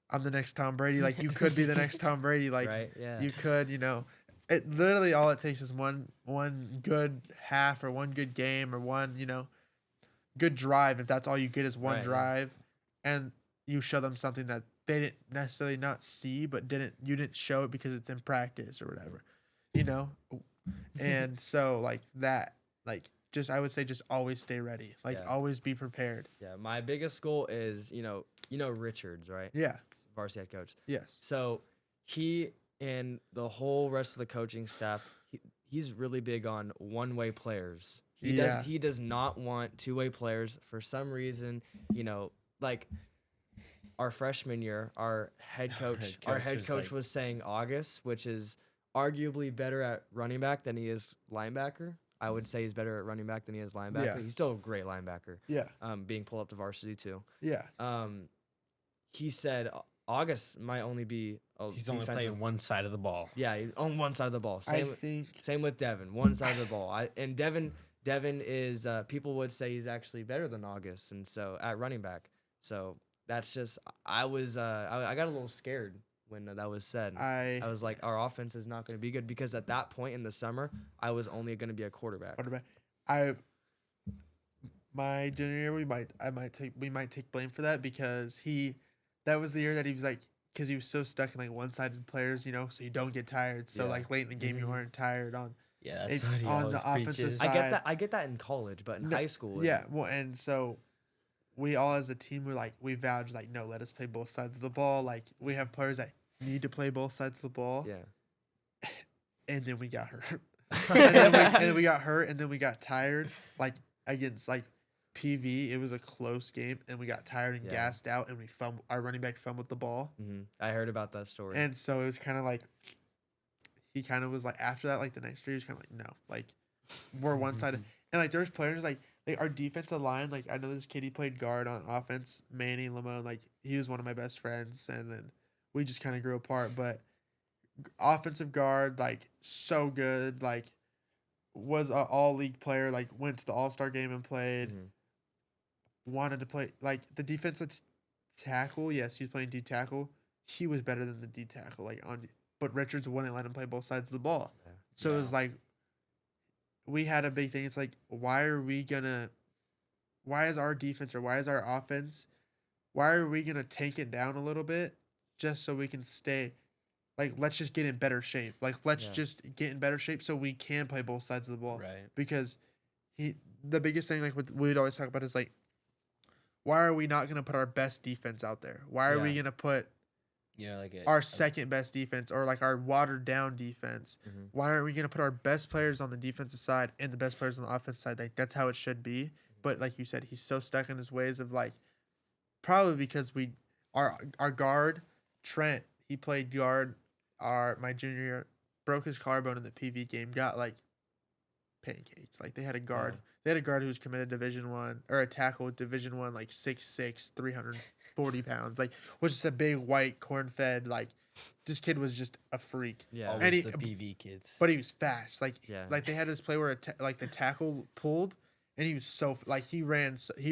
I'm the next Tom Brady. Like you could be the next Tom Brady. Like right. Yeah. you could, it literally all it takes is one good half or one good game or one good drive. If that's all you get is one Right, yeah. drive, and you show them something that they didn't necessarily not see, but you didn't show it because it's in practice or whatever, and so like that, like just I would say just always stay ready, like Yeah. always be prepared. Yeah. My biggest goal is Richards, right? Yeah. Varsity head coach. Yes. So he and the whole rest of the coaching staff, he's really big on one-way players. Yeah. He does not want two-way players for some reason. Like our freshman year, our head coach was like- was saying August, which is arguably better at running back than he is linebacker. I would say he's better at running back than he is linebacker. Yeah. He's still a great linebacker. Yeah. Being pulled up to varsity too. Yeah. He said August might only be a He's only defensive. playing one side of the ball. Yeah, on one side of the ball. I think Same with Devin, one side of the ball. And Devin is people would say he's actually better than August, and so at running back. So that's just I got a little scared when that was said. I was like, our offense is not going to be good because at that point in the summer, I was only going to be a quarterback. My junior year, we might take blame for that because that was the year that he was like, because he was so stuck in like one-sided players, so you don't get tired. So Yeah. like late in the game, you weren't tired on. Yeah, that's It- what he on always the offensive preaches. side. I get that in college, but in No, high school, Yeah, well, and so we all as a team we vowed like, no, let us play both sides of the ball. Like we have players that need to play both sides of the ball, yeah. and then we got hurt, and then we got hurt, and then we got tired. Like against like PV, it was a close game, and we got tired and Yeah. gassed out, and our running back fumbled the ball, I heard about that story. and so it was kind of like he kind of was like after that, like the next year, he was kind of like, no, like we're one sided, and like there's players like our defensive line, like I know this kid, he played guard on offense, Manny Lamone, like he was one of my best friends, and then we just kind of grew apart, but offensive guard, like so good, like was an all league player, like went to the All-Star game and played, Mhm. wanted to play like the defensive tackle. Yes, he was playing D tackle. He was better than the D tackle, but Richards wouldn't let him play both sides of the ball. Yeah. So it was like we had a big thing. It's like, why is our defense or why is our offense, why are we gonna tank it down a little bit just so we can stay? Like, let's just get in better shape. Like, let's Yeah. just get in better shape so we can play both sides of the ball. Right. Because the biggest thing, like we'd always talk about is like, why are we not gonna put our best defense out there? Why are we Yeah. gonna put Like our second best defense or like our watered down defense? Mhm. Why aren't we gonna put our best players on the defensive side and the best players on the offensive side? Like that's how it should be. But like you said, he's so stuck in his ways of like, probably because our guard Trent, he played guard my junior year, broke his collarbone in the PV game, got like pancakes. Like they had a guard. Yeah. They had a guard who was committed Division 1 or a tackle with Division 1, like 6'6", 340 pounds. Like was just a big white corn fed. Like this kid was just a freak. Yeah. Always And he- the PV kids. But he was fast. Like Yeah. like they had this play where like the tackle pulled, and he was so like he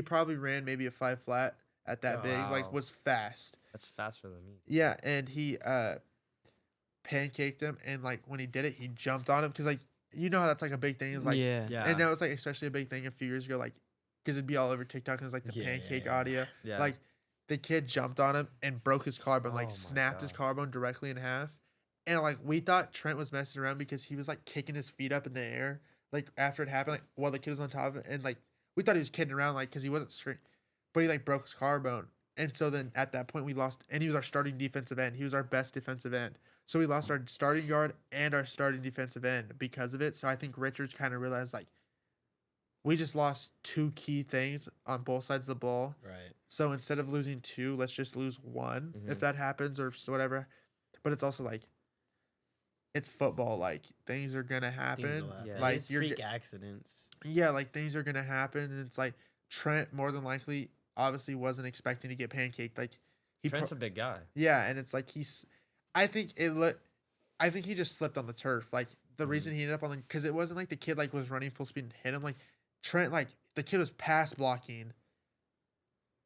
probably ran maybe a 5 flat at that big. Like Wow. was fast. That's faster than me. Yeah, and he pancaked him, and like when he did it, he jumped on him because like how that's like a big thing is like yeah. Yeah. and that was like especially a big thing a few years ago, like because it'd be all over TikTok and it's like the Yeah, yeah, pancake yeah. audio. Yeah. Like the kid jumped on him and broke his collarbone, Oh like my snapped his God. collarbone directly in half. And like we thought Trent was messing around because he was like kicking his feet up in the air, like after it happened, like while the kid was on top of it, and like we thought he was kidding around, like because he wasn't straight, but he like broke his collarbone. And so then at that point we lost, and he was our starting defensive end. He was our best defensive end. So we lost our starting guard and our starting defensive end because of it. So I think Richards kind of realized like we just lost two key things on both sides of the ball. Right. So instead of losing two, let's just lose one if Mhm. that happens or whatever. But it's also like it's football. Like things are gonna happen. Things will happen. Yeah. Like It's you're freak accidents. yeah, like things are gonna happen, and it's like Trent more than likely obviously wasn't expecting to get pancaked. Like Trent's a big guy. yeah, and it's like I think I think he just slipped on the turf. Like the reason he ended up on the because it wasn't like the kid like was running full speed and hit him. Like Trent like the kid was pass blocking,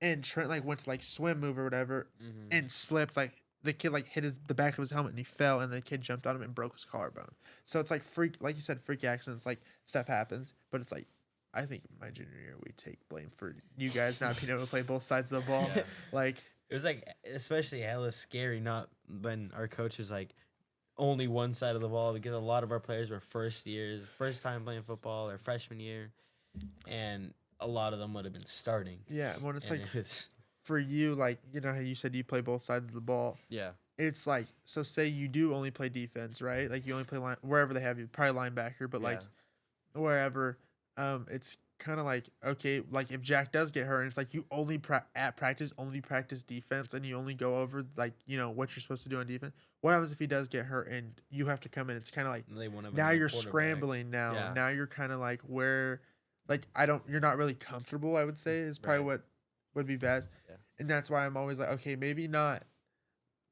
and Trent like went to like swim move or whatever and slipped. Like the kid like hit the back of his helmet and he fell, and the kid jumped on him and broke his collarbone. So it's like like you said, freak accidents. Like stuff happens, but it's like. I think my junior year we take blame for you guys not being able to play both sides of the ball. Yeah. Like It was like especially hella scary, not when our coach was like only one side of the ball because a lot of our players were first time playing football or freshman year, and a lot of them would have been starting. yeah, when it's And like it was, for you, like you know how you said you play both sides of the ball. Yeah. It's like so say you do only play defense, right? Like you only play wherever they have you, probably linebacker, but like wherever. It's kind of like okay, like if Jack does get hurt, and it's like you only practice defense, and you only go over like you know what you're supposed to do on defense. What happens if he does get hurt and you have to come in? It's kind of like they won't have now another you're quarterback. scrambling. Now Yeah. now you're kind of like where, like you're not really comfortable. I would say is probably what would be bad, and that's why I'm always like okay, maybe not.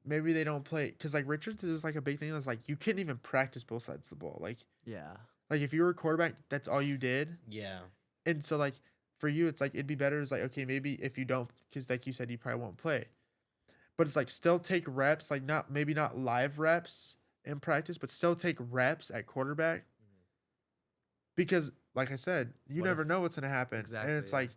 Maybe they don't play because like Richards is like a big thing. That's like you couldn't even practice both sides of the ball. Yeah. Like if you were a quarterback, that's all you did. Yeah. And so, like, for you, it's like, it'd be better. It's like, okay, maybe if you don't, because like you said, you probably won't play. But it's like, still take reps, like, maybe not live reps in practice, but still take reps at quarterback. Because, like I said, you What never if- know what's going to happen. Exactly, And it's yeah. like,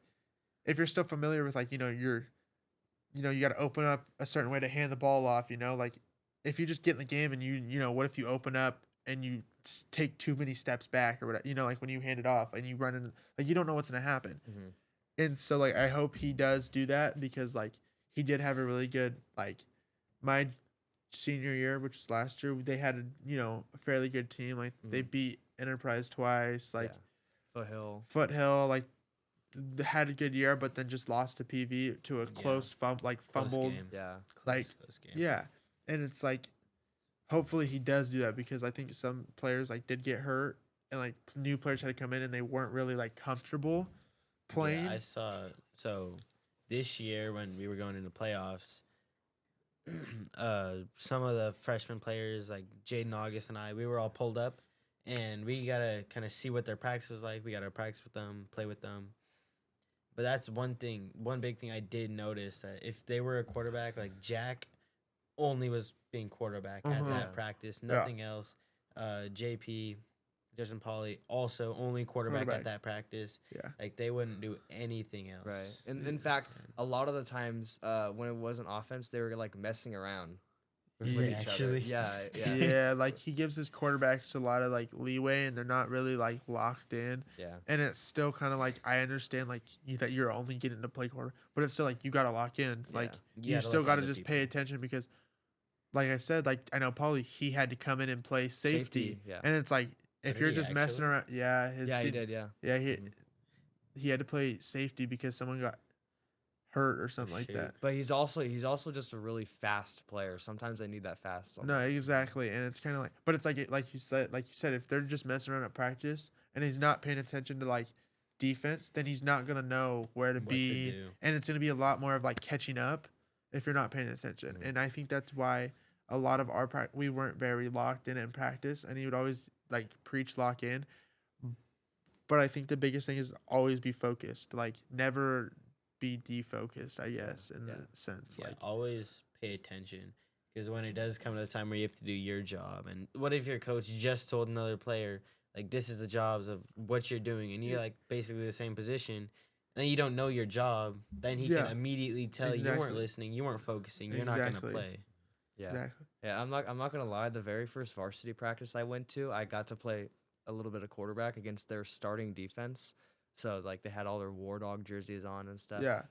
if you're still familiar with, like, you got to open up a certain way to hand the ball off, like, if you just get in the game and what if you open up and you take too many steps back or whatever, like when you hand it off and you run in, like you don't know what's gonna happen. And so like I hope he does do that because like he did have a really good like my senior year, which was last year, they had a fairly good team. Like they beat Enterprise twice, like Foothill, like had a good year, but then just lost to PV to a close fumbled. game. Yeah. Like Close game. yeah, and it's like hopefully he does do that because I think some players like did get hurt and like new players had to come in and they weren't really like comfortable playing. Yeah, I saw. So this year when we were going into playoffs, some of the freshman players like Jaden August and I, we were all pulled up, and we gotta kind of see what their practice was like. We gotta practice with them, play with them. But that's one big thing I did notice that if they were a quarterback, like Jack only was being quarterback at that practice, nothing else. JP, Justin Pauly, also only quarterback at that practice. Yeah. Like they wouldn't do anything else. Right. And in fact, a lot of the times when it wasn't offense, they were like messing around with Yeah, each actually. other. Yeah. Yeah. Yeah, like he gives his quarterbacks a lot of like leeway and they're not really like locked in. Yeah. And it's still kind of like I understand like that you're only getting to play quarter, but it's still like you got to lock in. Like You you gotta still let got to other just pay people. attention because like I said, like I know Paulie, he had to come in and play safety. Yeah. And it's like if Did you're he just messing actually? around, his Yeah, he did. Yeah. Yeah, he had to play safety because someone got hurt or something like shoot. that. But he's also just a really fast player. Sometimes they need that fast. No, exactly, and it's kind of like, but it's like you said, if they're just messing around at practice and he's not paying attention to like defense, then he's not gonna know where to What to be, do. and it's gonna be a lot more of like catching up if you're not paying attention. And I think that's why a lot of our we weren't very locked in practice, and he would always like preach lock in. But I think the biggest thing is always be focused, like never be defocused, I guess, in the sense. Yeah, Like always pay attention because when it does come to the time where you have to do your job, and what if your coach just told another player like this is the jobs of what you're doing, and you're like basically the same position, and then you don't know your job, then he can immediately tell you weren't listening, you weren't focusing, you're not gonna play. Yeah. Exactly. Yeah. I'm not gonna lie. The very first varsity practice I went to, I got to play a little bit of quarterback against their starting defense. So like they had all their War Dog jerseys on and stuff. Yeah.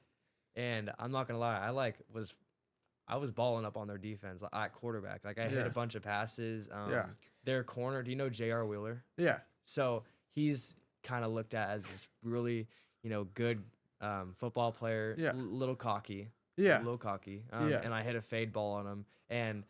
And I'm not gonna lie, I was balling up on their defense at quarterback. Like I hit Yeah. a bunch of passes. Yeah. Their corner. Do you know J.R. Wheeler? Yeah. So he's kind of looked at as this really good football player. Yeah. Little cocky. Yeah. A little cocky. Yeah. And I hit a fade ball on him, and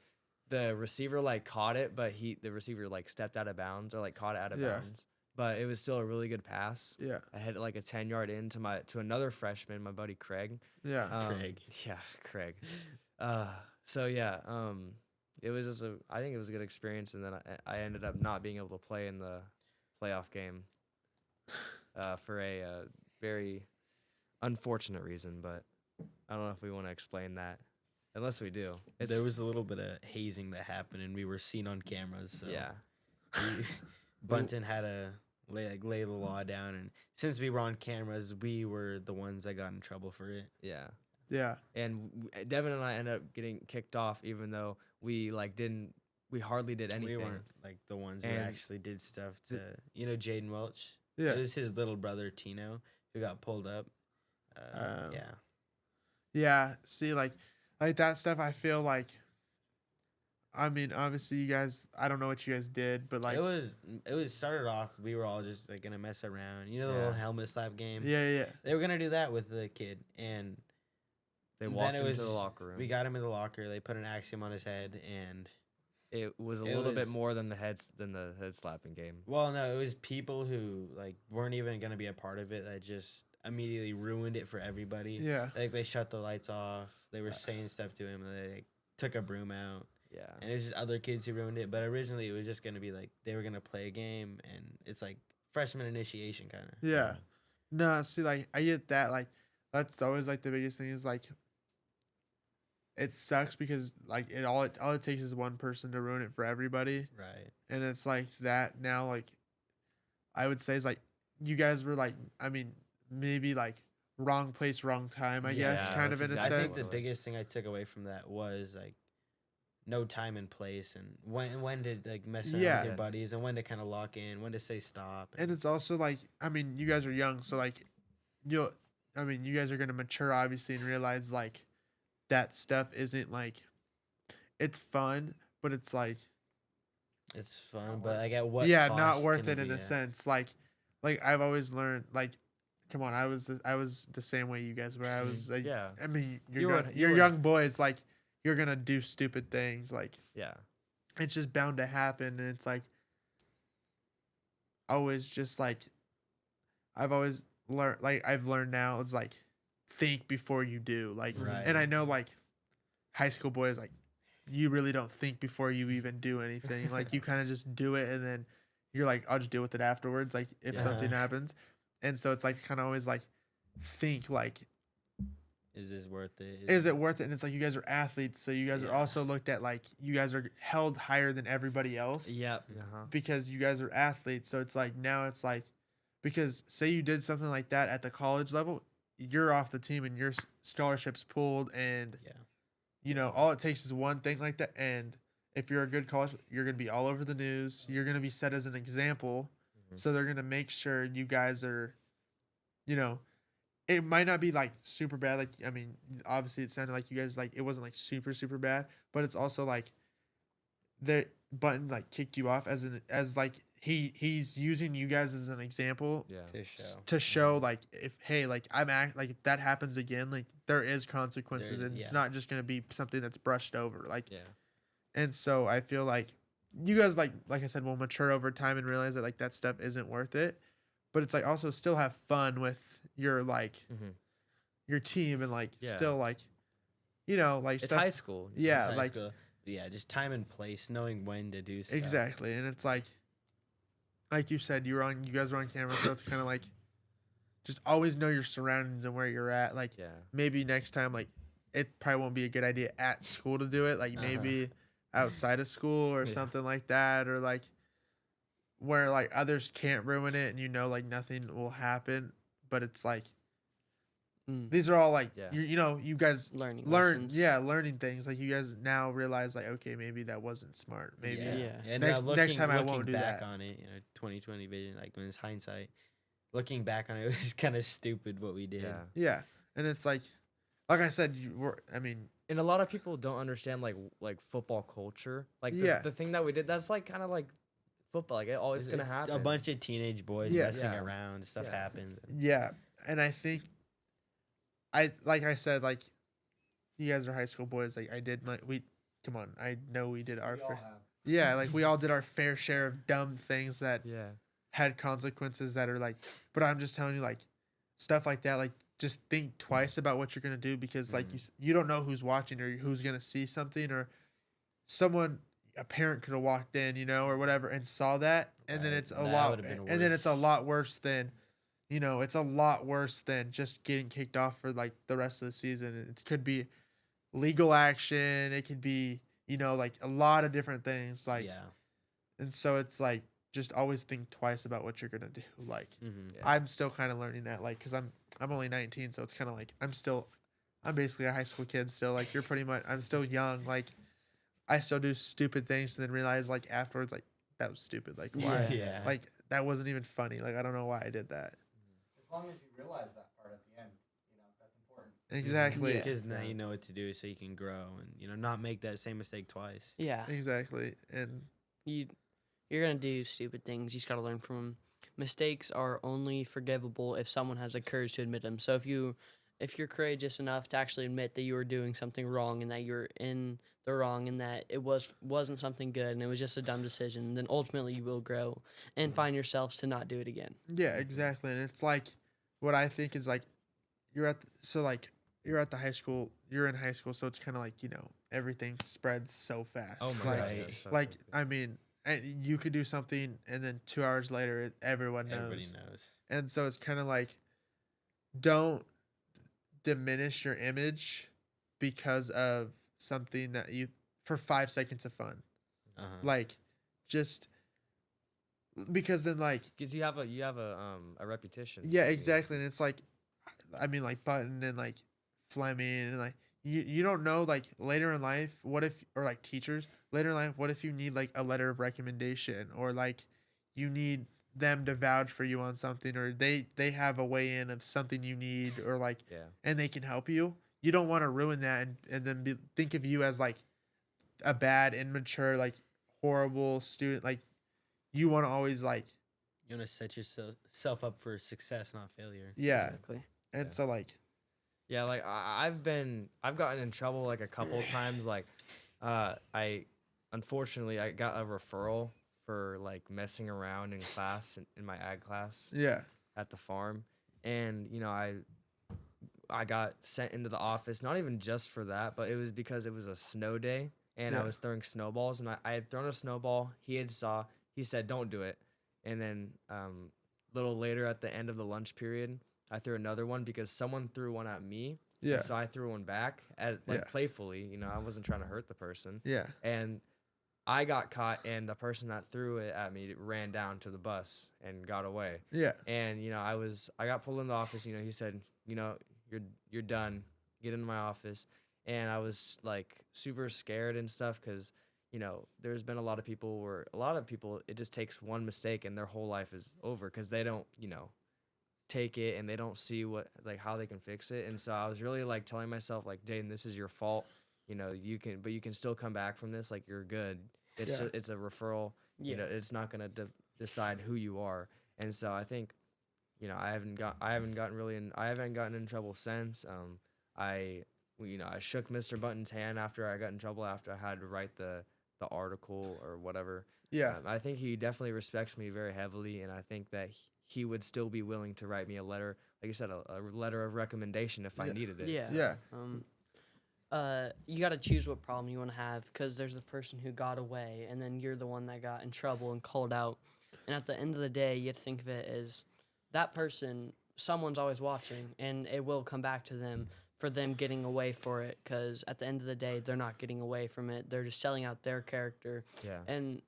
the receiver like caught it, but the receiver like stepped out of bounds or like caught it out of Yeah. bounds. but it was still a really good pass. Yeah. I had like a 10-yard in to another freshman, my buddy Craig. Yeah. Craig. Yeah, Craig. So yeah, it was just I think it was a good experience, and then I ended up not being able to play in the playoff game for a very unfortunate reason, but I don't know if we want to explain that, unless we do. There was a little bit of hazing that happened, and we were seen on cameras. So yeah, Bunton had to lay the law down, and since we were on cameras, we were the ones that got in trouble for it. yeah. Yeah. And Devin and I ended up getting kicked off, even though we hardly did anything. We weren't like the ones who And actually did stuff to, Jaden Welch. Yeah. It was his little brother Tino who got pulled up. Yeah. Yeah. See, like that stuff, I feel like, I mean, obviously you guys, I don't know what you guys did, but like, it was started off, we were all just like gonna mess around. The little helmet slap game. yeah. They were gonna do that with the kid, and They then walked it into was- the locker room. we got him in the locker. They put an axiom on his head, and It was a It little bit was- more than the head slapping game. well, no, it was people who like weren't even gonna be a part of it that just immediately ruined it for everybody. Yeah. Like they shut the lights off. They were saying stuff to him. And they like, took a broom out, Yeah. and it was just other kids who ruined it. But originally, it was just gonna be like they were gonna play a game, and it's like freshman initiation kind of. Yeah. No, see, like, I get that. Like, that's always, like, the biggest thing is, like, it sucks because, like, all it takes is one person to ruin it for everybody. Right. And it's, like, that now, like, I would say is, like, you guys were, like, I mean, maybe, like, wrong place, wrong time, I guess, Yeah, kind of that's in a I exactly think sense. the biggest thing I took away from that was like no time and place, and when to like mess around Yeah. with your buddies, and when to kind of lock in, when to say stop. And it's also, like, I mean, you guys are young, so, like, you guys are going to mature, obviously, and realize, like, that stuff isn't, like, it's fun, but it's, like, It's fun, but like at what? yeah, not cost worth can it in be a at? sense. Like I've always learned, like, come on, I was the same way you guys were. I was like, Yeah. I mean, You were- you're you were- young boys, like, you're gonna do stupid things, like, Yeah. it's just bound to happen, and it's like always just like I've always learned, like, I've learned now, it's like think before you do, like, Right. and I know, like, high school boys, like, you really don't think before you even do anything. Like, you kind of just do it, and then you're like, I'll just deal with it afterwards, like, if Yeah. something happens. And so it's like kind of always like think, like, Is this worth it? is it worth it? And it's like you guys are athletes, so you guys are Yeah. also looked at like you guys are held higher than everybody else Yep. Uh-huh. because you guys are athletes. So it's like now it's like, because say you did something like that at the college level, you're off the team and your scholarship's pulled, and Yeah. all it takes is one thing like that, and if you're a good college, you're gonna be all over the news. You're gonna be set as an example. Mhm. So they're gonna make sure you guys are, it might not be like super bad. Like, I mean, obviously it sounded like you guys, like, it wasn't like super, super bad, but it's also like the Button like kicked you off as like he's using you guys as an example Yeah. To show. to show like, if, hey, like, like if that happens again, like there is consequences, and it's yeah. not just gonna be something that's brushed over. Like, Yeah. and so I feel like you guys, like I said, will mature over time and realize that, like, that stuff isn't worth it. But it's like also still have fun with your, like, Mhm. your team, and like Yeah. still, like, like It's stuff. high school. Yeah, It's high like, school. Yeah, just time and place, knowing when to do stuff. exactly. And it's like you said, you guys were on camera, so it's kind of like just always know your surroundings and where you're at. Like, Yeah. maybe next time, like, it probably won't be a good idea at school to do it. Like, maybe outside of school or Yeah. something like that, or like where like others can't ruin it, and like nothing will happen. But it's like these are all like Yeah. you guys Learning learn, lessons. learning things. Like, you guys now realize, like, okay, maybe that wasn't smart. Maybe Yeah. And Next- now next time I won't looking do back that. on it, 2020 vision, like when it's hindsight, looking back on it, it was kind of stupid what we did. Yeah. yeah. And it's like I said, I mean, And a lot of people don't understand like football culture. Like Yeah. the thing that we did, that's like kind of like football. Like it's gonna happen. A bunch of teenage boys Yeah. messing Yeah. around, stuff Yeah. happens. yeah. And I think like I said, like, you guys are high school boys. Like, come on, I know we did our We all fair. have. Yeah, like, we all did our fair share of dumb things that Yeah. had consequences that are like, but I'm just telling you, like, stuff like that, like, just think twice about what you're gonna do, because like you don't know who's watching or who's gonna see something, or someone, a parent could have walked in, or whatever, and saw that, and then Right, it's a that lot, would've been and then it's a worse. lot worse than, it's a lot worse than just getting kicked off for like the rest of the season. It could be legal action. It could be, like a lot of different things. Like, Yeah. and so it's like just always think twice about what you're gonna do. Like, Mm-hmm. Yeah. I'm still kind of learning that. Like, cause I'm only 19, so it's kind of like I'm basically a high school kid still. Like, you're pretty much, I'm still young. Like, I still do stupid things and then realize like afterwards, like, that was stupid. Like, why? Yeah. Like, that wasn't even funny. Like, I don't know why I did that. As long as you realize that part at the end, that's important. Exactly. Yeah. Because now you know what to do, so you can grow and not make that same mistake twice. Yeah. Exactly. And You're gonna do stupid things. You just gotta learn from them. Mistakes are only forgivable if someone has the courage to admit them. So if you're courageous enough to actually admit that you were doing something wrong and that you're in the wrong and that it wasn't something good and it was just a dumb decision, then ultimately you will grow and find yourselves to not do it again. yeah, exactly. And it's like, what I think is like, you're at you're at the high school, you're in high school, so it's kind of like, everything spreads so fast. Oh my like, god. Right. yeah, so like quickly. I mean, and you could do something and then 2 hours later everyone knows. Everybody knows. And so it's kind of like, don't diminish your image because of something that you, for 5 seconds of fun. Uh-huh. Like, just because then, like, Because you have a reputation. yeah, exactly. And it's like, I mean, like Button and like Fleming and like, you don't know, like, later in life, what if, or like teachers later in life, what if you need like a letter of recommendation, or like you need them to vouch for you on something, or they have a way in of something you need, or like, Yeah. and they can help you. You don't want to ruin that and then think of you as like a bad, immature, like horrible student. Like, you want to always like, You want to set yourself up for success, not failure. yeah. Exactly. And Yeah. so like, Yeah, like I've gotten in trouble like a couple times. Like, unfortunately I got a referral for like messing around in class in my ag class yeah, at the farm, and I got sent into the office not even just for that, but it was because it was a snow day and I Yeah. was throwing snowballs, and I had thrown a snowball. He said don't do it, and then little later at the end of the lunch period, I threw another one because someone threw one at me. yeah, And so I threw one back at like Yeah. playfully, I wasn't trying to hurt the person. yeah, And I got caught, and the person that threw it at me ran down to the bus and got away. yeah, And I got pulled in the office. He said, you're done. Get into my office. And I was like super scared and stuff because there's been a lot of people it just takes one mistake and their whole life is over because they don't take it and they don't see how they can fix it. And so I was really like telling myself like, Jaden, this is your fault. You can still come back from this. Like, you're good. It's Yeah. it's a referral. Yeah. It's not gonna decide who you are. And so I think, I haven't gotten in trouble since. I shook Mr. Button's hand after I got in trouble after I had to write the article or whatever. yeah, I think he definitely respects me very heavily, and I think that he would still be willing to write me a letter, like you said, a letter of recommendation if I Yeah. needed it. Yeah. yeah, You got to choose what problem you want to have because there's the person who got away and then you're the one that got in trouble and called out. And at the end of the day, you have to think of it as that person, someone's always watching and it will come back to them for them getting away for it because at the end of the day, they're not getting away from it. They're just selling out their character. Yeah. And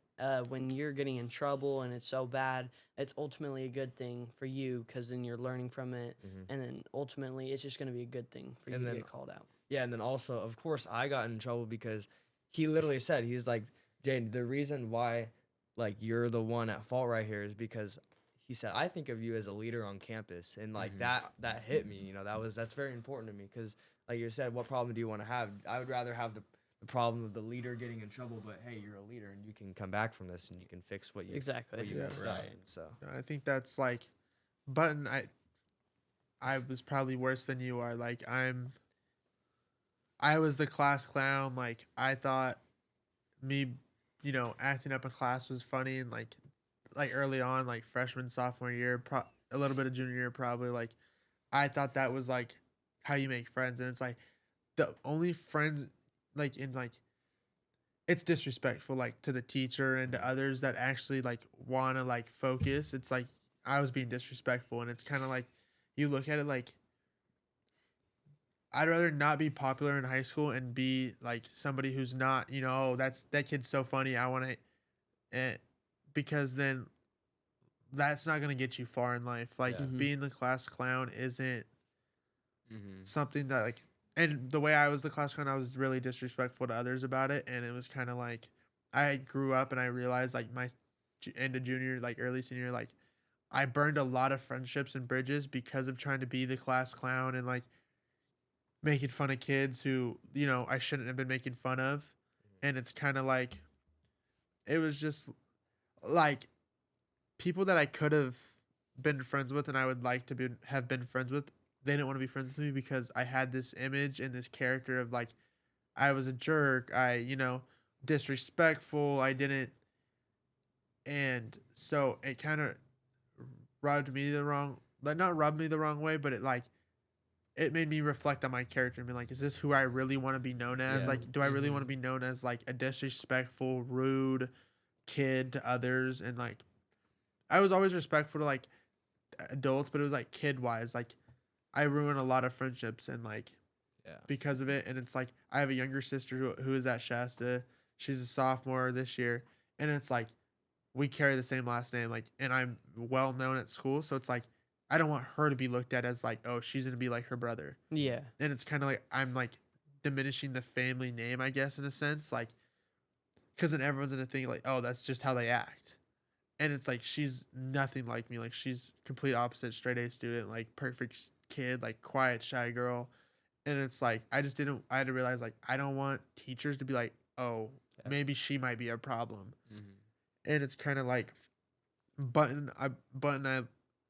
when you're getting in trouble and it's so bad, it's ultimately a good thing for you because then you're learning from it. Mhm. And then ultimately, it's just going to be a good thing for you And to then get called out. Yeah, and then also, of course, I got in trouble because he literally said, he's like, Jane, the reason why, like, you're the one at fault right here is because he said, I think of you as a leader on campus. And, like, that hit me, that's very important to me because, like you said, what problem do you want to have? I would rather have the problem of the leader getting in trouble, but, hey, you're a leader and you can come back from this and you can fix what you Exactly. what you Yeah. messed up. Right. So, I think that's like, Button. I was probably worse than you are. Like, I was the class clown. Like, I thought me, acting up in class was funny, and like, like early on, like freshman, sophomore year, a little bit of junior year, probably like I thought that was like how you make friends, and it's like the only friends like in like it's disrespectful like to the teacher and to others that actually like want to like focus. It's like I was being disrespectful, and it's kind of like you look at it like I'd rather not be popular in high school and be like somebody who's not, oh, that kid's so funny. I want to, because then that's not gonna get you far in life. Like Yeah. being the class clown isn't Mm-hmm. something that like, and the way I was the class clown, I was really disrespectful to others about it, and it was kind of like I grew up and I realized like my end of junior, like early senior, like I burned a lot of friendships and bridges because of trying to be the class clown and like making fun of kids who I shouldn't have been making fun of, and it's kind of like it was just like people that I could have been friends with and I would like to have been friends with, they didn't want to be friends with me because I had this image and this character of like I was a jerk, disrespectful, I didn't, and so it kind of rubbed me the wrong, like not rubbed me the wrong way, but it made me reflect on my character and be like, is this who I really want to be known as? Yeah. Like, do I really want to be known as like a disrespectful, rude kid to others? And like, I was always respectful to like adults, but it was like kid wise. Like, I ruined a lot of friendships and like Yeah. because of it. And it's like, I have a younger sister who is at Shasta. She's a sophomore this year. And it's like, we carry the same last name. Like, and I'm well known at school. So it's like, I don't want her to be looked at as like, oh, she's going to be like her brother. Yeah. And it's kind of like I'm like diminishing the family name, I guess, in a sense, like because then everyone's gonna think like, oh, that's just how they act, and it's like she's nothing like me. Like she's complete opposite, straight A student, like perfect kid, like quiet, shy girl, and it's like I had to realize like I don't want teachers to be like, oh, Yeah. maybe she might be a problem, Mm-hmm. and it's kind of like Button.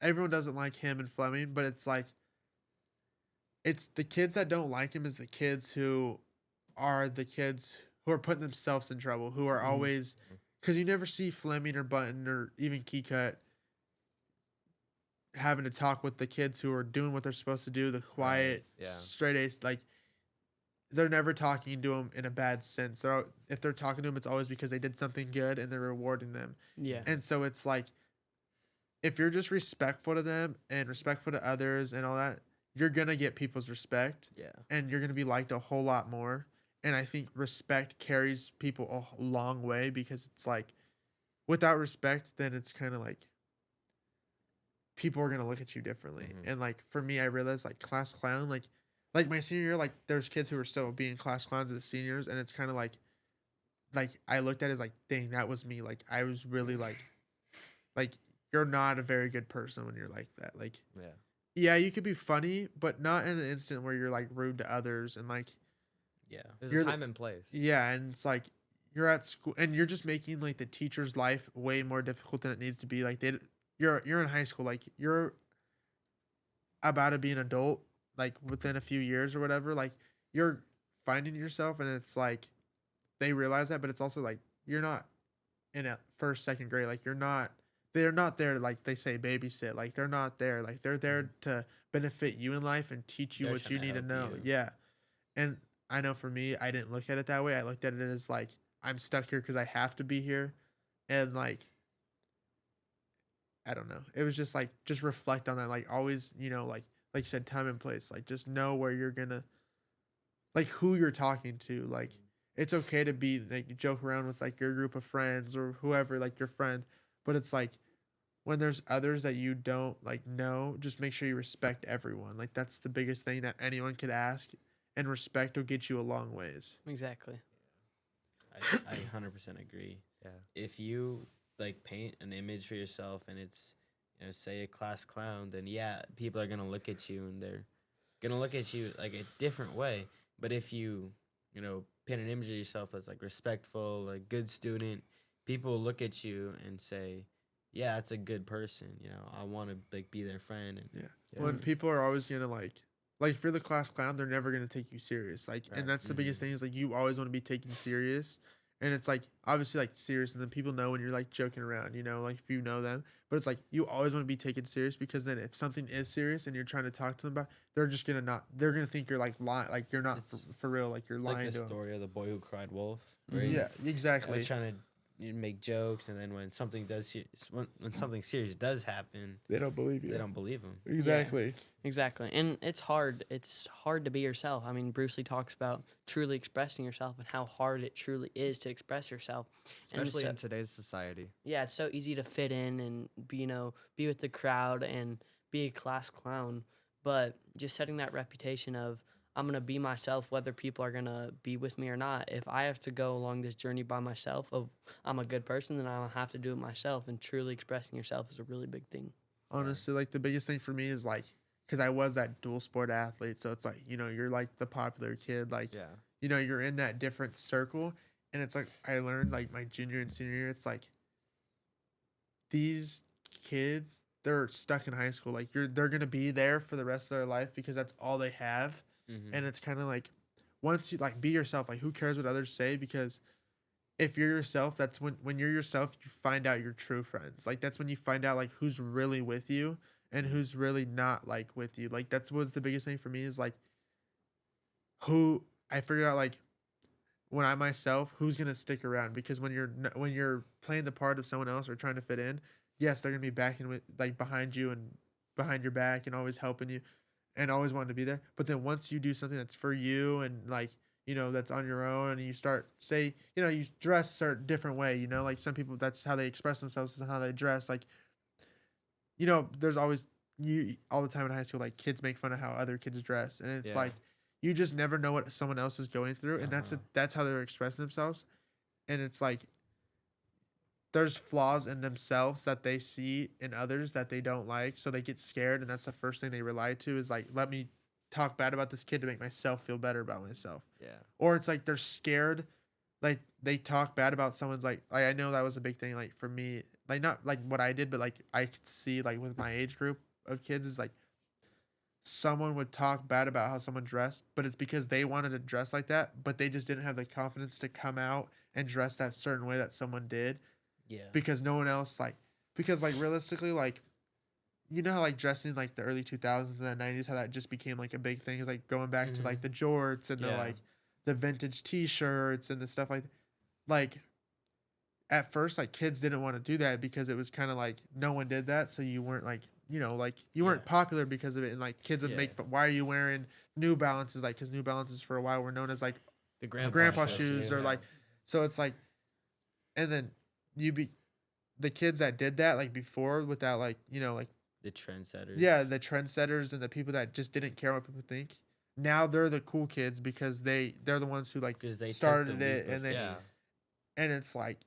Everyone doesn't like him and Fleming, but it's like it's the kids that don't like him is the kids who are putting themselves in trouble, who are always because you never see Fleming or Button or even Keycut having to talk with the kids who are doing what they're supposed to do, the quiet, Yeah. straight A's, like they're never talking to them in a bad sense. If they're talking to them, it's always because they did something good and they're rewarding them. Yeah. And so it's like if you're just respectful to them and respectful to others and all that, you're gonna get people's respect Yeah. and you're gonna be liked a whole lot more. And I think respect carries people a long way because it's like without respect, then it's kind of like people are gonna look at you differently. Mhm. And like for me, I realized like class clown, like my senior year, like there's kids who are still being class clowns as seniors, and it's kind of like I looked at it as like, dang, that was me. Like I was really like you're not a very good person when you're like that. Like Yeah. yeah, you could be funny, but not in an instant where you're like rude to others and like Yeah. There's You're a the- time and place. yeah, and it's like you're at school and you're just making like the teacher's life way more difficult than it needs to be. Like you're in high school, like you're about to be an adult, like within a few years or whatever. Like you're finding yourself, and it's like they realize that, but it's also like you're not in a first, second grade. Like they're not there to, like they say, babysit. Like they're not there. Like they're there to benefit you in life and teach you They're what you trying to need to help know. you. Yeah. And I know for me, I didn't look at it that way. I looked at it as like I'm stuck here because I have to be here, and like I don't know. It was just like just reflect on that. Like always, like you said, time and place. Like just know where you're gonna, like who you're talking to. Like it's okay to be like joke around with like your group of friends or whoever, like your friend, but it's like when there's others that you don't like know, just make sure you respect everyone. Like that's the biggest thing that anyone could ask, and respect will get you a long ways. Exactly. I 100% agree. Yeah. If you like paint an image for yourself and it's say a class clown, then yeah, people are gonna look at you and they're gonna look at you like a different way. But if you paint an image of yourself that's like respectful, like good student, people will look at you and say, yeah, that's a good person. I want to like be their friend. And Yeah. When people are always gonna like if you're the class clown, they're never gonna take you serious. Like, Right. and that's the biggest thing is like you always want to be taken serious, and it's like obviously like serious, and then people know when you're like joking around, you know, like if you know them. But it's like you always want to be taken serious, because then if something is serious and you're trying to talk to them about, they're just gonna not. They're gonna think you're like lying, like you're not for real, like you're It's lying like the to them. story of the boy who cried wolf. Mhm. Right? Yeah, exactly. They're trying to make jokes, and then when something when something serious does happen, They don't believe you. they don't believe them. Exactly. Exactly. And it's hard. It's hard to be yourself. I mean, Bruce Lee talks about truly expressing yourself and how hard it truly is to express yourself. And Especially so- in today's society. yeah, it's so easy to fit in and be, be with the crowd and be a class clown. But just setting that reputation of I'm gonna be myself, whether people are gonna be with me or not. If I have to go along this journey by myself of I'm a good person, then I'll have to do it myself. And truly expressing yourself is a really big thing. Honestly, like the biggest thing for me is like, because I was that dual sport athlete, so it's like, you know, you're like the popular kid, like, Yeah. you know, you're in that different circle, and it's like I learned like my junior and senior year, it's like these kids, they're stuck in high school, like they're gonna be there for the rest of their life because that's all they have. Mm-hmm. And it's kind of like, once you like be yourself, like who cares what others say, because if you're yourself, that's when you're yourself, you find out your true friends. Like that's when you find out like who's really with you and who's really not like with you. Like that's what's the biggest thing for me is like who I figured out, like when I myself, who's gonna stick around, because when when you're playing the part of someone else or trying to fit in, yes, they're gonna be backing with like behind you and behind your back and always helping you and always wanting to be there. But then once you do something that's for you and like, you know, that's on your own, and you start say, you know, you dress a certain different way, you know, like some people, that's how they express themselves, is how they dress. Like, you know, there's always you all the time in high school, like kids make fun of how other kids dress, and it's Yeah. like you just never know what someone else is going through, and Uh-huh. that's how they're expressing themselves. And it's like there's flaws in themselves that they see in others that they don't like, so they get scared, and that's the first thing they rely to is like, let me talk bad about this kid to make myself feel better about myself. Yeah. Or it's like they're scared, like they talk bad about someone's like I know that was a big thing like for me, like not like what I did, but like I could see like with my age group of kids is like someone would talk bad about how someone dressed, but it's because they wanted to dress like that, but they just didn't have the confidence to come out and dress that certain way that someone did, Yeah. because no one else like, because like realistically, like you know how like dressing like the early 2000s and the 90s, how that just became like a big thing, is like going back to like the jorts and the Yeah. like the vintage t-shirts and the stuff like at first like kids didn't want to do that because it was kind of like no one did that, so you weren't like, you know, like you weren't Yeah. popular because of it, and like kids would Yeah. make fun, why are you wearing New Balances, like because New Balances for a while were known as like The grandpa shoes, shoes, or yeah. like, so it's like, and then you be the kids that did that like before without like, you know, like The trendsetters. yeah, the trendsetters and the people that just didn't care what people think, now they're the cool kids because they're the ones who like Because they started took the it, leap of and then Yeah. and it's like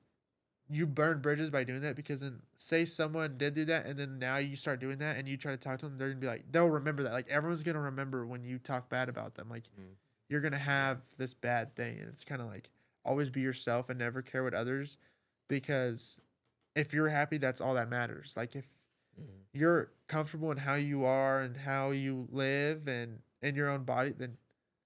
you burn bridges by doing that, because then say someone did do that and then now you start doing that and you try to talk to them, they're gonna be like, they'll remember that, like everyone's gonna remember when you talk bad about them, like Mhm. you're gonna have this bad thing, and it's kind of like always be yourself and never care what others, because if you're happy, that's all that matters. Like if Mhm. you're comfortable in how you are and how you live and in your own body, then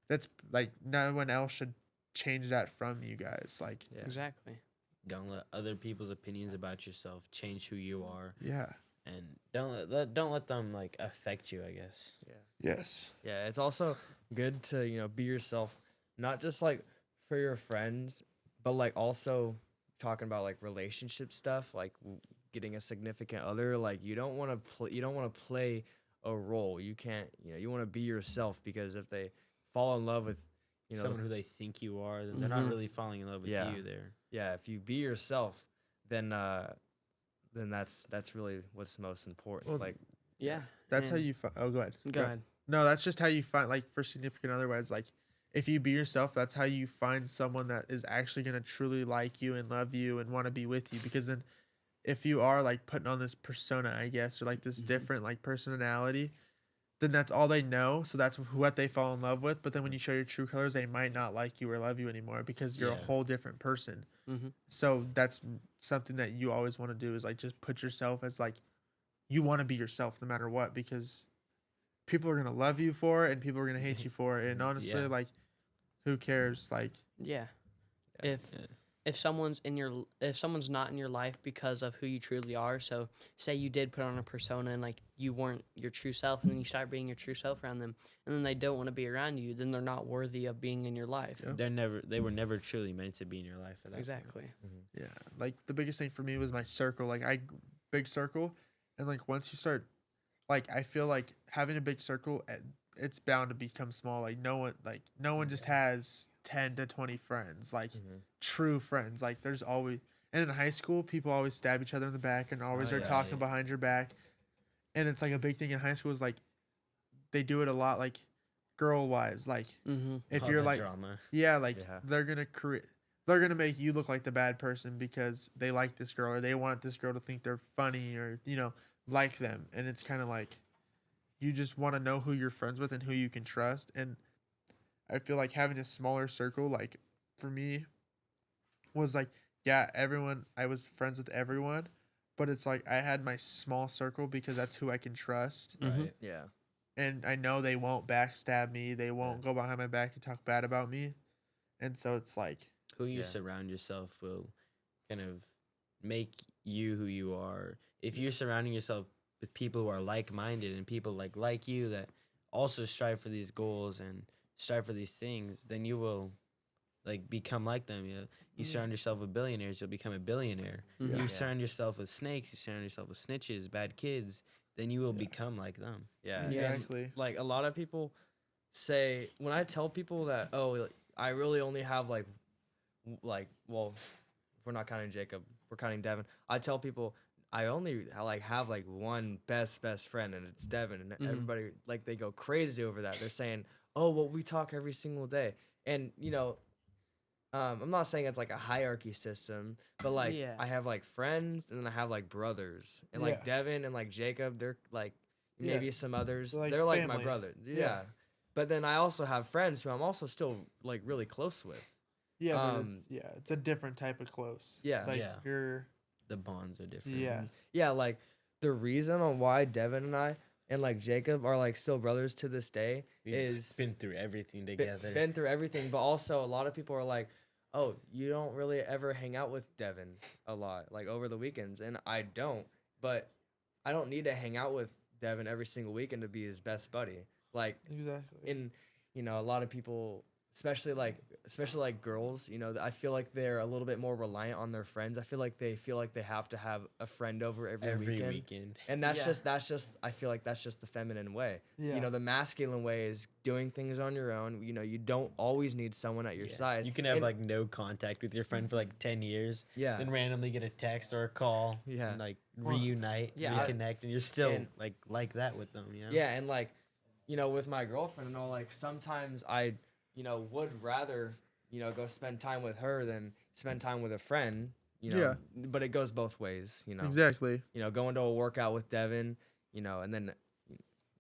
that's like no one else should change that from you guys. Like Yeah. Exactly. Don't let other people's opinions about yourself change who you are, yeah, and don't let them like affect you, I guess. yes, Yeah, it's also good to, be yourself, not just like for your friends, but like also talking about like relationship stuff, like getting a significant other. Like you don't want to play a role. You can't, you want to be yourself, because if they fall in love with, Someone who they think you are, then they're not Mhm. really falling in love with Yeah. you. There. yeah, if you be yourself, then that's really what's most important. Well, Like Yeah. that's how and- you find. Oh, go ahead. Go ahead. No, that's just how you find, like for significant otherwise, like if you be yourself, that's how you find someone that is actually gonna truly like you and love you and want to be with you. Because then, if you are like putting on this persona, I guess, or like this Mhm. different like personality, then that's all they know. So that's what they fall in love with. But then when you show your true colors, they might not like you or love you anymore because you're a Yeah. whole different person. Mhm. So that's something that you always want to do, is like just put yourself as like, you want to be yourself no matter what, because people are going to love you for it and people are going to hate you for it. And honestly, Yeah. like, who cares? Like, Yeah. Yeah. If Yeah. if someone's not in your life because of who you truly are, so say you did put on a persona and like you weren't your true self, and then you start being your true self around them, and then they don't want to be around you, then they're not worthy of being in your life. Yeah. They were never truly meant to be in your life at that point. Exactly. Yeah, like the biggest thing for me was my circle. Like big circle, and like once you start, like I feel like having a big circle, it's bound to become small. Like no one just has 10 to 20 friends, like true friends. Like there's always, and in high school, people always stab each other in the back and always are talking behind your back, and it's like a big thing in high school is like they do it a lot, like girl wise, like if All you're the like drama. they're gonna make you look like the bad person because they like this girl or they want this girl to think they're funny or like them, and it's kind of like you just want to know who you're friends with and who you can trust. And I feel like having a smaller circle, like for me, was like I was friends with everyone, but it's like I had my small circle because that's who I can trust. Right. Yeah. And I know they won't backstab me. They won't go behind my back and talk bad about me. And so it's like Who you surround yourself will kind of make you who you are. If you're surrounding yourself with people who are like-minded and people like you that also strive for these goals and strive for these things, then you will like become like them. You surround yourself with billionaires, you'll become a billionaire. You surround yourself with snakes, you surround yourself with snitches, bad kids, then you will become like them. Yeah. exactly. Like a lot of people say, when I tell people that, like, I really only have like well, if we're not counting Jacob, we're counting Devin. I tell people I only have like one best friend, and it's Devin, and everybody like they go crazy over that. They're saying, oh well, we talk every single day, and I'm not saying it's like a hierarchy system, but like I have like friends, and then I have like brothers, and like Devin and like Jacob, they're like maybe some others, they're like my family. brother, But then I also have friends who I'm also still like really close with. Yeah, but it's a different type of close. Yeah. Like Yeah. you're The bonds are different. Yeah, like the reason on why Devin and I and like Jacob are like still brothers to this day is been through everything together. been through everything, but also a lot of people are like, oh, you don't really ever hang out with Devin a lot, like over the weekends, and I don't, but I don't need to hang out with Devin every single weekend to be his best buddy. Like exactly. in a lot of people, especially like girls, I feel like they're a little bit more reliant on their friends. I feel like they have to have a friend over every weekend. And that's just I feel like that's just the feminine way. Yeah. The masculine way is doing things on your own. You don't always need someone at your side. You can have like no contact with your friend for like 10 years. Yeah. Then randomly get a text or a call. Yeah. And like reunite, reconnect, and you're still like that with them. Yeah, and like, with my girlfriend, like sometimes I would rather, go spend time with her than spend time with a friend, but it goes both ways, Exactly. Going to a workout with Devin, and then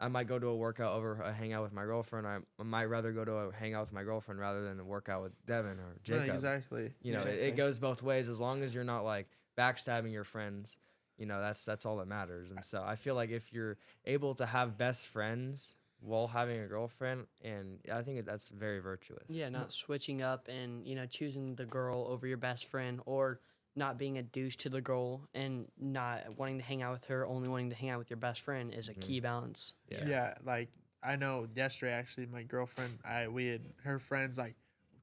I might go to a workout over a hangout with my girlfriend. I might rather go to a hangout with my girlfriend rather than a workout with Devin or Jacob. No, exactly. It goes both ways as long as you're not like backstabbing your friends. That's all that matters. And so I feel like if you're able to have best friends while having a girlfriend, and I think that's very virtuous. Yeah, not switching up and choosing the girl over your best friend, or not being a douche to the girl and not wanting to hang out with her, only wanting to hang out with your best friend is a key balance. Yeah, like I know yesterday actually my girlfriend, we had her friends like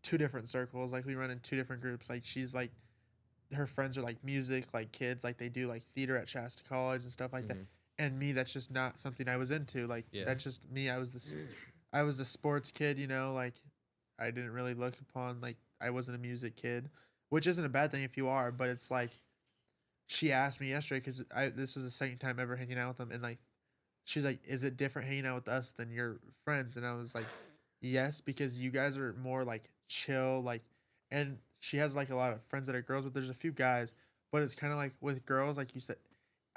two different circles, like we run in two different groups. Like she's like her friends are like music, like kids, like they do like theater at Shasta College and stuff like that. And me, that's just not something I was into. Like that's just me. I was the sports kid, like I didn't really look upon, like I wasn't a music kid, which isn't a bad thing if you are, but it's like she asked me yesterday because this was the second time ever hanging out with them, and like she's like, is it different hanging out with us than your friends? And I was like, yes, because you guys are more like chill, like, and she has like a lot of friends that are girls, but there's a few guys, but it's kind of like with girls, like you said,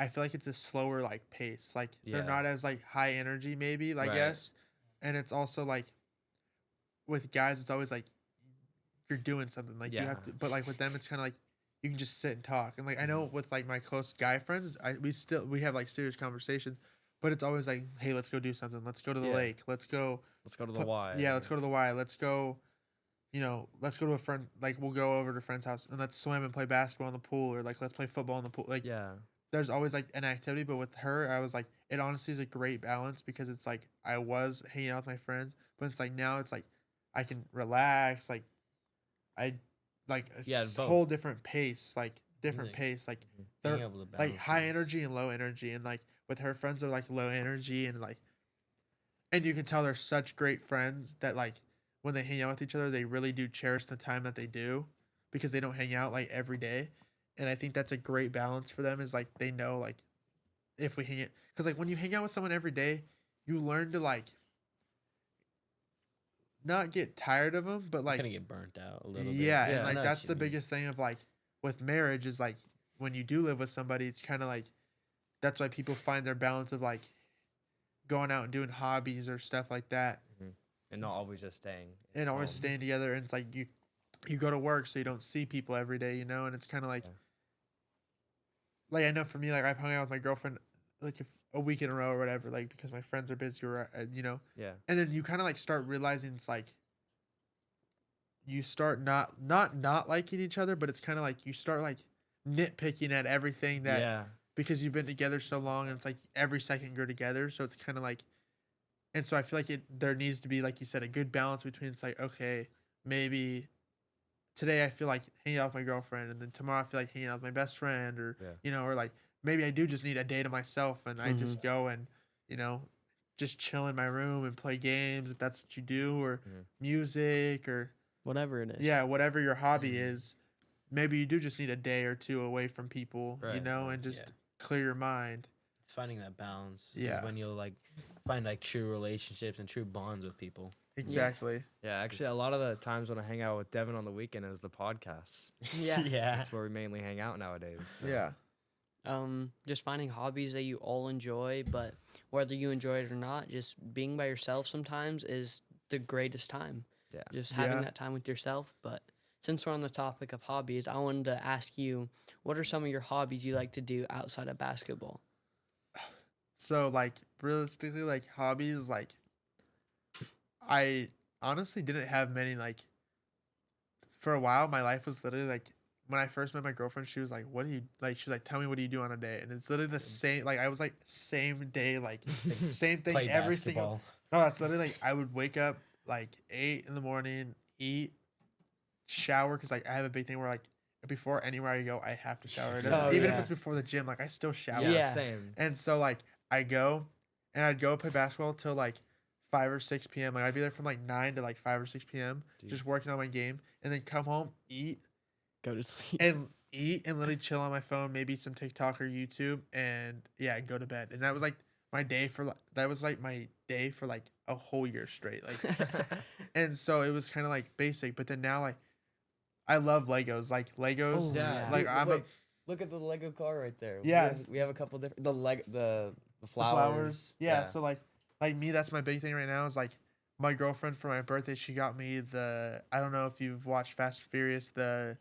I feel like it's a slower like pace. Like they're not as like high energy maybe, I guess. And it's also like with guys, it's always like you're doing something. Like you have to, but like with them, it's kind of like you can just sit and talk. And like I know with like my close guy friends, we have like serious conversations, but it's always like, hey, let's go do something. Let's go to the lake. Let's go to the Y. Yeah, let's go to the Y. Let's go you know, let's go to a friend, like we'll go over to a friend's house and let's swim and play basketball in the pool, or like let's play football in the pool. Like Yeah. there's always like an activity, but with her, I was like, it honestly is a great balance because it's like I was hanging out with my friends, but it's like now it's like I can relax, like I like a Yeah, both. whole different pace, like different Like, pace, like Being they're able to like balance high things. energy and low energy, and like with her friends are like low energy and like, and you can tell they're such great friends that like when they hang out with each other, they really do cherish the time that they do because they don't hang out like every day. And I think that's a great balance for them is like they know like if we hang it, because like when you hang out with someone every day, you learn to like not get tired of them, but like Kind of get burnt out a little yeah, bit. and I like know what that's you the mean. biggest thing of like with marriage is like when you do live with somebody, it's kind of like that's why people find their balance of like going out and doing hobbies or stuff like that, And not always just staying. and always home. staying together. And it's like you go to work so you don't see people every day, you know, and it's kind of like Yeah. like I know for me, like I've hung out with my girlfriend like if a week in a row or whatever, like because my friends are busy or you know, Yeah. and then you kind of like start realizing it's like you start not liking each other, but it's kind of like you start like nitpicking at everything that Yeah. because you've been together so long and it's like every second you're together, so it's kind of like, and so I feel like there needs to be, like you said, a good balance between it's like, okay, maybe today I feel like hanging out with my girlfriend, and then tomorrow I feel like hanging out with my best friend, or Yeah. you know, or like maybe I do just need a day to myself and I just go and you know just chill in my room and play games if that's what you do, or music, or Whatever it is. yeah, whatever your hobby is. Maybe you do just need a day or two away from people, you Right, know, right, and just yeah. clear your mind. It's finding that balance. is Yeah. When you'll like find like true relationships and true bonds with people. Exactly. Yeah. Actually, a lot of the times when I hang out with Devin on the weekend is the podcasts. Yeah. Yeah. That's where we mainly hang out nowadays. so. Yeah. Just finding hobbies that you all enjoy, but whether you enjoy it or not, just being by yourself sometimes is the greatest time. Yeah. Just having Yeah. that time with yourself. But since we're on the topic of hobbies, I wanted to ask you, what are some of your hobbies you like to do outside of basketball? So like realistically, like hobbies, like I honestly didn't have many. Like for a while, my life was literally like when I first met my girlfriend, she was like, "What do you like?" She's like, "Tell me, what do you do on a day?" And it's literally the same. Like I was like same day, like same thing Play every basketball. single. No, that's literally like I would wake up like 8 in the morning, eat, shower, because like I have a big thing where like before anywhere I go, I have to shower. It doesn't, Oh, even if yeah. it's before the gym, like I still shower. Yeah. Yeah. Same. And so like I go and I'd go play basketball till like 5 or 6 p.m. Like I'd be there from like 9 to like 5 or 6 p.m. just working on my game, and then come home, Go to sleep. and literally chill on my phone, maybe some TikTok or YouTube, and yeah, go to bed. And that was like my day for like a whole year straight. Like and so it was kind of like basic, but then now like I love Legos. Like Legos, Oh, yeah. like Dude, I'm wait, look at the Lego car right there. Yeah. We have a couple different the the flowers. Yeah, so like me, that's my big thing right now is like my girlfriend for my birthday, she got me I don't know if you've watched Fast and Furious, the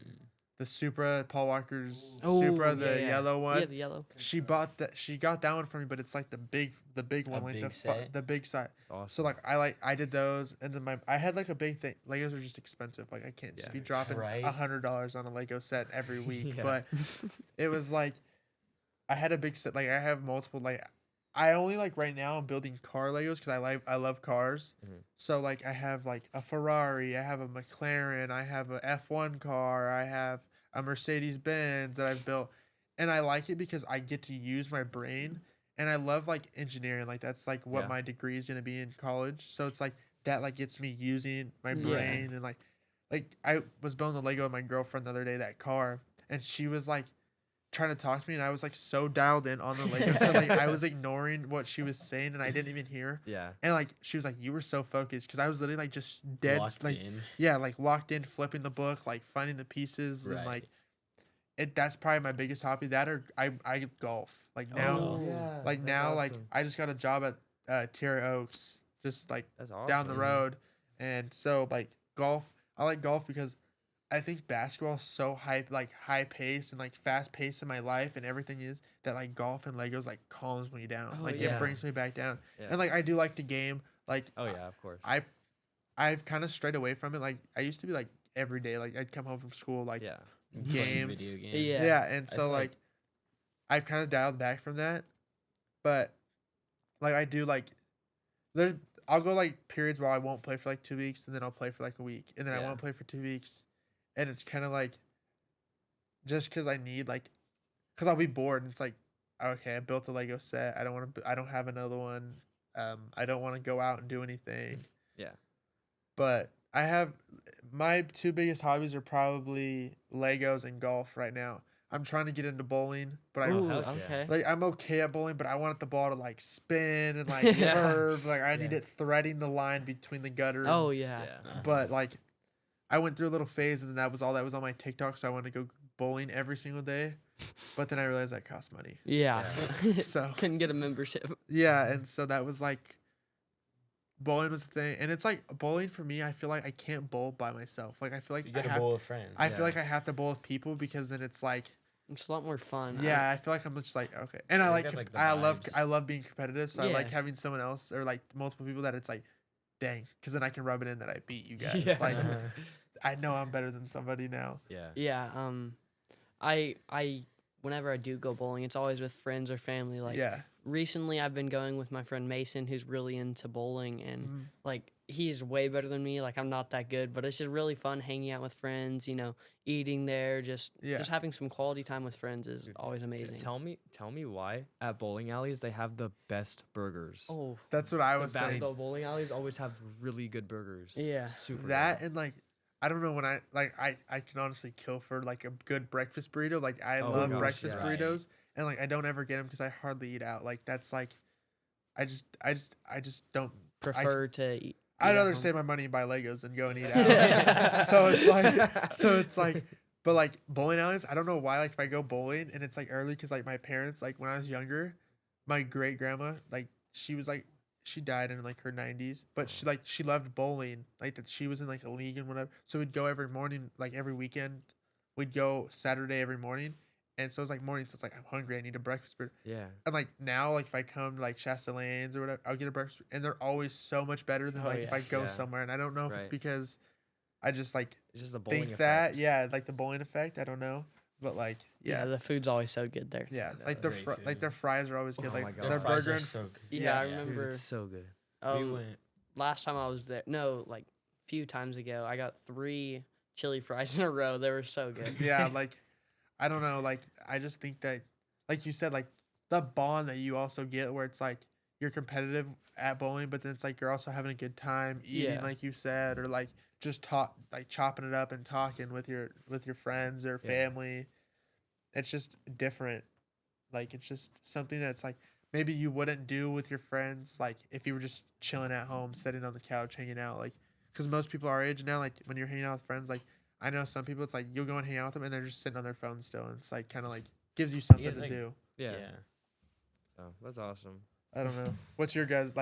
Supra, Paul Walker's Oh, Supra, yeah, the yeah. yellow one. Yeah, the yellow. She got that one for me, but it's like the big one, like big set? the big size. It's awesome. So like I did those, and then I had like a big thing. Legos are just expensive. Like I can't just Yeah. be dropping Right. $100 on a Lego set every week. Yeah. But it was like I had a big set. Like I have multiple. Like I only like right now I'm building car Legos because I love cars. Mhm. So like I have like a Ferrari, I have a McLaren, I have a F1 car, I have a Mercedes Benz that I've built, and I like it because I get to use my brain, and I love like engineering. Like that's like what Yeah. my degree is gonna be in college. So it's like that like gets me using my Yeah. brain, and like I was building a Lego with my girlfriend the other day, that car, and she was like trying to talk to me, and I was like so dialed in on the Lego, so like I was ignoring what she was saying, and I didn't even hear. yeah. And like she was like, "You were so focused," because I was literally like just dead, Locked like in. yeah, like locked in, flipping the book, like finding the pieces, and Right. like that's probably my biggest hobby. That or I golf. Like now, Oh, yeah. like that's now, like awesome. I just got a job at Terra Oaks, just like That's awesome. down the road, and so like golf. I like golf because I think basketball is so high pace and like fast pace in my life and everything is that like golf and Legos like calms me down. Oh, Like yeah. it brings me back down. Yeah. And like I do like to game. Like Oh yeah, of course. I I've kind of strayed away from it. Like I used to be like every day. Like I'd come home from school like Yeah. game. Video game. Yeah. Yeah, and I so feel like I've kind of dialed back from that, but like I do like there's I'll go like periods where I won't play for like 2 weeks and then I'll play for like a week and then I Yeah. won't play for 2 weeks, and it's kind of like just because I need like because I'll be bored and it's like okay I built a Lego set, I don't have another one, I don't want to go out and do anything. Yeah. But I have my two biggest hobbies are probably Legos and golf right now. I'm trying to get into bowling, but I Ooh, hell yeah. okay. like I'm okay at bowling, but I want the ball to like spin and like Yeah. curve. Like I need Yeah. it threading the line between the gutter. and- Oh yeah. But like I went through a little phase and then that was all that was on my TikTok, so I wanted to go bowling every single day. But then I realized that costs money. Yeah. So Couldn't get a membership. yeah, and so that was like bowling was the thing. And it's like bowling for me, I feel like I can't bowl by myself. Like I feel like You I gotta have bowl with friends. I feel like I have to bowl with people because then it's like It's a lot more fun. yeah, I feel like I'm just like okay, and I You like got, like, the I vibes. love being competitive, so I like Yeah. having someone else or like multiple people that it's like, dang, because then I can rub it in that I beat you guys. Yeah. Like I know I'm better than somebody now. Yeah. Yeah. I whenever I do go bowling, it's always with friends or family. Like Yeah, recently, I've been going with my friend Mason, who's really into bowling, and Mhm. like he's way better than me. Like I'm not that good, but it's just really fun hanging out with friends. You know, eating there, just having some quality time with friends is always amazing. Tell me why at bowling alleys they have the best burgers. Oh that's what I the, was saying. the bowling alleys always have really good burgers. Yeah. Super That good. and like I don't know when I can honestly kill for like a good breakfast burrito. Like I Oh love gosh, breakfast yeah. burritos, and like I don't ever get them because I hardly eat out. Like that's like I just don't. prefer to eat. I'd eat at rather home. save my money and buy Legos than go and eat out. so it's like, but like bowling alleys, I don't know why. Like if I go bowling and it's like early, because like my parents, like when I was younger, my great grandma, like she was like she died in like her 90s, but she loved bowling, like that she was in like a league and whatever. So we'd go every morning, like every weekend, we'd go Saturday every morning. And so it's like mornings, it's like I'm hungry, I need a breakfast burrito. Yeah. And like now, like if I come to like Shasta Lanes or whatever, I'll get a breakfast, and they're always so much better than Oh, like if yeah. I go Yeah. somewhere. And I don't know if it's Right. because I just like It's just a bowling think effect. that, yeah, like the bowling effect. I don't know, but like Yeah, yeah, the food's always so good there. yeah, Yeah, like their great like food. their fries are always good. Oh like my God. their Their fries burger are and so good. Yeah, I Dude, remember. it's so good. We went. Last time I was there, no, like a few times ago, I got 3 chili fries in a row. They were so good. yeah, like I don't know, like I just think that, like you said, like the bond that you also get where it's like you're competitive at bowling, but then it's like you're also having a good time eating, Yeah. like you said, or like just like chopping it up and talking with your friends or Yeah. family. It's just different. Like it's just something that's like maybe you wouldn't do with your friends, like if you were just chilling at home, sitting on the couch, hanging out, like because most people our age now, like when you're hanging out with friends, like I know some people, it's like you'll go and hang out with them and they're just sitting on their phone still, and it's like kind of like gives you something to like- do. Yeah. Yeah. So that's awesome. I don't know. What's your guys'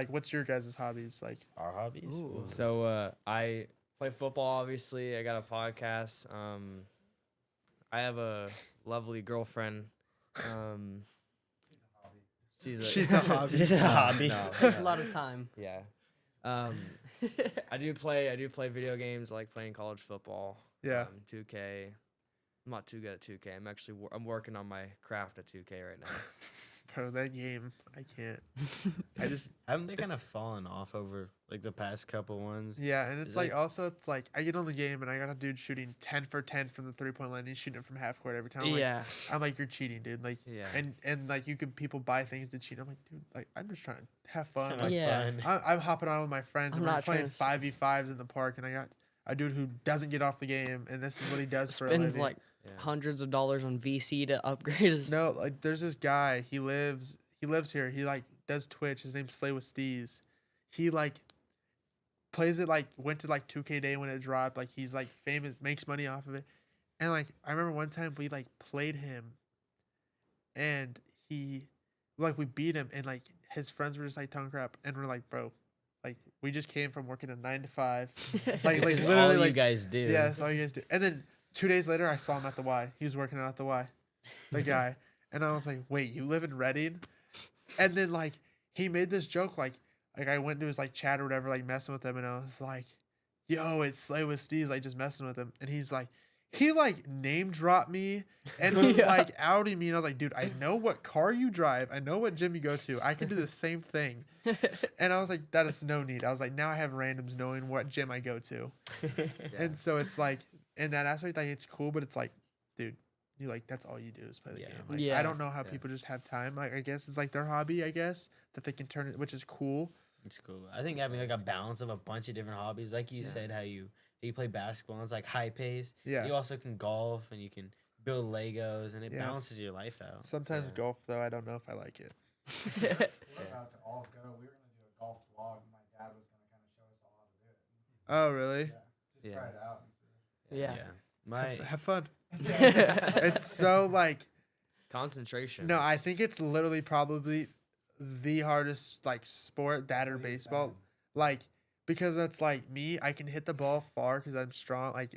hobbies like? Our hobbies. Ooh. So I play football. Obviously, I got a podcast. I have a lovely girlfriend. She's a hobby. She's a hobby. Takes a lot of time. Yeah. I do play video games. I like playing college football. Yeah. 2K. I'm not too good at 2K. I'm actually I'm working on my craft at 2K right now. Bro, that game, I can't. I just Haven't they kind of fallen off over like the past couple ones? yeah, and it's Is like it- also it's like I get on the game and I got a dude shooting 10 for 10 from the 3-point line. He's shooting it from half court every time. Like, Yeah. I'm like, you're cheating, dude. Like, Yeah. and like you could people buy things to cheat. I'm like, dude, like I'm just trying to have fun. Kinda Like, Yeah. fun. I'm hopping on with my friends I'm and we're not playing trying to 5v5s in the park, and I got a dude who doesn't get off the game, and this is what he does for a Spends living. like Yeah. hundreds of dollars on VC to upgrade his. No, like there's this guy. He lives here. He like does Twitch. His name's Slay with Steez. He like plays it, like went to like 2K Day when it dropped. Like he's like famous, makes money off of it. And like I remember one time we like played him, and we beat him, and like his friends were just like tongue crap, and we're like, bro, like we just came from working a 9 to 5. Like This is literally all you like guys do. yeah, that's all you guys do. And then 2 days later, I saw him at the Y. He was working out at the Y, the guy. And I was like, wait, you live in Reading? And then, like, he made this joke, like I went to his, like, chat or whatever, like, messing with him. And I was like, yo, it's Slay with Steve's, like just messing with him. And he's like, he like name dropped me and was like outing me. And I was like, dude, I know what car you drive. I know what gym you go to. I can do the same thing. And I was like, that is no need. I was like, now I have randoms knowing what gym I go to. And so it's like, in that aspect, like it's cool, but it's like, dude, you like, that's all you do is play the game. Like, Yeah. I don't know how people just have time. Like, I guess it's like their hobby, I guess, that they can turn it, which is cool. It's cool. I think having like a balance of a bunch of different hobbies, like you said, how you play basketball, and it's like high pace. Yeah. You also can golf and you can build Legos, and it Yeah. balances your life out. Sometimes Yeah. golf, though, I don't know if I like it. We're about to all go. We were gonna do a golf vlog. And my dad was gonna kind of show us all how to do it. Oh, really? Just Yeah. try it out and see. Yeah. My Have fun. It's so like, Concentration. no, I think it's literally probably the hardest like sport, that or baseball. Like, because it's like me, I can hit the ball far because I'm strong. Like,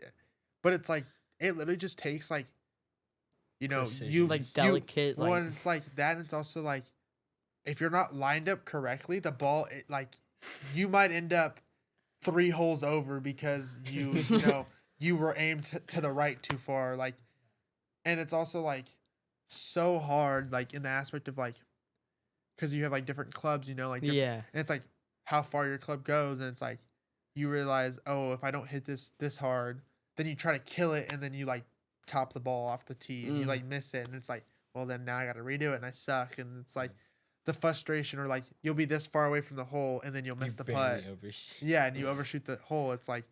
but it's like, it literally just takes like, you know, Precision. you Like you- delicate, well, like- and it's like that. And it's also like, if you're not lined up correctly, the ball, it, like, you might end up 3 holes over because you know you were aimed to the right too far. Like, and it's also like so hard, like in the aspect of like, because you have like different clubs, you know, like different, Yeah. and it's like how far your club goes, and it's like you realize, oh, if I don't hit this hard, then you try to kill it, and then you like top the ball off the tee, and you like miss it, and it's like, well, then now I got to redo it, and I suck, and it's like the frustration, or like you'll be this far away from the hole, and then you'll miss the putt, yeah, and you overshoot the hole. It's like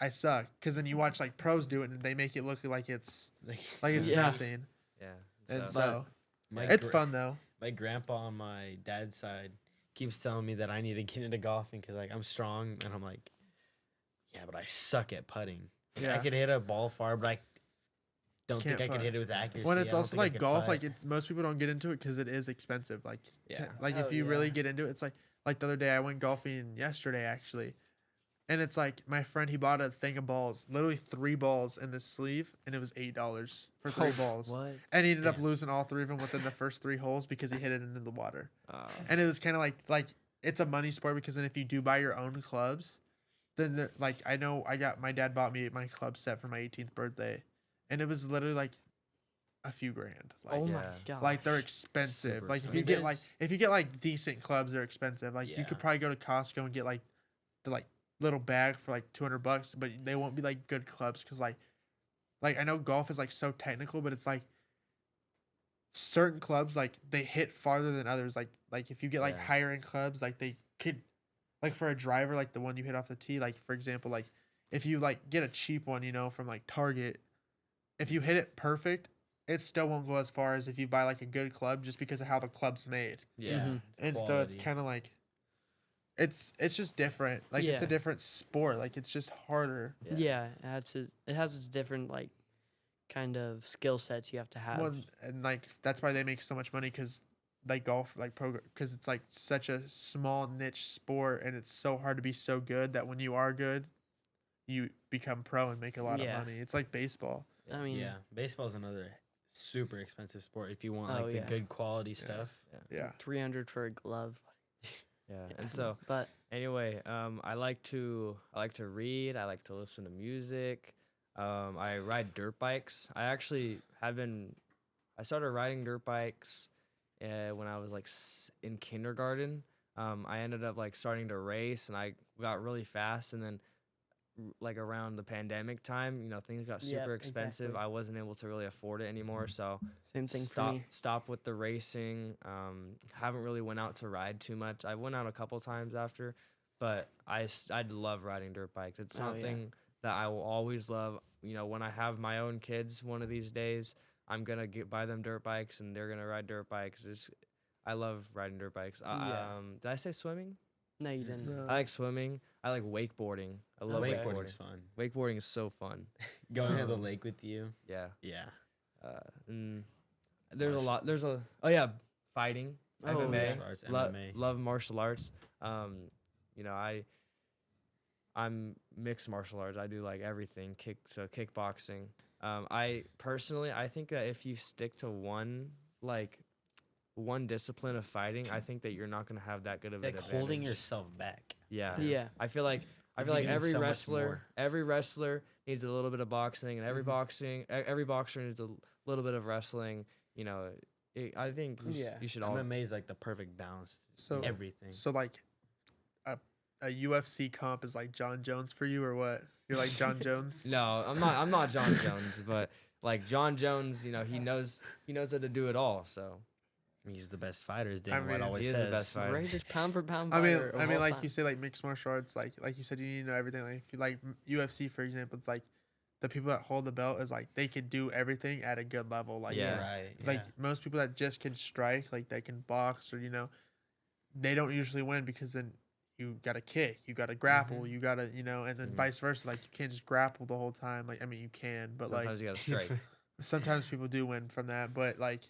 I suck, because then you watch like pros do it, and they make it look like it's Yeah. nothing, Yeah. and So, so My it's gra- fun though. My grandpa on my dad's side keeps telling me that I need to get into golfing because like I'm strong, and I'm like, yeah, but I suck at putting. Like, I Yeah. could hit a ball far, but I don't think Can't I could putt. hit it with accuracy. When I it's don't also think I like could golf, putt. like it's most people don't get into it because it is expensive. Like, Yeah. like Oh, if you yeah. really get into it, it's like the other day I went golfing yesterday actually, and it's like my friend, he bought a thing of balls, literally 3 balls in this sleeve, and it was $8 for 3 balls, What? and he ended up Yeah. losing all 3 of them within the first 3 holes because he hit it into the water, uh, and it was kind of like it's a money sport, because then if you do buy your own clubs, then like I know my dad bought me my club set for my 18th birthday, and it was literally like a few grand. Like, Oh my Yeah. god. like they're expensive. Super Like if expensive. you get like decent clubs, they're expensive. Like you Yeah. could probably go to Costco and get like the like little bag for like $200, but they won't be like good clubs, because like I know golf is like so technical, but it's like certain clubs, like they hit farther than others. Like if you get like Yeah. higher end clubs, like they could, like for a driver, like the one you hit off the tee, like for example, like if you like get a cheap one, you know, from like Target, if you hit it perfect, it still won't go as far as if you buy like a good club, just because of how the club's made. yeah, Mhm. And so quality. it's kind of like it's just different. Like it's a Yeah. different sport. Like it's just harder. Yeah. It has its different like kind of skill sets you have to have. One, and like that's why they make so much money, because like golf, like because it's like such a small niche sport, and it's so hard to be so good that when you are good, you become pro and make a lot Yeah. of money. It's like baseball. I mean, yeah, baseball's another super expensive sport if you want Oh, like yeah. the good quality stuff. Yeah. 300 for a glove. yeah. Yeah. And so But anyway, I like to read. I like to listen to music. I ride dirt bikes. I actually I started riding dirt bikes when I was like in kindergarten. I ended up like starting to race, and I got really fast, and then like around the pandemic time, you know, things got Yep, super expensive. exactly. I wasn't able to really afford it anymore, so same thing for me. stop with the racing. Haven't really went out to ride too much. I went out a couple times after, but I'd love riding dirt bikes. It's Oh, yeah. something that I will always love. You know, when I have my own kids one of these days, I'm gonna buy them dirt bikes, and they're gonna ride dirt bikes. I love riding dirt bikes. Yeah. Did I say swimming? No, you didn't. No. I like swimming. I like wakeboarding. I love Okay. Wakeboarding's wakeboarding. fun. Wakeboarding is so fun. Going to the Um, lake with you. Yeah. Yeah. And there's a Martial- lot. Oh yeah, fighting. Oh, MMA. yeah. Martial arts, Lo- MMA. love martial arts. You know, I'm mixed martial arts. I do like everything. Kickboxing. I personally, I think that if you stick to one discipline of fighting, I think that you're not gonna have that good of an Like holding advantage. yourself back. Yeah. Yeah. I feel like I You'd feel be like doing every so much wrestler, more. every wrestler needs a little bit of boxing, and every Mm-hmm. every boxer needs a little bit of wrestling. You know, I think Yeah. you should all. MMA is like the perfect balance. So Everything. so like a UFC comp is like John Jones for you or what? You're like John Jones? No, I'm not. I'm not John Jones, but like John Jones, he knows how to do it all. So He's the best fighter, as Dana White mean, always he is says. the best fighter. Greatest pound for pound I mean, fighter. I of mean, all like time. you say, like mixed martial arts, like you said, you need to know everything. Like if you like UFC, for example, it's like the people that hold the belt is like they can do everything at a good level. Like Yeah. Right. like yeah. most people that just can strike, like they can box or they don't usually win because then you got to kick, you got to grapple, Mhm. you got to and then vice versa. Like you can't just grapple the whole time. Like I mean, you can, but Sometimes you gotta strike. sometimes people do win from that. But like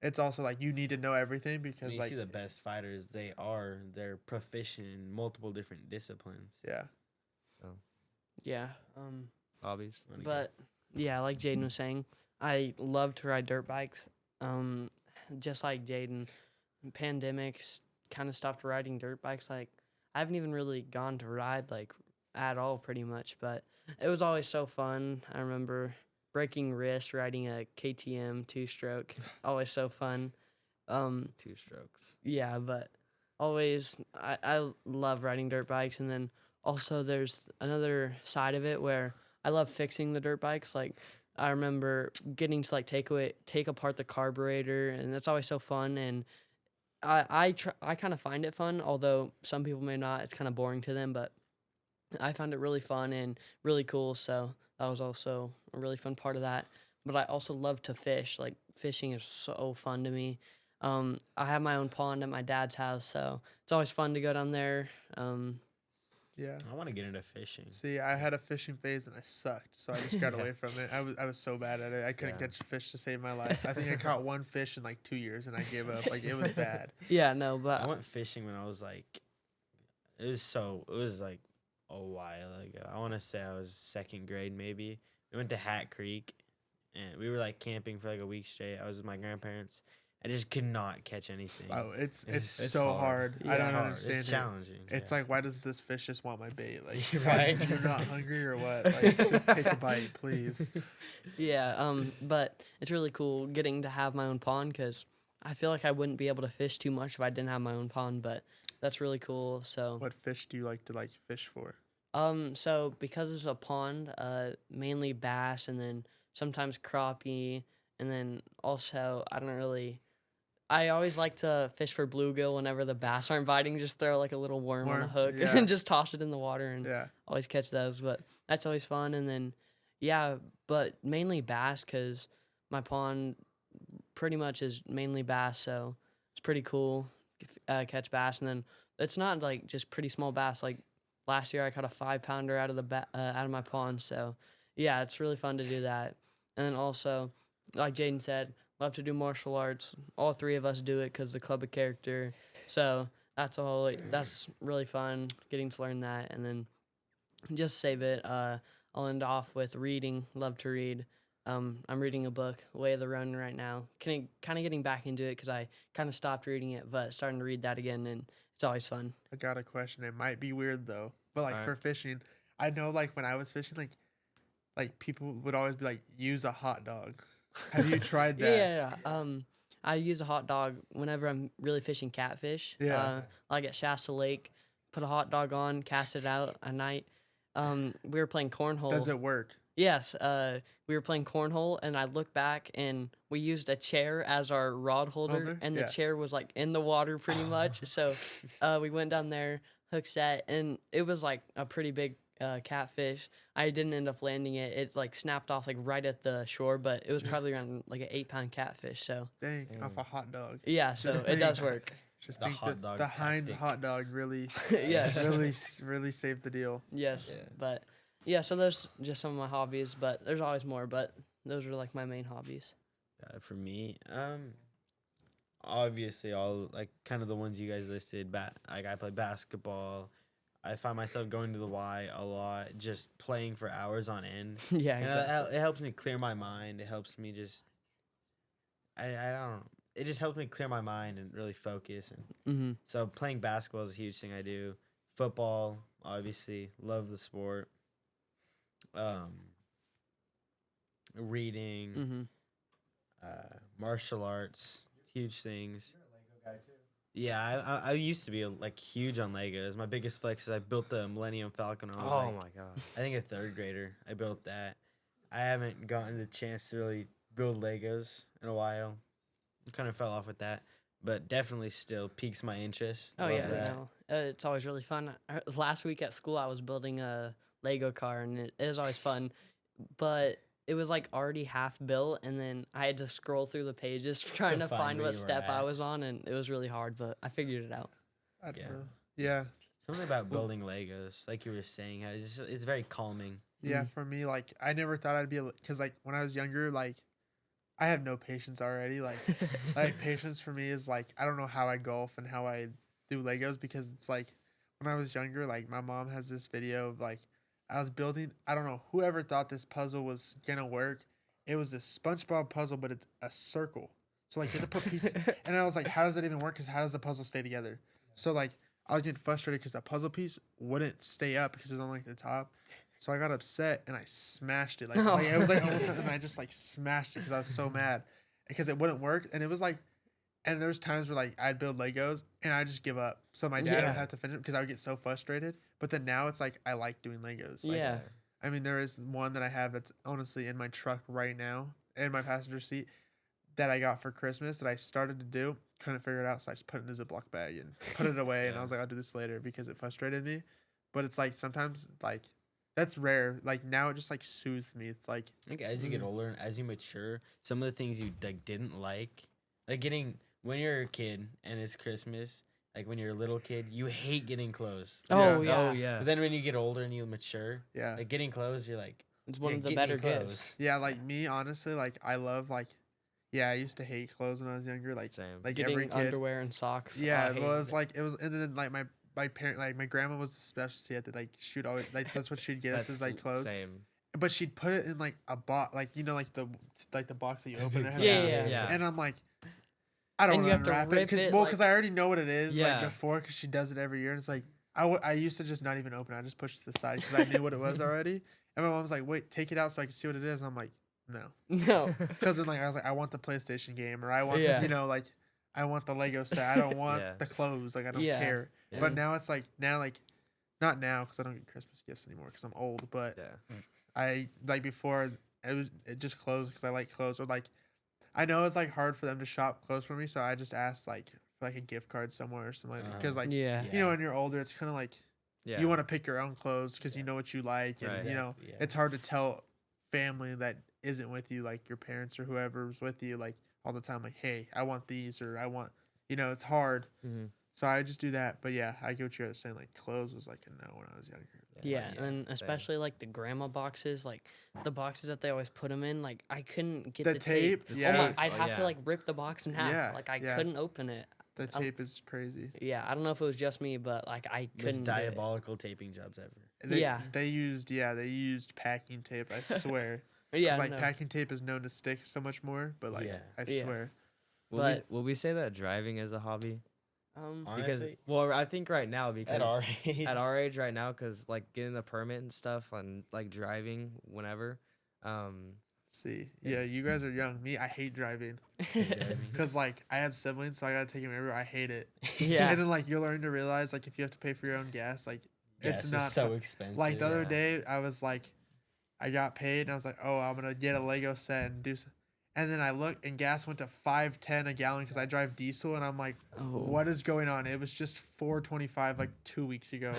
it's also like you need to know everything When because you like see the best fighters, they're proficient in multiple different disciplines. yeah. Yeah. Hobbies. Wanna go- But yeah, like Jaden was saying, I love to ride dirt bikes. Just like Jaden, pandemics kind of stopped riding dirt bikes. Like I haven't even really gone to ride like at all, pretty much. But it was always so fun. I remember breaking wrist riding a KTM 2-stroke. Always so fun. 2 strokes. Yeah, but always I love riding dirt bikes, and then also there's another side of it where I love fixing the dirt bikes. Like I remember getting to like take apart the carburetor, and that's always so fun. And I kind of find it fun, although some people may not. It's kind of boring to them, but I found it really fun and really cool. So that was also a really fun part of that. But I also love to fish. Like fishing is so fun to me. I have my own pond at my dad's house, so it's always fun to go down there. Yeah. I want to get into fishing. See, I had a fishing phase and I sucked, so I just got Yeah. away from it. I was so bad at it. I couldn't Yeah. catch a fish to save my life. I think I caught one fish in like 2 years and I gave up. Like it was bad. Yeah, no, but I went fishing when I was like, it was like a while ago. I want to say I was 2nd grade maybe. We went to Hat Creek, and we were like camping for like a week straight. I was with my grandparents. I just could not catch anything. Oh, it's It's so hard. Yeah. I It's don't hard. understand It's it. challenging. It's yeah. like, why does this fish just want my bait? Like, Right. You're not hungry or what? Like, just take a bite, please. yeah, but it's really cool getting to have my own pond because I feel like I wouldn't be able to fish too much if I didn't have my own pond. But that's really cool. So What fish do you like to like fish for? So because it's a pond, mainly bass, and then sometimes crappie, and then also I always like to fish for bluegill whenever the bass aren't biting. Just throw like a little worm on a Worm, hook yeah. and just toss it in the water and Yeah. always catch those. But that's always fun. And then yeah, but mainly bass because my pond pretty much is mainly bass, so it's pretty cool. Catch bass, and then it's not like just pretty small bass. Like last year, I caught a 5-pounder out of out of my pond. So yeah, it's really fun to do that. And then also, like Jaden said, love to do martial arts. All 3 of us do it because the club of character. So that's really fun getting to learn that. And then just save it. I'll end off with reading. Love to read. I'm reading a book, Way of the Ronin, right now. Kind of getting back into it because I kind of stopped reading it, but starting to read that again, and it's always fun. I got a question. It might be weird though, but like Alright. for fishing, I know like when I was fishing, like people would always be like, use a hot dog. Have you tried that? Yeah. I use a hot dog whenever I'm really fishing catfish. Yeah. Like at Shasta Lake, put a hot dog on, cast it out at night. We were playing cornhole. Does it work? Yes, we were playing cornhole, and I look back, and we used a chair as our rod holder, and the Yeah. chair was like in the water pretty much. So we went down there, hook set, and it was like a pretty big catfish. I didn't end up landing it. It like snapped off like right at the shore, but it was probably around like an 8-pound catfish. So Dang, off a hot dog. yeah, so Just it does think- work. Just The think hot that dog the Heinz tactic. hot dog really, Yes. really saved the deal. Yes, Yeah. but yeah, so those just some of my hobbies, but there's always more. But those are like my main hobbies. For me, obviously all like kind of the ones you guys listed. Like I play basketball. I find myself going to the Y a lot, just playing for hours on end. Yeah, And exactly. it helps me clear my mind. It helps me just, I don't know. It just helps me clear my mind and really focus. And Mm-hmm. so playing basketball is a huge thing I do. Football, obviously. Love the sport. Reading, Mm-hmm. martial arts, huge things. You're a Lego guy too. Yeah, I used to be like huge on Legos. My biggest flex is I built the Millennium Falcon when I was Oh like, my god. I think a third grader. I built that. I haven't gotten the chance to really build Legos in a while. Kind of fell off with that, but definitely still piques my interest. Oh Love yeah, that. no, it's always really fun. Last week at school, I was building a Lego car, and it is always fun. But it was like already half built, and then I had to scroll through the pages trying to find find where what you were step I at. was on, and it was really hard. But I figured it out. I don't Yeah. know. Yeah. Something about building Legos, like you were saying, how it's very calming. Yeah, for me, like I never thought I'd be able, because like when I was younger, like I have no patience already. Like patience for me is like I don't know how I golf and how I do Legos, because it's like when I was younger, like my mom has this video of like I was building. I don't know whoever thought this puzzle was gonna work. It was a SpongeBob puzzle, but it's a circle. So like you have to put pieces, and I was like, how does that even work? Because how does the puzzle stay together? So like I was getting frustrated because that puzzle piece wouldn't stay up because it was on like the top. So I got upset and I smashed it. Like it was like almost, and I just like smashed it because I was so mad because it wouldn't work. And it was like, and there's times where like I'd build Legos and I'd just give up. So my dad Yeah. would have to finish it because I would get so frustrated. But then now it's like I like doing Legos. Like, Yeah. I mean, there is one that I have that's honestly in my truck right now in my passenger seat that I got for Christmas that I started to do. Couldn't figure it out. So I just put it in a Ziploc bag and put it away. And I Yeah. was like, I'll do this later because it frustrated me. But it's like sometimes like that's rare. Like now it just like soothes me. It's like, I think as you get older and as you mature, some of the things you like didn't like getting when you're a kid and it's Christmas, like when you're a little kid, you hate getting clothes. Oh Yeah. yeah, Oh yeah. But then when you get older and you mature, yeah. like getting clothes, you're like, it's one "Yeah, of the get me better clothes." gifts. Yeah, like me, honestly, like I love like, yeah, I used to hate clothes when I was younger. Like, Same. like Getting every kid. underwear and socks. Yeah, I well, hated it's like it was, and then like my parent, like my grandma was the specialty at the like shoot always like that's what she'd get us is like clothes. Same. But she'd put it in like a box, like you know, like the box that you open. And it has Yeah, the- yeah, yeah. And I'm like, I don't And want you have to unwrap rip Cause, it, well, like- because I already know what it is Yeah. like before, because she does it every year. And it's like I used to just not even open it. I just pushed it to the side because I knew what it was already. And my mom was like, "Wait, take it out so I can see what it is." And I'm like, "No," No. because then like I was like, "I want the PlayStation game," or "I want Yeah. you know like I want the Lego set. I don't want Yeah. the clothes. Like I don't Yeah. care." Yeah. But now it's like not now because I don't get Christmas gifts anymore because I'm old. But Yeah. I like before it just clothes because I like clothes, or like I know it's like hard for them to shop clothes for me, so I just asked like for like a gift card somewhere or something like that. Because like Yeah. you know when you're older, it's kind of like Yeah. you want to pick your own clothes because you know what you like, and Right. you know Exactly, yeah. it's hard to tell family that isn't with you, like your parents or whoever's with you, like all the time, like, hey, I want these, or I want, you know, it's hard. Mhm. So I just do that. But yeah, I get what you're saying. Like clothes was like a no when I was younger. Yeah, Yeah, and especially like the grandma boxes, like the boxes that they always put them in. Like I couldn't get The the tape, The Oh yeah. my, tape. I'd Oh, have to yeah. like rip the box in half. Yeah, Like I yeah. couldn't open it. The tape is crazy. Yeah, I don't know if it was just me, but like I Most couldn't. do it. diabolical taping jobs ever. Yeah. They used packing tape. I swear. Yeah, 'Cause, like no. packing tape is known to stick so much more. But like Yeah. I Yeah. swear. Will we say that driving is a hobby? Because Honestly, well, I think right now because at our age, at our age right now, because like getting the permit and stuff and like driving whenever, See, yeah, you guys are young. Me, I hate driving driving. because like I have siblings, so I gotta take them everywhere. I hate it. Yeah. And then like you're learning to realize like if you have to pay for your own gas, like Gas it's is not so fu- expensive. like the other yeah. day I was like, I got paid and I was like, oh, I'm gonna get a Lego set and do. And then I looked and gas went to $5.10 a gallon because I drive diesel, and I'm like, Oh. what is going on? It was just $4.25 like 2 weeks ago,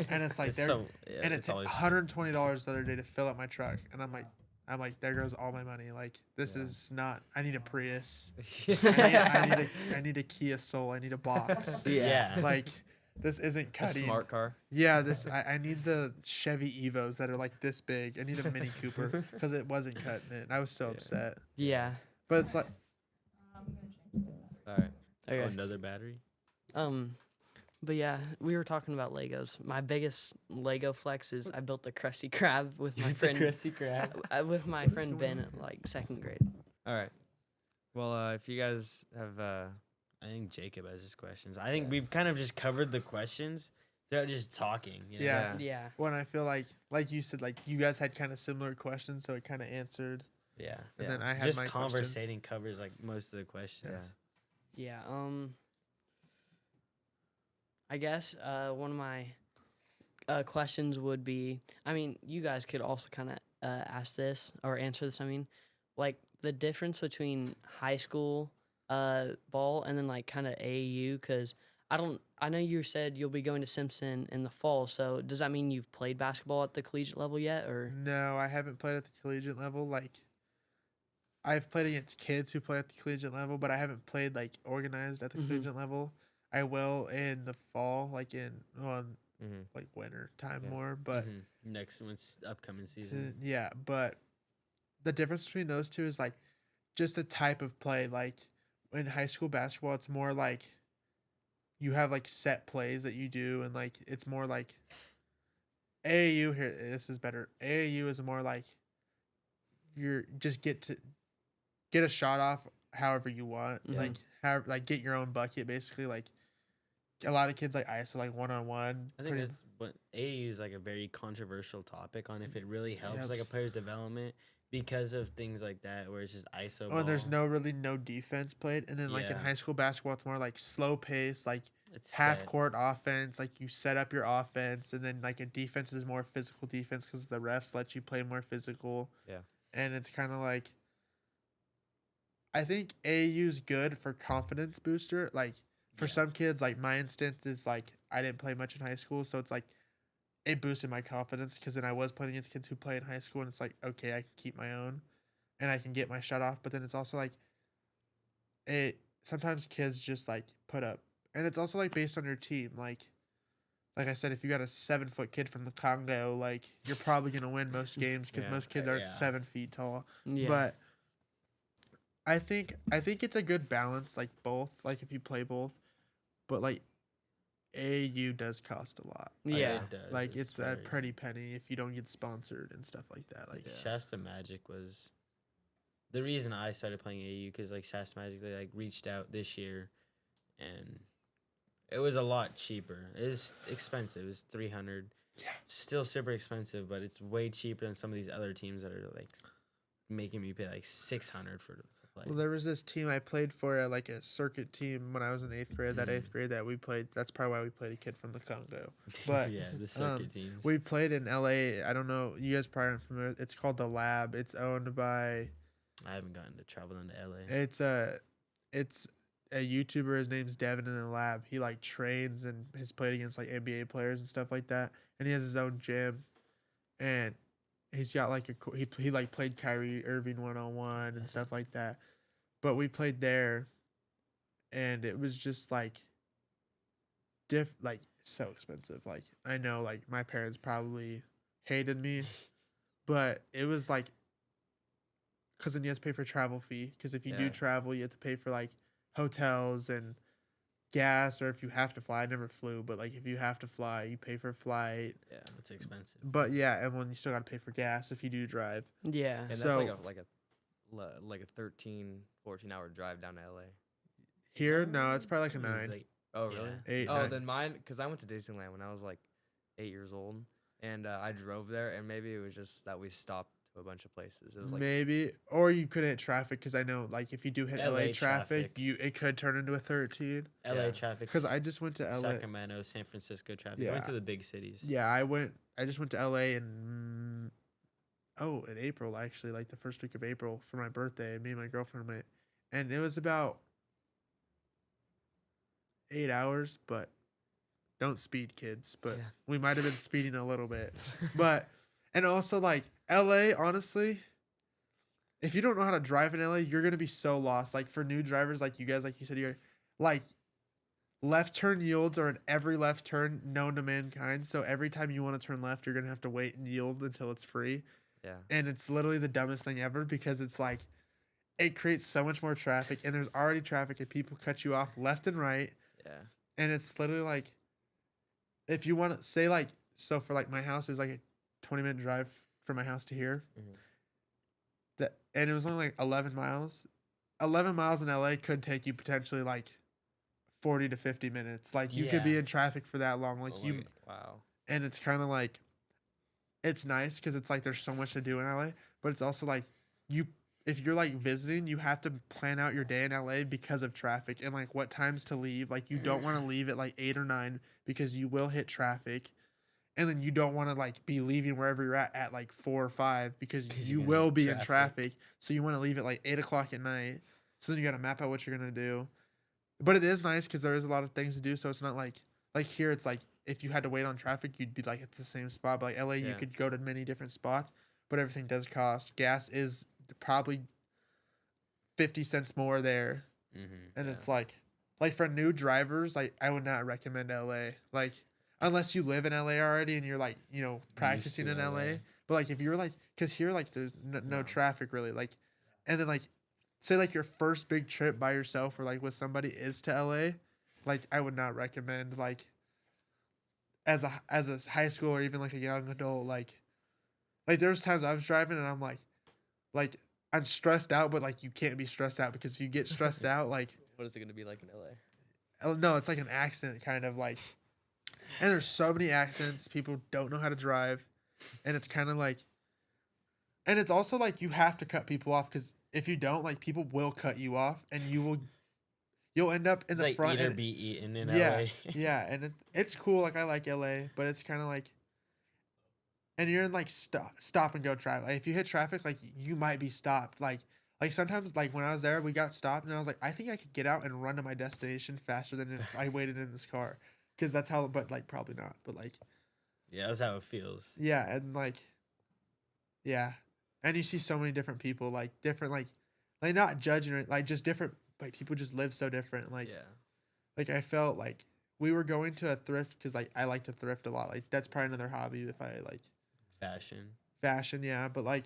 and it's like It's they're so, yeah, and it's it's always $120 the other day to fill up my truck, and I'm like, there goes all my money. Like this Yeah. is not. I need a Prius. yeah. I need a Kia Soul. I need a box. Yeah. Like this isn't A cutting. smart car. Yeah, I need the Chevy Evos that are like this big. I need a Mini Cooper because it wasn't cutting it. And I was so Yeah. upset. Yeah. But it's like All right. Okay. another battery. But yeah, we were talking about Legos. My biggest Lego flex is I built the Krusty Krab with my friend. Krusty Krab. With my friend Ben at like second grade. All right. Well, if you guys have I think Jacob has his questions. I think we've kind of just covered the questions. They're just talking. You know? Yeah. Yeah. When I feel like you said, like you guys had kind of similar questions, so it kind of answered. Yeah. And then I had Just my questions. conversating covers like most of the questions. Yeah. Yeah. I guess one of my questions would be, I mean, you guys could also kind of ask this or answer this. I mean, like the difference between high school ball and then like kind of AAU, because I know you said you'll be going to Simpson in the fall. So does that mean you've played basketball at the collegiate level yet, or? No, I haven't played at the collegiate level. Like, I've played against kids who play at the collegiate level, but I haven't played like organized at the Mhm. collegiate level. I will in the fall, like Mm-hmm. like winter time Yeah. more. But Next one's upcoming season. yeah, but the difference between those two is like just the type of play. Like in high school basketball, it's more like you have like set plays that you do, and like it's more like AAU here. This is better. AAU is more like you're just get a shot off however you want. Yeah. Like like get your own bucket basically. Like a lot of kids like ISO like 1-on-1. I think that's what AAU is like a very controversial topic on if it really helps like a Yes. player's development because of things like that where it's just ISO. Oh, and there's ball. no defense played, and then like in Yeah. high school basketball, it's more like slow pace, like It's half set. court offense. Like you set up your offense, and then like a defense is more physical defense because the refs let you play more physical. Yeah. And it's kind of like I think AAU's good for confidence booster. Like for Yeah. some kids, like my instance is like I didn't play much in high school, so it's like it boosted my confidence because then I was playing against kids who play in high school, and it's like okay, I can keep my own, and I can get my shot off. But then it's also like it sometimes kids just like put up, and it's also like based on your team. Like I said, if you got a 7-foot kid from the Congo, like you're probably gonna win most games because Yeah, most kids are yeah. 7 feet tall. Yeah. But I think it's a good balance, like both. Like if you play both, but like AAU does cost a lot. Yeah. It does. Like it's a very- pretty penny if you don't get sponsored and stuff like that. Like Shasta Magic was the reason I started playing AAU because like Shasta Magic they like reached out this year, and it was a lot cheaper. It was expensive. It was $300. Yeah. Still super expensive, but it's way cheaper than some of these other teams that are like making me pay like $600 for to play. well, there was this team I played for, like a circuit team when I was in 8th grade. That 8th grade that we played. That's probably why we played a kid from the Congo. But yeah, the circuit teams. we played in LA. I don't know. You guys probably aren't familiar. It's called the Lab. It's owned by. I haven't gotten to travel into LA. It's a YouTuber. His name's Devin in the Lab. He like trains and has played against like NBA players and stuff like that. And he has his own gym, and he's got like he like played Kyrie Irving 1-on-1 and stuff like that. But we played there, and it was just like like so expensive. Like I know like my parents probably hated me, but it was like because then you have to pay for travel fee. Because if you do Yeah. travel, you have to pay for like hotels and gas, or if you have to fly. I never flew, but like if you have to fly, you pay for flight. Yeah. It's expensive. But yeah, and when you still got to pay for gas if you do drive. Yeah. And So- that's like a 13, 14-hour drive down to LA. Here, no, it's probably like a It was 9, like- Oh, Yeah. really? 8, Oh, 9. then mine, because I went to Disneyland when I was like 8 years old, and I drove there, and maybe it was just that we stopped to a bunch of places. It was like, Maybe, or you could hit traffic because I know like if you do hit LA, LA traffic, traffic. it could turn into a 13. LA Yeah. traffic. Because I just went to LA. Sacramento, San Francisco traffic. Yeah. Went to the big cities. Yeah, I just went to LA in April actually, like the first week of April for my birthday. Me and my girlfriend went, and it was about 8 hours. But don't speed, kids. But Yeah. we might have been speeding a little bit. But and also like LA, honestly, if you don't know how to drive in LA, you're gonna be so lost. Like for new drivers, like you guys, like you said, you're like left turn yields are at every left turn known to mankind. So every time you want to turn left, you're gonna have to wait and yield until it's free. yeah. And it's literally the dumbest thing ever because it's like it creates so much more traffic, and there's already traffic, and people cut you off left and right. Yeah. And it's literally like if you want to say like so for like my house, it was like a 20-minute drive from my house to here. Mhm. And it was only like 11 miles. 11 miles in LA could take you potentially like 40 to 50 minutes. Like you could be Yeah. in traffic for that long. Like Oh, you like, Wow. And it's kind of like, it's nice because it's like there's so much to do in LA, but it's also like if you're like visiting, you have to plan out your day in LA because of traffic and like what times to leave. Like you don't want to leave at like 8 or 9 because you will hit traffic. And then you don't want to like be leaving wherever you're at like 4 or 5 because 'Cause you you're gonna will hit be in traffic. traffic. So you want to leave at like 8 o'clock at night. So then you got to map out what you're gonna do. But it is nice because there is a lot of things to do. So it's not like here it's like if you had to wait on traffic, you'd be like at the same spot. But like LA, you Yeah. could go to many different spots, but everything does cost. Gas is probably 50 cents more there, and Yeah. it's like for new drivers, like I would not recommend LA. Like unless you live in LA already and you're like practicing to in LA. LA. But like if you're like, because here like there's no No. traffic really, like, and then like say like your first big trip by yourself or like with somebody is to LA, like I would not recommend like as a high school or even like a young adult, like there's times I was driving and I'm like I'm stressed out, but like you can't be stressed out because if you get stressed out, like What is it gonna be like in LA? oh no, it's like an accident kind of like, and there's so many accidents. People don't know how to drive, and it's kind of like, and it's also like you have to cut people off because if you don't, like people will cut you off, and you'll end up in It's the like front. eat or And, be eaten in yeah, LA. yeah, and it's cool. Like I like LA, but it's kind of like, and you're in like stop and go traffic. Like if you hit traffic, like you might be stopped. Like sometimes, like when I was there, we got stopped, and I was like, I think I could get out and run to my destination faster than if I waited in this car, because that's how. But like probably not. But like Yeah, that's how it feels. yeah, and like yeah, and you see so many different people, like different like not judging or like just different. Like people just live so different. Like Yeah. like I felt like we were going to a thrift because like I like to thrift a lot. Like that's probably another hobby if I like fashion, yeah. But like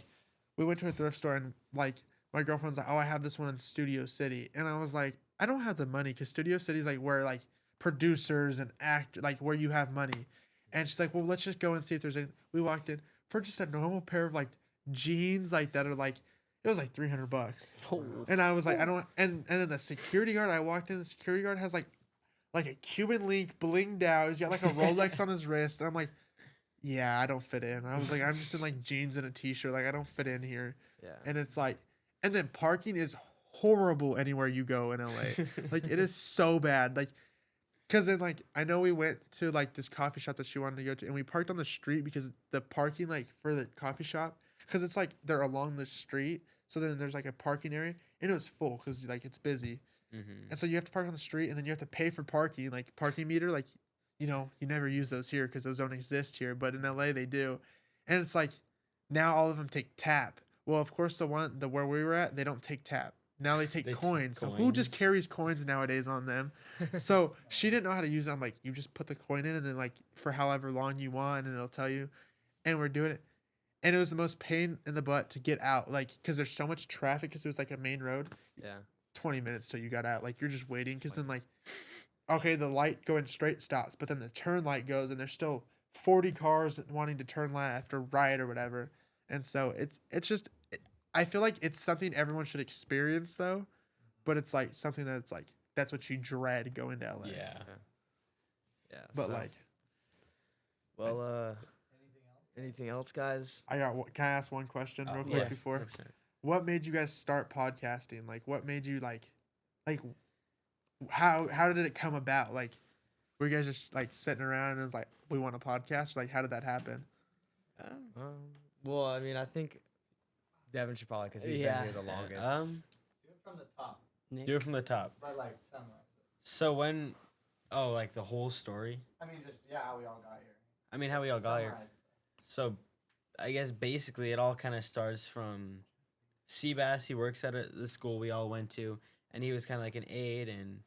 we went to a thrift store and like my girlfriend's like, oh, I have this one in Studio City, and I was like, I don't have the money because Studio City is like where like producers and act like where you have money, and she's like, well, let's just go and see if there's any. We walked in for just a normal pair of like jeans like that are like it was like $300, and I was like, I don't. And then the security guard, I walked in, the security guard has like a Cuban link blinged out. He's got like a Rolex on his wrist, and I'm like, yeah, I don't fit in. I was like, I'm just in like jeans and a t-shirt, like I don't fit in here. Yeah. And it's like, and then parking is horrible anywhere you go in LA. Like it is so bad. Like, cause then like I know we went to like this coffee shop that she wanted to go to, and we parked on the street because the parking like for the coffee shop, cause it's like they're along the street, so then there's like a parking area, and it was full cause like it's busy, and so you have to park on the street, and then you have to pay for parking, like parking meter, like you never use those here because those don't exist here, but in LA they do, and it's like now all of them take tap. Well, of course, the where we were at, they don't take tap. Now they take coins. So who just coins. carries coins nowadays on them? So she didn't know how to use it. I'm like, you just put the coin in and then like for however long you want, and it'll tell you. And we're doing it. And it was the most pain in the butt to get out, like, because there's so much traffic because it was like a main road. Yeah. 20 minutes till you got out. Like, you're just waiting because then, like, okay, the light going straight stops, but then the turn light goes and there's still 40 cars wanting to turn left or right or whatever. And so it's just, I feel like it's something everyone should experience though, but it's like something that's like, that's what you dread going to LA. Yeah. Yeah. But so, like, well, anything else, guys? can I ask one question real quick Yeah, before? 100%. What made you guys start podcasting? Like, what made you like, how did it come about? Like, were you guys just like sitting around and it was like, we want a podcast? Like, how did that happen? Well, I mean, I think Devin should probably, because he's Yeah. been here the longest. Do it from the top, Nick? Do it from the top. but like summarize it. So when, like the whole story. I mean, just how we all got here. I mean, how we all got here. Summarize. So, I guess basically it all kind of starts from Seabass. He works at the school we all went to, and he was kind of like an aide. And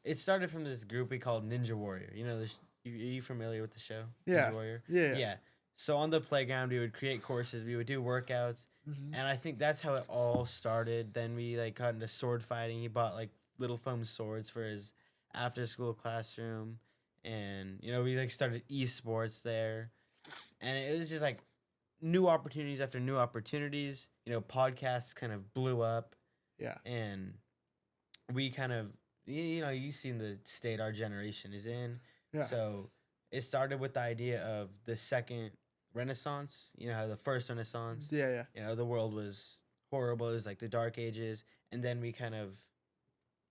it started from this group we called Ninja Warrior. You know, are you familiar with the show? Yeah. Ninja Warrior. Yeah. Yeah. So on the playground, we would create courses. We would do workouts, Mhm. and I think that's how it all started. Then we like got into sword fighting. He bought like little foam swords for his after-school classroom, and we like started esports there, and it was just like new opportunities after new opportunities. Podcasts kind of blew up, Yeah. and we kind of you've seen the state our generation is in. Yeah. So it started with the idea of the second Renaissance. You know how the first Renaissance, Yeah. you know, the world was horrible. It was like the Dark Ages, and then we kind of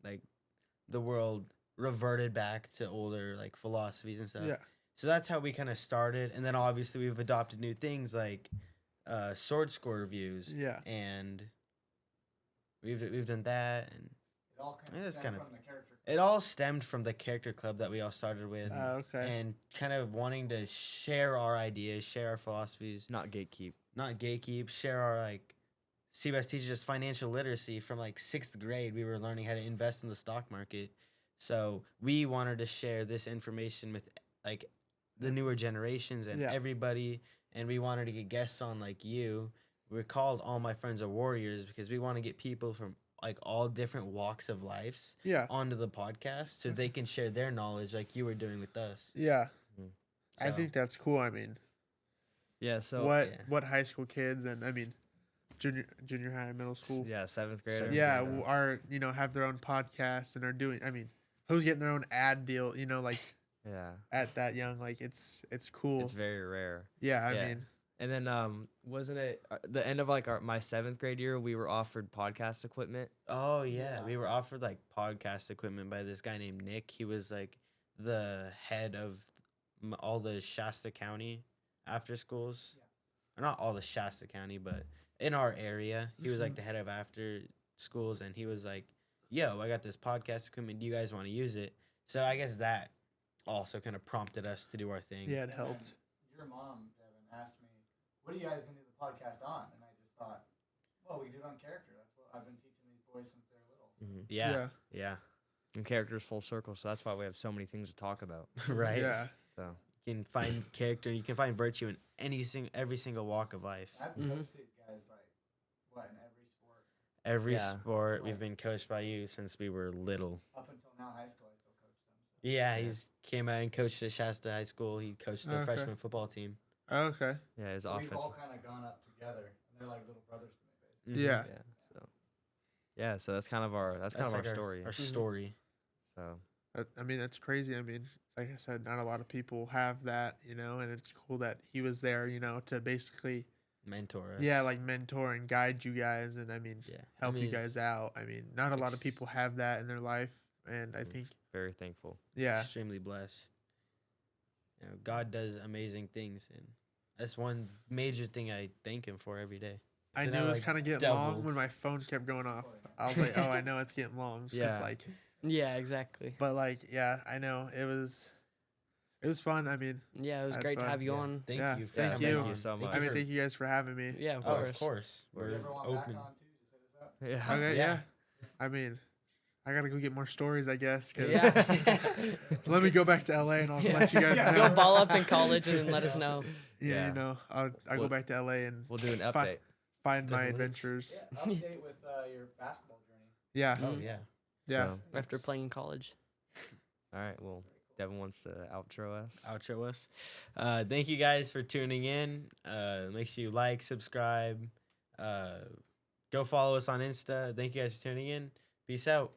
like the world reverted back to older like philosophies and stuff. Yeah. So that's how we kind of started, and then obviously we've adopted new things like sword score reviews. Yeah. And we've done that, and It all kind Yeah, of it's stemmed kind of- from the character. it all stemmed from the character club that we all started with, Okay. and kind of wanting to share our ideas, share our philosophies, Not gatekeep. not gatekeep, share our like. CBS teaches us financial literacy from like 6th grade. We were learning how to invest in the stock market, so we wanted to share this information with like the newer generations and Yeah. everybody. And we wanted to get guests on like you. We're called All My Friends Are Warriors because we want to get people from like all different walks of lives Yeah. onto the podcast so they can share their knowledge like you were doing with us. Yeah. I So, think that's cool. I mean, Yeah. So what high school kids and I mean, junior high, middle school. Yeah, 7th grader. Seventh Yeah, grader. are have their own podcasts and are doing. I mean, who's getting their own ad deal? Like Yeah. at that young, like it's cool. It's very rare. Yeah, I yeah. mean, And then wasn't it the end of like my 7th grade year? We were offered podcast equipment. Oh yeah, we were offered like podcast equipment by this guy named Nick. He was like the head of all the Shasta County after schools. Or not all the Shasta County, but in our area, he was like the head of after schools, and he was like, "Yo, I got this podcast equipment. Do you guys want to use it?" So I guess that also kind of prompted us to do our thing. yeah, it helped. Your mom, Devin, asked me, "What are you guys gonna do the podcast on?" And I just thought, "Well, we can do it on character. That's what I've been teaching these boys since they're little." Yeah, yeah, And characters full circle, so that's why we have so many things to talk about. right. Yeah, So You can find character. You can find virtue in every single walk of life. I've coached these guys like what in every sport Every Yeah. sport we've been coached by you since we were little. up until now. High school, I still coach them. So. Yeah, he's came out and coached at Shasta High School. He coached the Okay. freshman football team. okay, yeah, his We've offensive. all kind of gone up together, and they're like little brothers to me, basically. yeah, Yeah. So that's kind of our That's kind of like our story. Our story. So I mean, that's crazy. I mean, like I said, not a lot of people have that, and it's cool that he was there, to basically, Mentor us. yeah, like mentor and guide you guys, and I mean, Yeah. help you it's guys out. I mean, not a lot of people have that in their life, and I think, very thankful. yeah, Extremely blessed. God does amazing things, and that's one major thing I thank him for every day. I So knew now, it was like, kind of getting long doubled. when my phone kept going off. I was like, oh, I know it's getting long. Yeah. It's like, Yeah, exactly. but like, yeah, I know it was fun. I mean, Yeah, it was Had great to fun. have you Yeah. on. Thank Yeah, you. For thank having you. me Thank you on. so much. I mean, for- thank you guys for having me. Yeah, of Oh, course. of course. You We're ever want open. back on too? Just hit us up. Yeah. Okay, Yeah. yeah. I mean, I gotta go get more stories, I guess. 'Cause Yeah. let me go back to LA and I'll let you guys know. Go ball up in college and then let us know. Yeah, Yeah. I'll go We'll- back to LA and We'll do an Fi- update. find my Definitely. adventures. Yeah, update with your basketball journey. Yeah, Oh Mhm. yeah. yeah. So, After It's- playing in college. all right. Well, Devin wants to outro us. Outro us. Thank you guys for tuning in. Make sure you like, subscribe. Go follow us on Insta. Thank you guys for tuning in. Peace out.